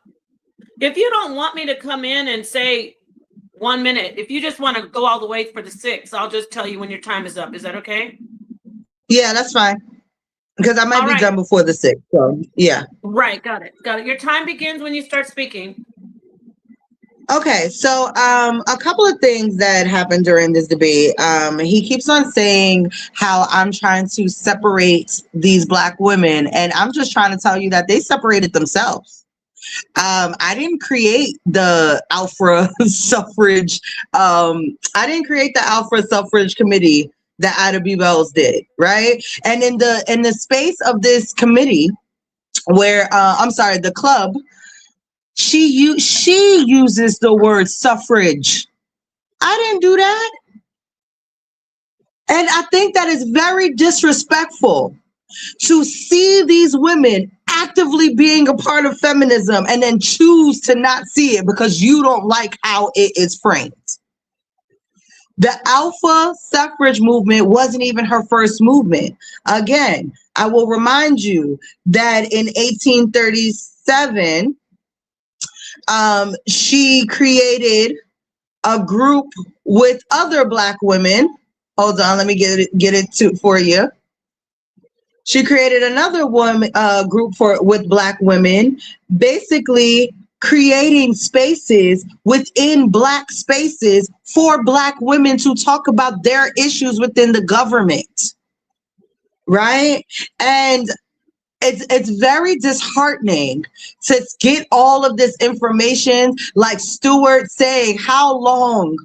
If you don't want me to come in and say 1 minute, if you just want to go all the way for the 6, I'll just tell you when your time is up. Is that okay? Yeah, that's fine. Because I might be done before the 6. So yeah. Right, got it. Your time begins when you start speaking. Okay, so a couple of things that happened during this debate. He keeps on saying how I'm trying to separate these Black women, and I'm just trying to tell you that they separated themselves. I didn't create the Alpha suffrage. I didn't create the Alpha suffrage committee that Ida B. Wells did, right? And in the space of this committee, where the club. She uses the word suffrage. I didn't do that. And I think that is very disrespectful to see these women actively being a part of feminism and then choose to not see it because you don't like how it is framed. The alpha suffrage movement wasn't even her first movement. Again, I will remind you that in 1837, she created a group with other Black women. Hold on, let me get it for you. She created another group with Black women, basically creating spaces within Black spaces for Black women to talk about their issues within the government, right? And it's very disheartening to get all of this information, like Stewart saying, how long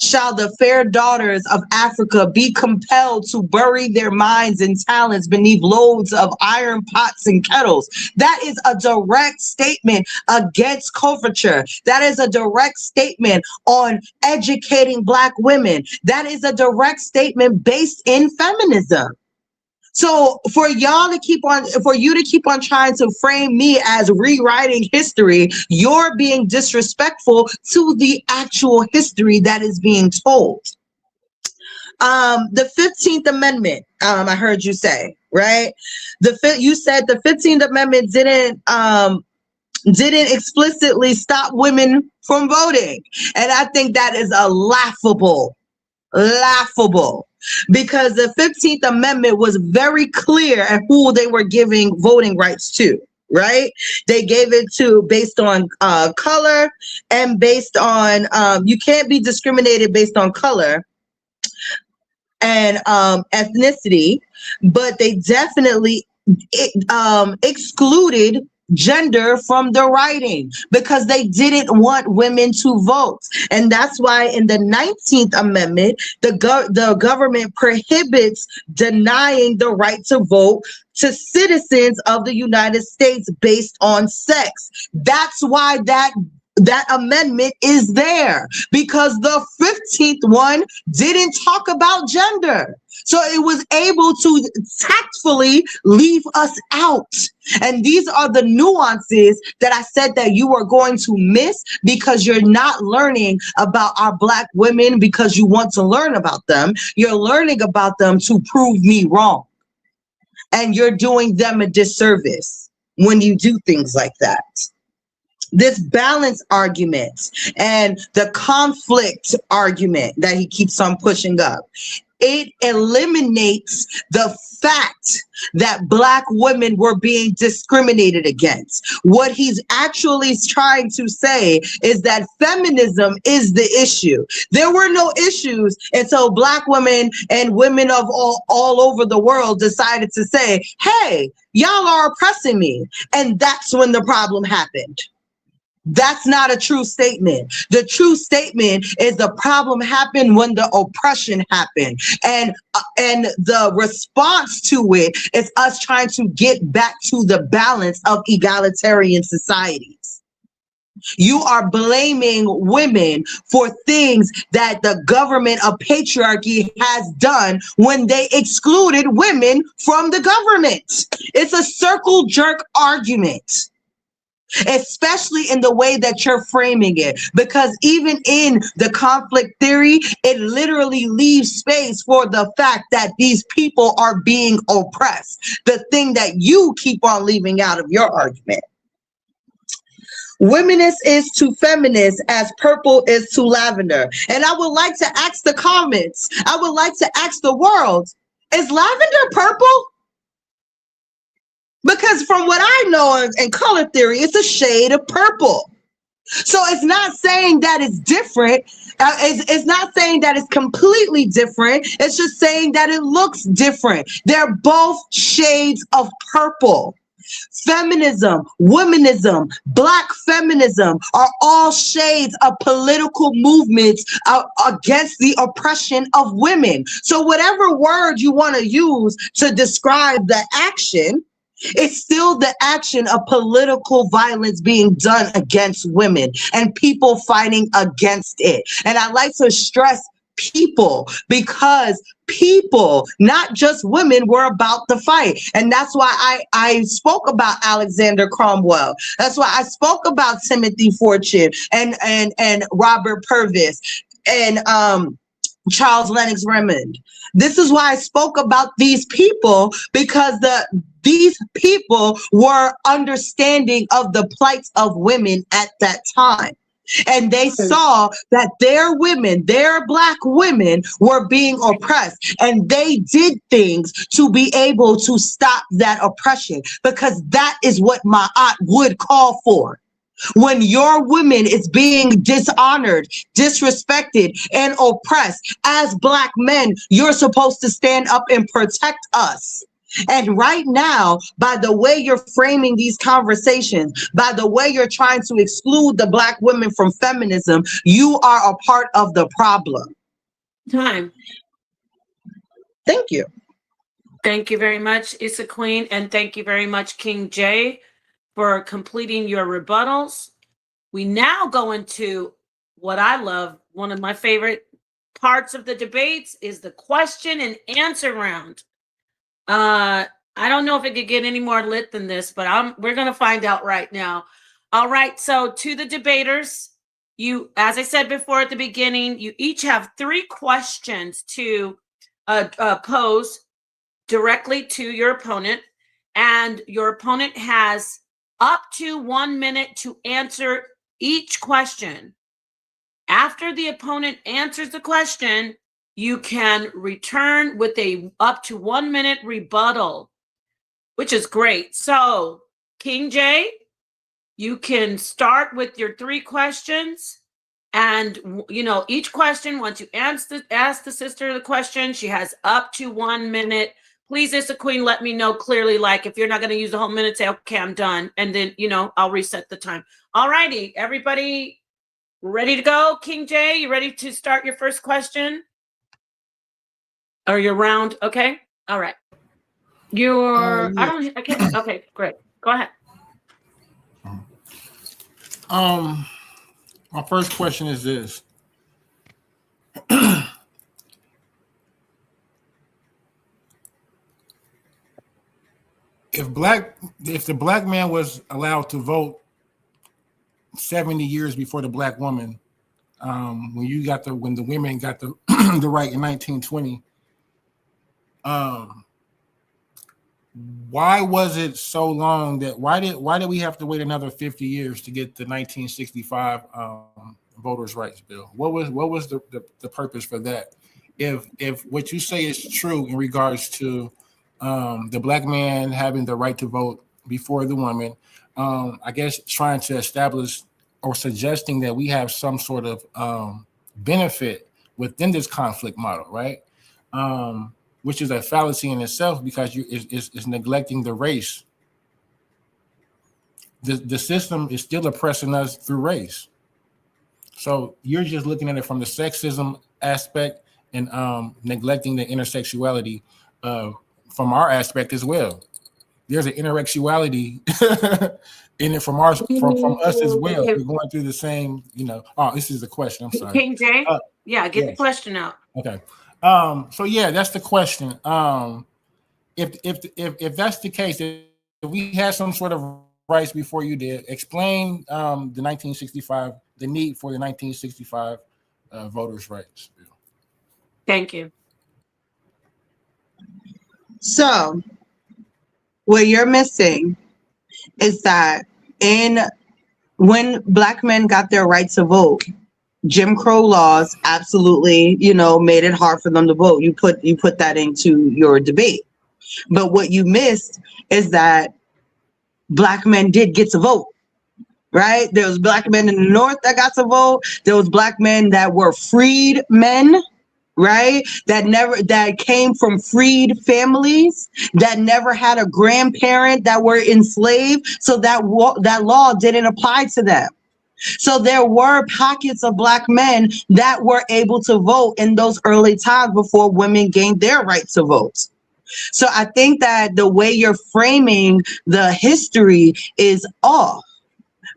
shall the fair daughters of Africa be compelled to bury their minds and talents beneath loads of iron pots and kettles? That is a direct statement against coverture. That is a direct statement on educating Black women. That is a direct statement based in feminism. So for you to keep on trying to frame me as rewriting history, you're being disrespectful to the actual history that is being told. The 15th Amendment, I heard you say, right? You said the 15th Amendment didn't explicitly stop women from voting. And I think that is a laughable, because the 15th Amendment was very clear at who they were giving voting rights to, right? They gave it to based on color and based on, you can't be discriminated based on color and ethnicity, but they definitely excluded gender from the writing because they didn't want women to vote. And that's why in the 19th Amendment, the government prohibits denying the right to vote to citizens of the United States based on sex. That's why that amendment is there, because the 15th one didn't talk about gender. So it was able to tactfully leave us out. And these are the nuances that I said that you are going to miss because you're not learning about our Black women because you want to learn about them. You're learning about them to prove me wrong. And you're doing them a disservice when you do things like that. This balance argument and the conflict argument that he keeps on pushing up, it eliminates the fact that Black women were being discriminated against. What he's actually trying to say is that feminism is the issue. There were no issues until Black women and women of all over the world decided to say, hey, y'all are oppressing me. And that's when the problem happened. That's not a true statement. The true statement is the problem happened when the oppression happened. And the response to it is us trying to get back to the balance of egalitarian societies. You are blaming women for things that the government of patriarchy has done when they excluded women from the government. It's a circle jerk argument, especially in the way that you're framing it, because even in the conflict theory, it literally leaves space for the fact that these people are being oppressed, the thing that you keep on leaving out of your argument. Womanist is to feminist as purple is to lavender. And I would like to ask the comments, I would like to ask the world, is lavender purple? Because from what I know in color theory, it's a shade of purple. So it's not saying that it's different. It's not saying that it's completely different. It's just saying that it looks different. They're both shades of purple. Feminism, womanism, Black feminism are all shades of political movements against the oppression of women. So whatever word you want to use to describe the action, it's still the action of political violence being done against women and people fighting against it. And I like to stress people, because people, not just women, were about the fight. And that's why I spoke about Alexander Cromwell. That's why I spoke about Timothy Fortune and Robert Purvis and Charles Lennox Raymond. This is why I spoke about these people, because these people were understanding of the plights of women at that time. And they saw that their women, their Black women, were being oppressed. And they did things to be able to stop that oppression, because that is what my aunt would call for. When your woman is being dishonored, disrespected, and oppressed, as Black men, you're supposed to stand up and protect us. And right now, by the way you're framing these conversations, by the way you're trying to exclude the Black women from feminism, you are a part of the problem. Time. Thank you. Thank you very much, Issa Queen, and thank you very much, King J, for completing your rebuttals. We now go into what I love. One of my favorite parts of the debates is the question and answer round. I don't know if it could get any more lit than this, but we're going to find out right now. All right. So to the debaters, you, as I said before at the beginning, you each have 3 questions to pose directly to your opponent, and your opponent has up to 1 minute to answer each question. After the opponent answers the question, you can return with a up to 1 minute rebuttal, which is great. So, King J, you can start with your 3 questions. And, you know, each question, once you ask the sister the question, she has up to 1 minute. Please, Issa Queen, let me know clearly, like, if you're not going to use the whole minute, say, okay, I'm done. And then, you know, I'll reset the time. All righty, everybody ready to go? King J, you ready to start your first question? Or your round? Okay. All right. Yeah. I can't. Okay, great. Go ahead. My first question is this. If the Black man was allowed to vote 70 years before the Black woman, when the women got the the right in 1920, why was it so long that why did we have to wait another 50 years to get the 1965 voters' rights bill? What was the purpose for that? If what you say is true in regards to the Black man having the right to vote before the woman, I guess trying to establish or suggesting that we have some sort of benefit within this conflict model, right? Which is a fallacy in itself, because it's neglecting the race. The system is still oppressing us through race. So you're just looking at it from the sexism aspect and neglecting the intersexuality from our aspect as well. There's an intersexuality in it from us as well. We're going through the same, you know. Oh, this is a question. I'm sorry. King J, get the question out. Okay. So yeah, that's the question. If that's the case, if we had some sort of rights before you did, explain the 1965, the need for the 1965 voters' rights bill. Thank you. So, what you're missing is that when Black men got their right to vote, Jim Crow laws absolutely, you know, made it hard for them to vote. You put that into your debate. But what you missed is that Black men did get to vote, right? There was Black men in the North that got to vote. There was Black men that were freed men, right? That came from freed families, that never had a grandparent, that were enslaved. So that law didn't apply to them. So there were pockets of Black men that were able to vote in those early times before women gained their right to vote. So I think that the way you're framing the history is off,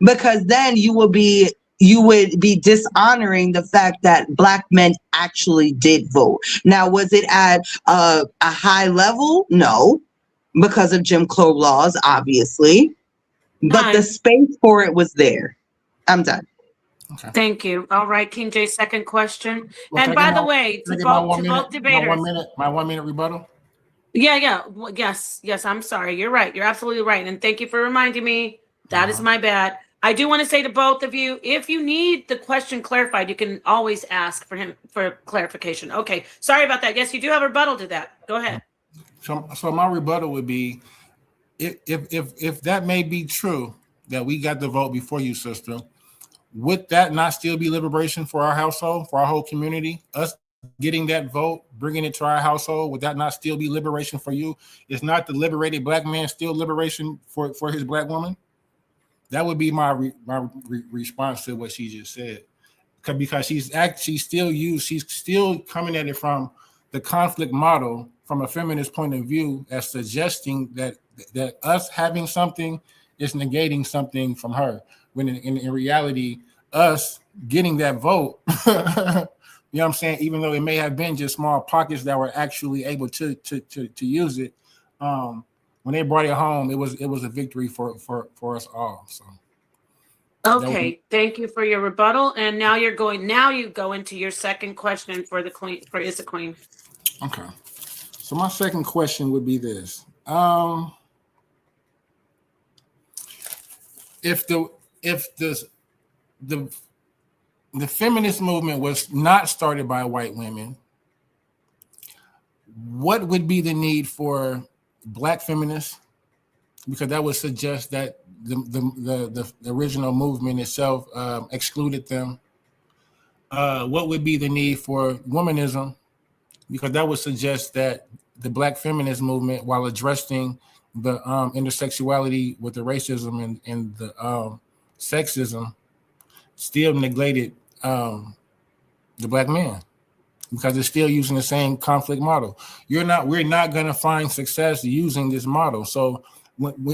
because then you will be you would be dishonoring the fact that Black men actually did vote. Now, was it at a high level? No, because of Jim Crow laws, obviously. But the Time. space for it was there. I'm done. Okay. Thank you. All right, King J, second question. Well, And can I by get the my- way, can I to get my both debaters. My 1 minute rebuttal. Yeah. Well, yes. I'm sorry. You're right. You're absolutely right. And thank you for reminding me. That is my bad. I do want to say to both of you, if you need the question clarified, you can always ask for him for clarification. Okay. Sorry about that. Yes, you do have a rebuttal to that. Go ahead. So my rebuttal would be, if that may be true, that we got the vote before you, sister, would that not still be liberation for our household, for our whole community? Us getting that vote, bringing it to our household, would that not still be liberation for you? Is not the liberated Black man still liberation for his Black woman? That would be my response to what she just said, because she's still coming at it from the conflict model, from a feminist point of view, as suggesting that us having something is negating something from her, when in reality, us getting that vote, you know what I'm saying, even though it may have been just small pockets that were actually able to use it, when they brought it home, it was a victory for us all. So Okay, thank you for your rebuttal. And now you go into your second question for the Queen, for Issa Queen. Okay. So my second question would be this. If the feminist movement was not started by white women, what would be the need for Black feminists? Because that would suggest that the original movement itself excluded them. What would be the need for womanism? Because that would suggest that the Black feminist movement, while addressing the intersexuality with the racism and the sexism, still neglected the Black man, because it's still using the same conflict model. We're not going to find success using this model. So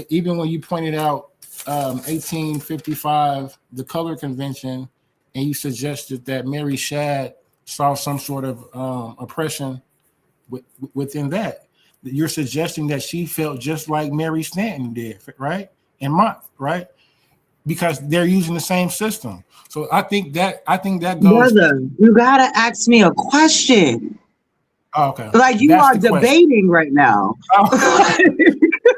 even when you pointed out 1855, the color convention, and you suggested that Mary Shadd saw some sort of oppression within that, you're suggesting that she felt just like Mary Stanton did, right? And Mott, right? Because they're using the same system. So I think that goes. Brother, you gotta ask me a question. Oh, okay. Like you are debating right now.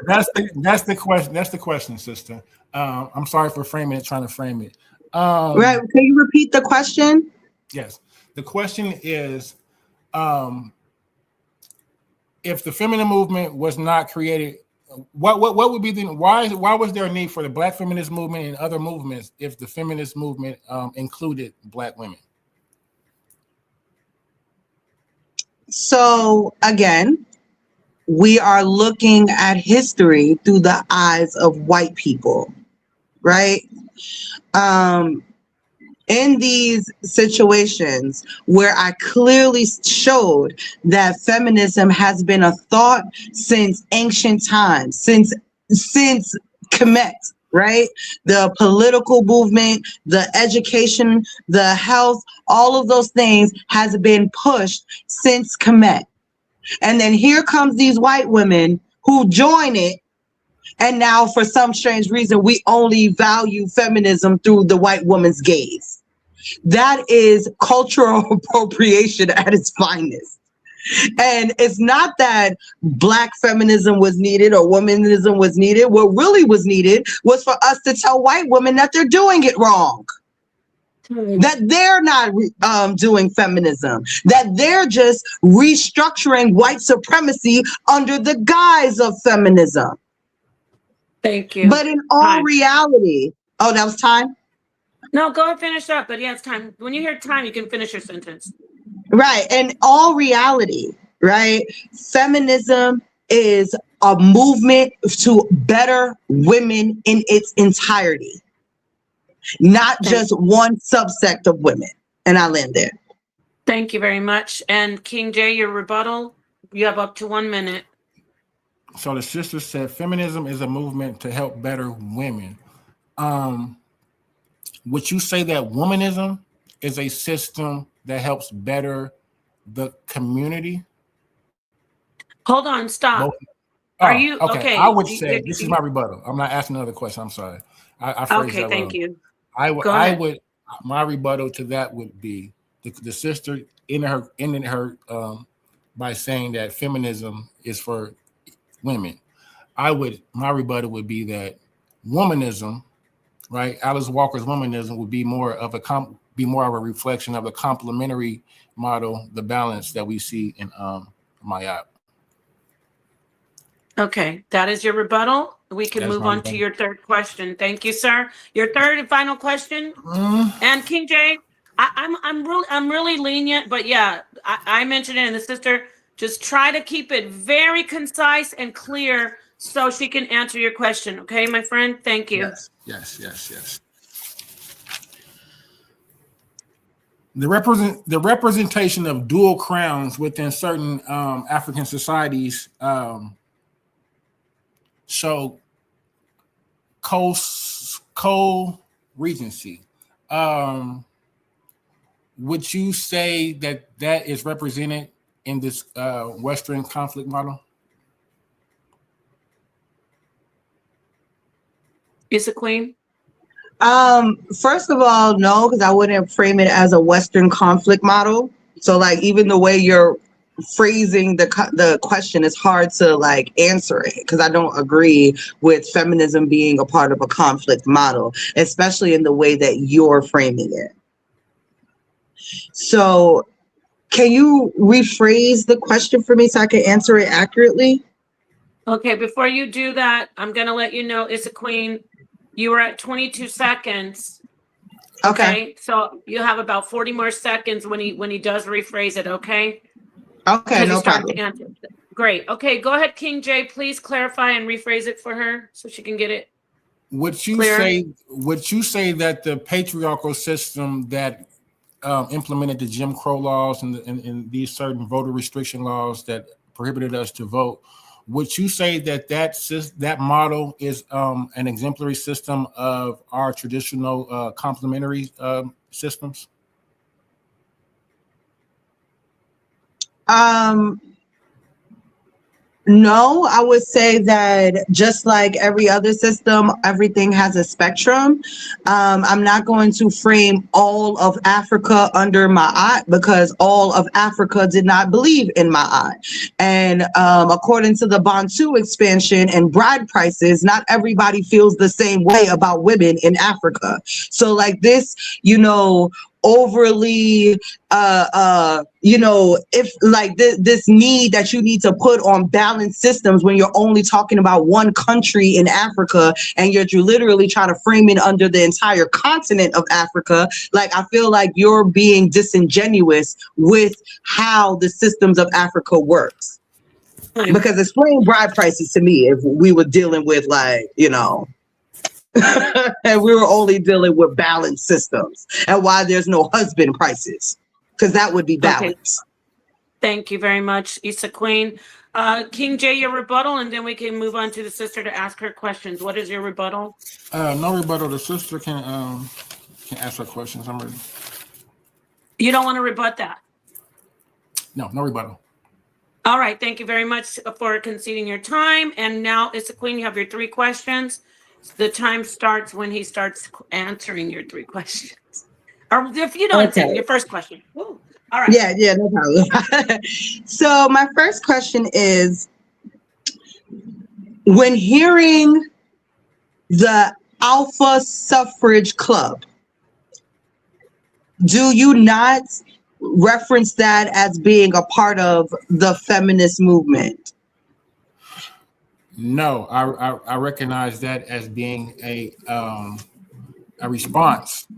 That's the question. That's the question, sister. I'm sorry for trying to frame it. Right? Can you repeat the question? Yes. The question is, if the feminine movement was not created, what would be why was there a need for the Black feminist movement and other movements if the feminist movement included Black women? So again, we are looking at history through the eyes of white people, right? In these situations where I clearly showed that feminism has been a thought since ancient times, since Kemet, right? The political movement, the education, the health, all of those things has been pushed since Kemet. And then here comes these white women who join it. And now for some strange reason, we only value feminism through the white woman's gaze. That is cultural appropriation at its finest. And it's not that Black feminism was needed or womanism was needed. What really was needed was for us to tell white women that they're doing it wrong. That they're not doing feminism, that they're just restructuring white supremacy under the guise of feminism. Thank you. But in all reality, oh, that was time? No, go ahead, finish up. But yeah, it's time. When you hear time, you can finish your sentence. Right. In all reality, right, feminism is a movement to better women in its entirety, not just one subsect of women. And I land there. Thank you very much. And King J, your rebuttal, you have up to 1 minute. So the sister said feminism is a movement to help better women. would you say that womanism is a system that helps better the community? Hold on, stop. Both. Are Oh, you okay? okay? I would say this is my rebuttal. I'm not asking another question. I'm sorry. I phrased Okay, that thank wrong. you. I Go ahead. would. My rebuttal to that would be the sister ending her by saying that feminism is for women. My rebuttal would be that womanism, right? Alice Walker's womanism would be more of a reflection of the complementary model, the balance that we see in Mayat. Okay, that is your rebuttal. We can That is move my on to rebuttal. your third question. Thank you, sir. Your third and final question. And King J, I'm really lenient, but yeah, I mentioned it, and the sister, just try to keep it very concise and clear so she can answer your question. Okay, my friend. Thank you. Yes. The representation of dual crowns within certain African societies show co-regency. Would you say that is represented in this Western conflict model? Issa Queen. First of all, no, because I wouldn't frame it as a Western conflict model. So like even the way you're phrasing the question is hard to like answer it, because I don't agree with feminism being a part of a conflict model, especially in the way that you're framing it. So can you rephrase the question for me so I can answer it accurately? Okay, before you do that, I'm gonna let you know, Issa Queen, you were at 22 seconds. Okay, so you have about 40 more seconds when he does rephrase it. Okay. Okay, no problem. Great. Okay, go ahead, King J. Please clarify and rephrase it for her so she can get it. Would you clear. say that the patriarchal system that implemented the Jim Crow laws and these certain voter restriction laws that prohibited us to vote, would you say that model is an exemplary system of our traditional complementary systems? No, I would say that just like every other system, everything has a spectrum. I'm not going to frame all of Africa under Ma'at, because all of Africa did not believe in Ma'at. And according to the Bantu expansion and bride prices, not everybody feels the same way about women in Africa. So like this, overly if like this need that you need to put on balanced systems when you're only talking about one country in Africa and you're literally trying to frame it under the entire continent of Africa, like I feel like you're being disingenuous with how the systems of Africa works. Because explain bride prices to me if we were dealing with and we were only dealing with balanced systems, and why there's no husband prices, because that would be balanced. Okay. Thank you very much, Issa Queen. King J, your rebuttal, and then we can move on to the sister to ask her questions. What is your rebuttal? No rebuttal. The sister can ask her questions. I'm ready. You don't want to rebut that? No rebuttal. All right. Thank you very much for conceding your time. And now, Issa Queen, you have your 3 questions. The time starts when he starts answering your 3 questions. Or if you don't answer your first question. Ooh. All right. Yeah, no problem. So my first question is, when hearing the Alpha Suffrage Club, do you not reference that as being a part of the feminist movement? No, I recognize that as being a response.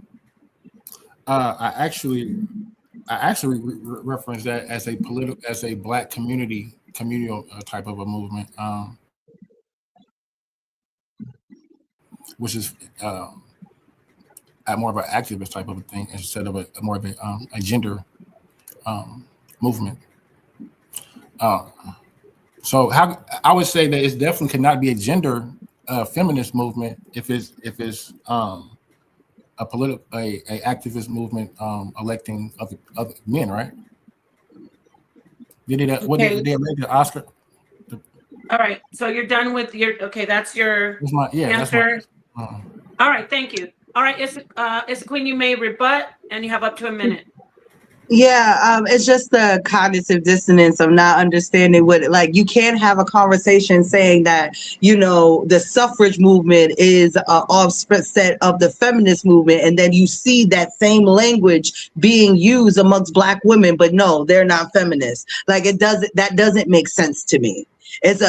I actually reference that as a Black communal type of a movement, which is more of an activist type of a thing instead of more of a gender movement. So I would say that it definitely cannot be a gender feminist movement if it's activist movement electing other men, right? What did they elect the Oscar? All right. So you're done with your, okay, that's your answer. All right. Thank you. All right. Issa Queen, you may rebut and you have up to a minute. Yeah, it's just the cognitive dissonance of not understanding like, you can't have a conversation saying that, the suffrage movement is an offset of the feminist movement, and then you see that same language being used amongst Black women, but no, they're not feminists. Like, that doesn't make sense to me. It's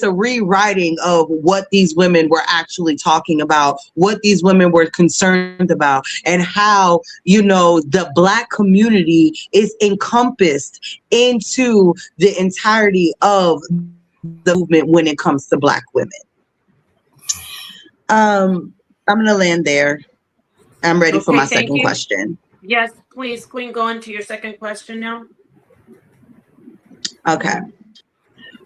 a rewriting of what these women were actually talking about, what these women were concerned about, and how, the Black community is encompassed into the entirety of the movement when it comes to Black women. I'm gonna land there. I'm ready for my second question. Yes, please, Queen, go into your second question now. Okay.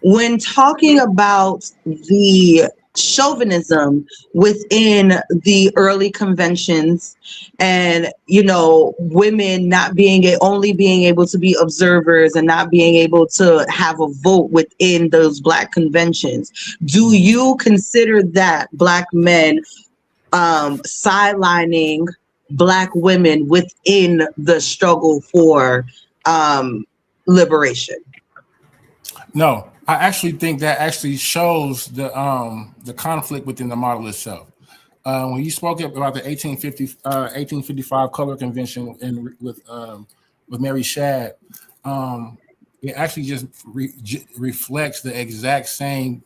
When talking about the chauvinism within the early conventions and, women not only being able to be observers and not being able to have a vote within those Black conventions, do you consider that Black men sidelining Black women within the struggle for liberation? No, I actually think that actually shows the conflict within the model itself. When you spoke about the 1855 Color Convention with Mary Shadd, it actually just reflects the exact same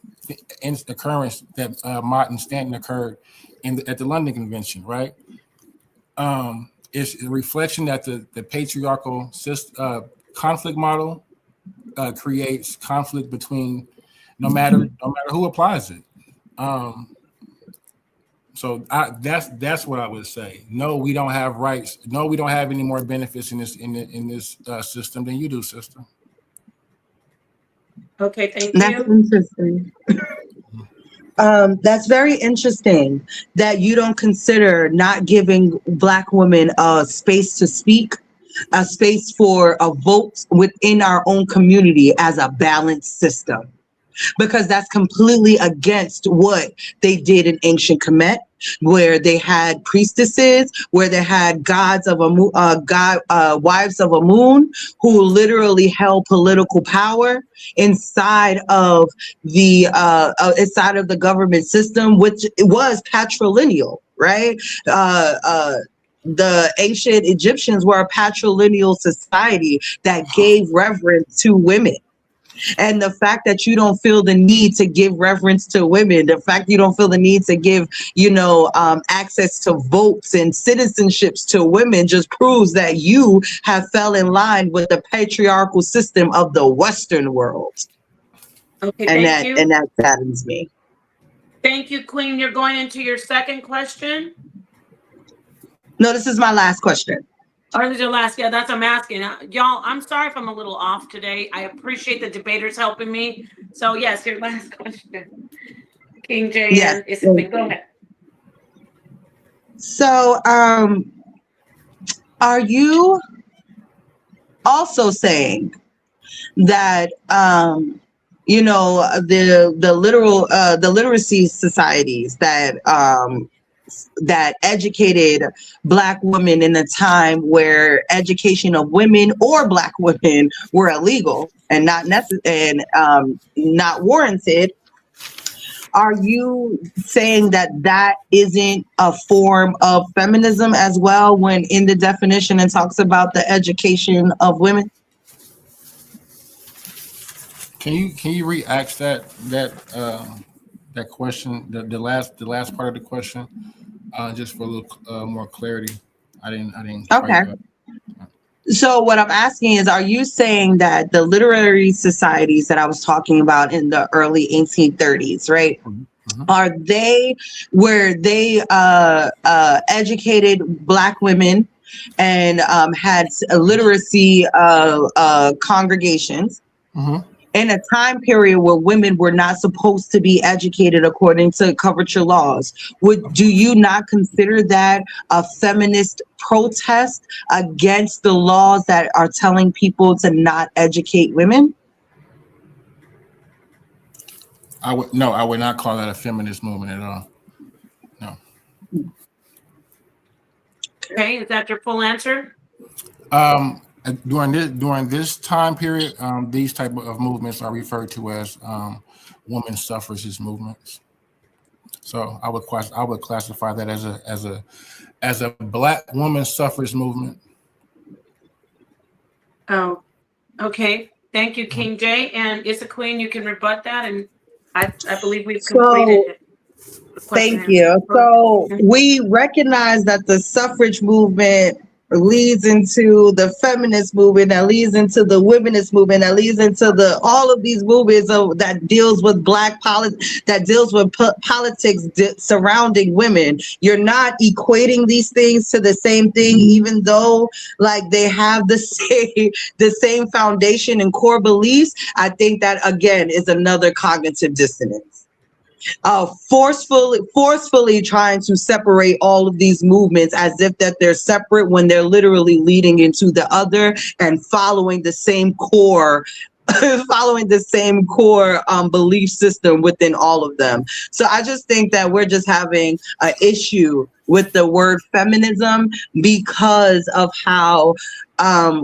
occurrence that Mott and Stanton occurred at the London Convention, right? It's a reflection that the patriarchal conflict model creates conflict between no matter who applies it. So that's what I would say. No, we don't have rights. No, we don't have any more benefits in this system than you do, sister. Okay, thank you. That's interesting. That's very interesting that you don't consider not giving Black women a space to speak, a space for a vote within our own community as a balanced system, because that's completely against what they did in ancient Kemet, where they had priestesses, where they had wives of a moon, who literally held political power inside of the government system, which was patrilineal, right? The ancient Egyptians were a patrilineal society that gave reverence to women. And the fact that you don't feel the need to give reverence to women, the fact you don't feel the need to give, access to votes and citizenships to women, just proves that you have fell in line with the patriarchal system of the Western world. Okay, and that saddens me. Thank you, Queen. You're going into your second question? No, this is my last question. Or is your last? Yeah, that's what I'm asking. Y'all, I'm sorry if I'm a little off today. I appreciate the debaters helping me. So yes, your last question. King J. Yes. Go ahead. So are you also saying that the literacy societies that educated Black women in a time where education of women or Black women were illegal and not warranted, are you saying that isn't a form of feminism as well, when in the definition it talks about the education of women? Can you re-ask that question, the last part of the question, just for a little more clarity? I didn't. Okay. So what I'm asking is, are you saying that the literary societies that I was talking about in the early 1830s, right? Mm-hmm. Are they where they educated Black women and had literacy congregations? Mm-hmm. in a time period where women were not supposed to be educated according to coverture laws. Do you not consider that a feminist protest against the laws that are telling people to not educate women? I would not call that a feminist movement at all. No. Okay, is that your full answer? During this time period, these type of movements are referred to as women suffragist movements. So I would classify that as a Black woman suffrage movement. Oh, okay. Thank you, King J. And Issa Queen, you can rebut that, and I believe we've completed it. Thank you. So we recognize that the suffrage movement leads into the feminist movement, that leads into the womenist movement, that leads into all of these movements that deals with Black politics, that deals with politics surrounding women. You're not equating these things to the same thing, even though like they have the same foundation and core beliefs. I think that again is another cognitive dissonance. Forcefully trying to separate all of these movements as if that they're separate when they're literally leading into the other and following the same core belief system within all of them. So I just think that we're just having an issue with the word feminism because of how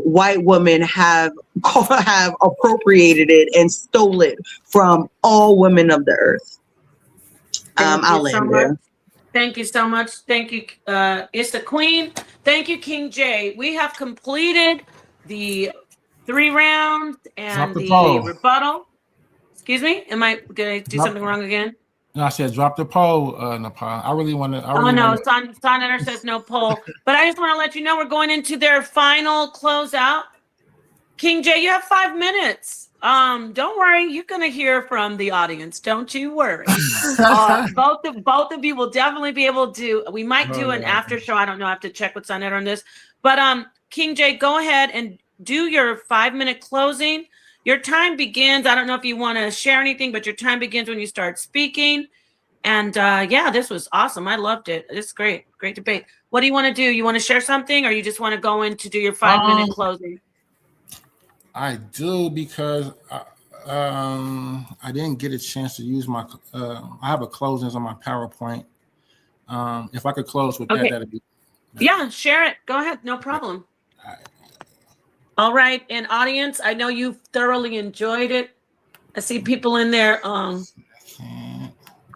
white women have appropriated it and stole it from all women of the earth. I'll end there. Thank you so much. Thank you, Issa Queen. Thank you, King J. We have completed the 3 rounds and the rebuttal. Excuse me? Did I do something wrong again? No, I said drop the poll, Nepal. I really want to. sa.neter says no poll. But I just want to let you know we're going into their final closeout. King J, you have 5 minutes. Don't worry, you're gonna hear from the audience. Don't you worry. Both of you will definitely be able to. We might do an after show. I don't know. I have to check with sa.neter on this. But King J, go ahead and do your 5-minute closing. Your time begins. I don't know if you want to share anything, but your time begins when you start speaking. And yeah, this was awesome. I loved it. It's great. Great debate. What do you want to do? You want to share something, or you just want to go in to do your 5-minute closing? I do, because I didn't get a chance to use my. I have a closings on my PowerPoint. If I could close with that, that'd be. Yeah, share it. Go ahead. No problem. All right, and audience, I know you thoroughly enjoyed it. I see people in there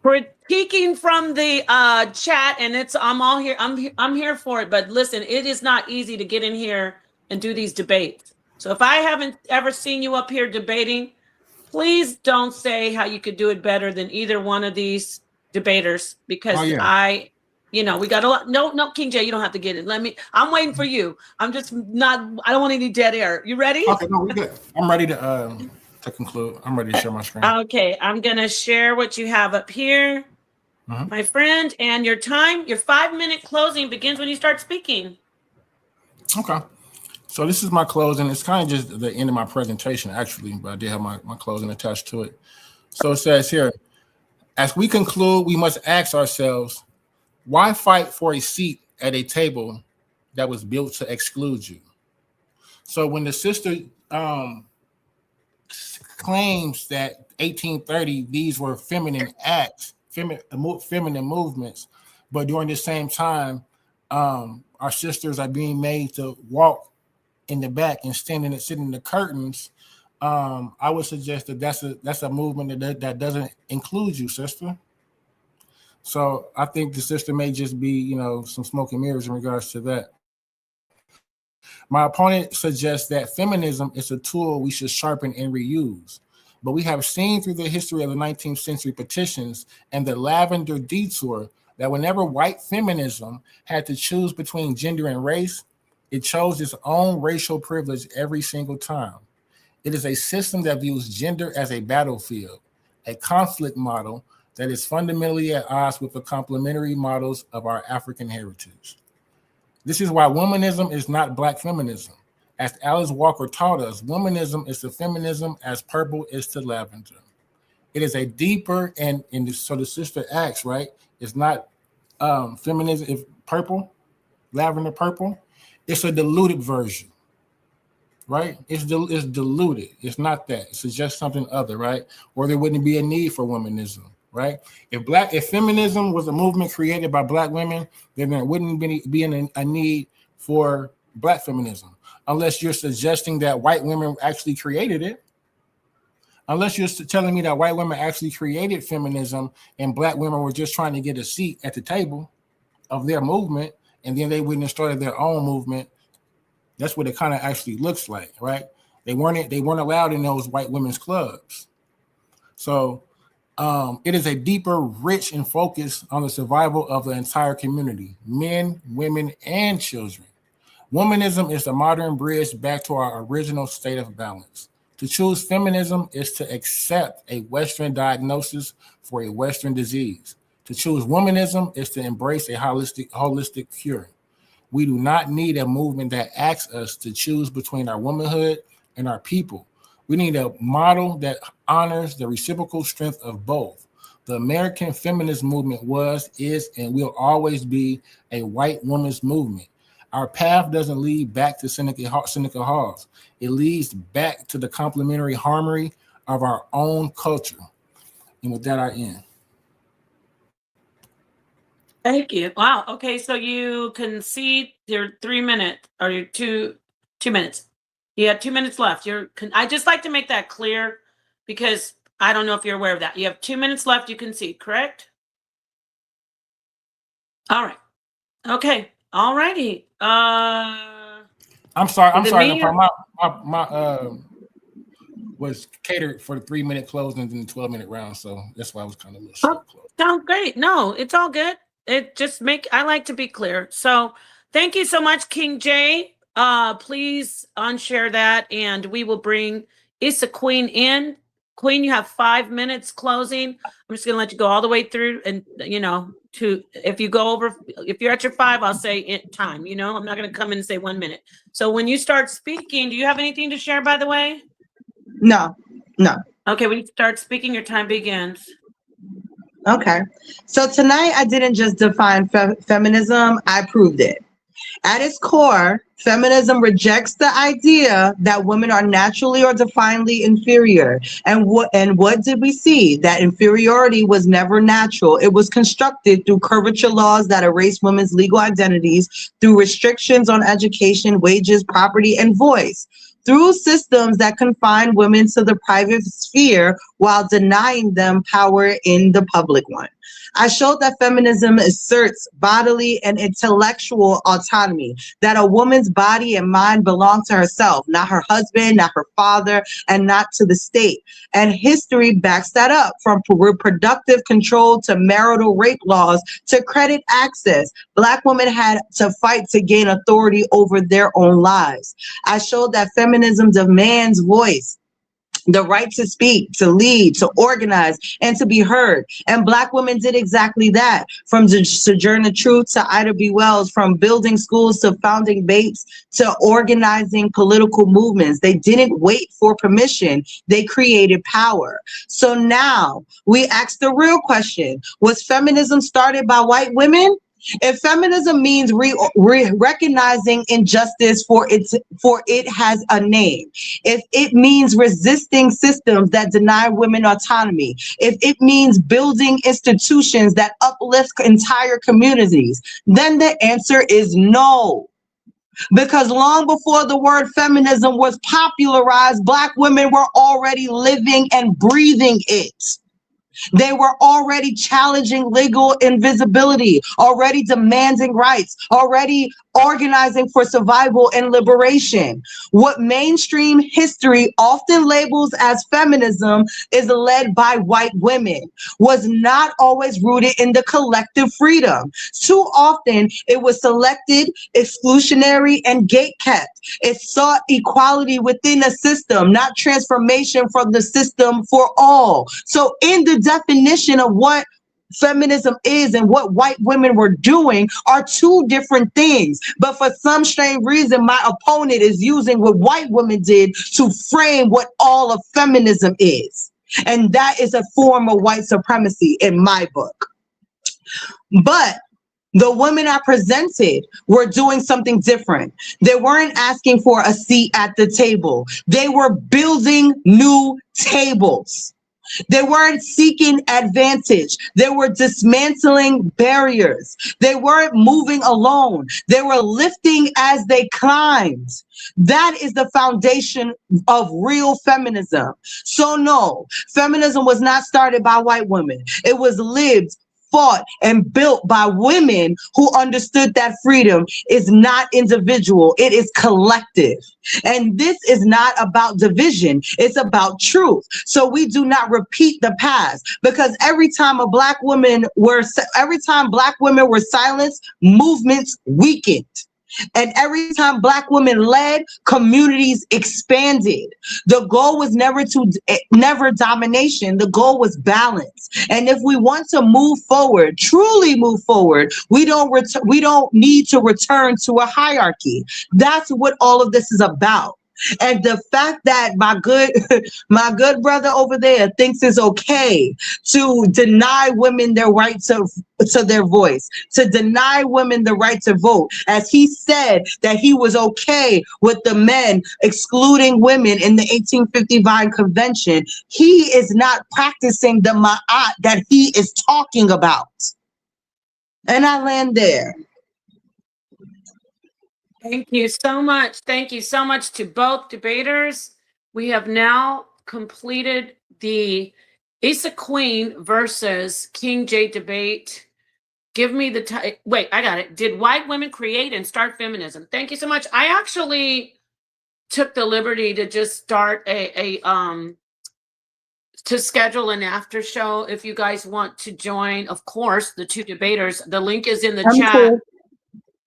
critiquing from the chat, and I'm all here. I'm here for it. But listen, it is not easy to get in here and do these debates. So if I haven't ever seen you up here debating, please don't say how you could do it better than either one of these debaters, because we got a lot. No, King J, you don't have to get it. I'm waiting for you. I don't want any dead air. You ready? Okay, no, we're good. I'm ready to conclude. I'm ready to share my screen. Okay, I'm gonna share what you have up here, my friend, and your 5-minute closing begins when you start speaking. Okay. So this is my closing. It's kind of just the end of my presentation, actually, but I did have my closing attached to it. So it says here, as we conclude, we must ask ourselves, why fight for a seat at a table that was built to exclude you? So when the sister claims that 1830, these were feminine acts, feminine movements, but during the same time, our sisters are being made to walk in the back and sitting in the curtains, I would suggest that that's a movement that doesn't include you, sister. So I think the sister may just be, some smoke and mirrors in regards to that. My opponent suggests that feminism is a tool we should sharpen and reuse. But we have seen through the history of the 19th century petitions and the lavender detour that whenever white feminism had to choose between gender and race, it chose its own racial privilege every single time. It is a system that views gender as a battlefield, a conflict model that is fundamentally at odds with the complementary models of our African heritage. This is why womanism is not Black feminism, As Alice Walker taught us, womanism is to feminism as purple is to lavender. It is a deeper, and so the sister acts, right? It's not feminism, if purple, lavender purple. It's a diluted version, right? It's diluted. It's not that. It's just something other, right? Or there wouldn't be a need for womanism, right? If feminism was a movement created by Black women, then there wouldn't be a need for Black feminism, unless you're suggesting that white women actually created it. Unless you're telling me that white women actually created feminism and Black women were just trying to get a seat at the table of their movement, and then they wouldn't have started their own movement. That's what it kind of actually looks like, right? They weren't allowed in those white women's clubs. So it is a deeper, rich, and focus on the survival of the entire community, men, women, and children. Womanism is the modern bridge back to our original state of balance. To choose feminism is to accept a Western diagnosis for a Western disease. To choose womanism is to embrace a holistic cure. We do not need a movement that asks us to choose between our womanhood and our people. We need a model that honors the reciprocal strength of both. The American feminist movement was, is, and will always be a white woman's movement. Our path doesn't lead back to Seneca Halls. It leads back to the complementary harmony of our own culture. And with that, I end. Thank you. Wow. Okay, so you concede your 3 minute or your two minutes. You have 2 minutes left. I just like to make that clear because I don't know if you're aware of that. You have 2 minutes left. You concede, correct? All right. Okay. All righty. I'm sorry. My was catered for the 3 minute close and then the 12-minute round, so that's why I was kind of a little short. Sounds great. No, it's all good. I like to be clear. So thank you so much, King J. Please unshare that, and we will bring Issa Queen in. Queen, you have 5 minutes closing. I'm just gonna let you go all the way through, and if you go over, if you're at your 5, I'll say time. I'm not gonna come in and say 1 minute. So when you start speaking, do you have anything to share, by the way? No. Okay, when you start speaking, your time begins. Okay. So tonight I didn't just define feminism, I proved it. At its core, feminism rejects the idea that women are naturally or divinely inferior. And what did we see? That inferiority was never natural. It was constructed through curvature laws that erase women's legal identities, through restrictions on education, wages, property, and voice, through systems that confine women to the private sphere while denying them power in the public one. I showed that feminism asserts bodily and intellectual autonomy, that a woman's body and mind belong to herself, not her husband, not her father, and not to the state. And history backs that up, from reproductive control to marital rape laws to credit access. Black women had to fight to gain authority over their own lives. I showed that feminism demands voice, the right to speak, to lead, to organize, and to be heard. And Black women did exactly that. From Sojourner Truth to Ida B. Wells, from building schools to founding Bates to organizing political movements. They didn't wait for permission. They created power. So now we ask the real question: was feminism started by white women? If feminism means recognizing injustice for it has a name, if it means resisting systems that deny women autonomy, if it means building institutions that uplift entire communities, then the answer is no. Because long before the word feminism was popularized, Black women were already living and breathing it. They were already challenging legal invisibility, already demanding rights, already organizing for survival and liberation. What mainstream history often labels as feminism is led by white women, was not always rooted in the collective freedom. Too often, it was selected, exclusionary, and gatekept. It sought equality within a system, not transformation from the system for all. So in the definition of what feminism is and what white women were doing are two different things. But for some strange reason, my opponent is using what white women did to frame what all of feminism is. And that is a form of white supremacy in my book. But the women I presented were doing something different. They weren't asking for a seat at the table. They were building new tables. They weren't seeking advantage. They were dismantling barriers. They weren't moving alone. They were lifting as they climbed. That is the foundation of real feminism. So no, feminism was not started by white women. It was lived, fought, and built by women who understood that freedom is not individual, it is collective. And this is not about division, it's about truth. So we do not repeat the past, because every time black women were silenced, movements weakened. And every time black women led, communities expanded. The goal was never domination. The goal was balance. And if we want to move forward, truly move forward, we don't need to return to a hierarchy. That's what all of this is about. And the fact that my good brother over there thinks it's okay to deny women their right to their voice, to deny women the right to vote, as he said that he was okay with the men excluding women in the 1855 convention, he is not practicing the ma'at that he is talking about. And I land there. Thank you so much. Thank you so much to both debaters. We have now completed the Issa Queen versus King J debate. Give me the wait, I got it. Did white women create and start feminism? Thank you so much. I actually took the liberty to just start to schedule an after show. If you guys want to join, of course, the two debaters, the link is in the chat. Cool.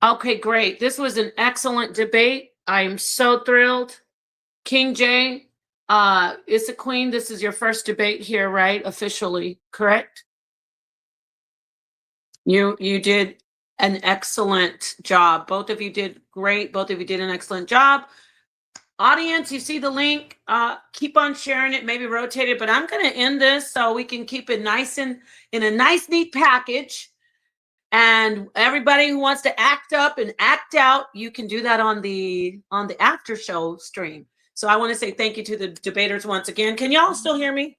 Okay, great. This was an excellent debate. I am so thrilled. King J, Issa Queen, this is your first debate here, right? Officially, correct? You did an excellent job. Both of you did great. Both of you did an excellent job. Audience, you see the link. Keep on sharing it, maybe rotate it, but I'm going to end this so we can keep it nice and in a nice, neat package. And everybody who wants to act up and act out, you can do that on the after show stream. So I want to say thank you to the debaters once again. Can y'all still hear me?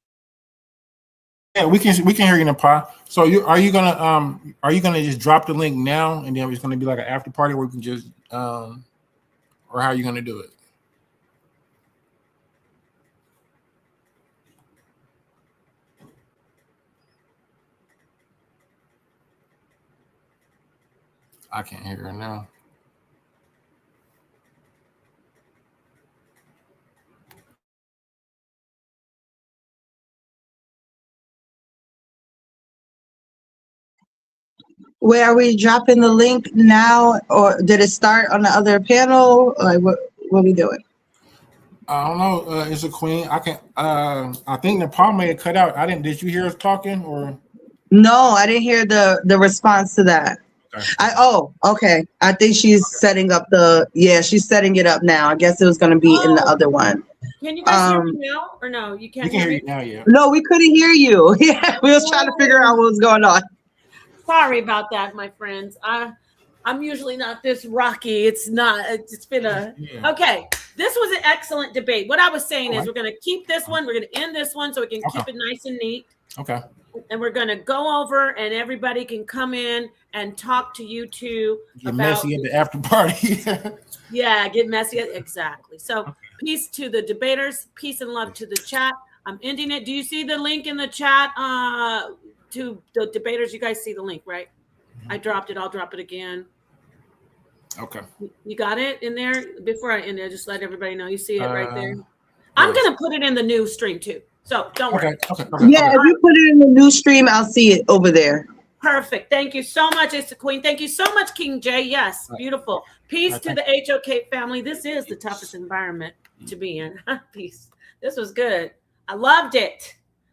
Yeah, we can hear you in the pod. So are you gonna just drop the link now, and then it's gonna be like an after party where we can just or how are you gonna do it? I can't hear her now. Where are we dropping the link now, or did it start on the other panel? Like what are we doing? I don't know. It's a Queen. I can. I think the Paul may have cut out. Did you hear us talking or? No, I didn't hear the response to that. Okay. Okay. I think she's setting up she's setting it up now. I guess it was going to be in the other one. Can you guys hear me now or no? You can't hear me now, yeah. No, we couldn't hear you. Yeah, we was trying to figure out what was going on. Sorry about that, my friends. I'm usually not this rocky. It's been okay. This was an excellent debate. What I was saying is we're going to keep this one. We're going to end this one so we can keep it nice and neat. Okay. And we're going to go over and everybody can come in and talk to you two. Get messy at the after party. Yeah, get messy. Exactly. So peace to the debaters. Peace and love to the chat. I'm ending it. Do you see the link in the chat to the debaters? You guys see the link, right? I dropped it. I'll drop it again. Okay. You got it in there? Before I end it, just let everybody know. You see it right there? I'm going to put it in the new stream too. So don't worry. Okay. Yeah, if you put it in the new stream, I'll see it over there. Perfect. Thank you so much, Issa Queen. Thank you so much, King J. Yes, beautiful. Peace to the HOK family. This is the toughest environment to be in. Peace. This was good. I loved it.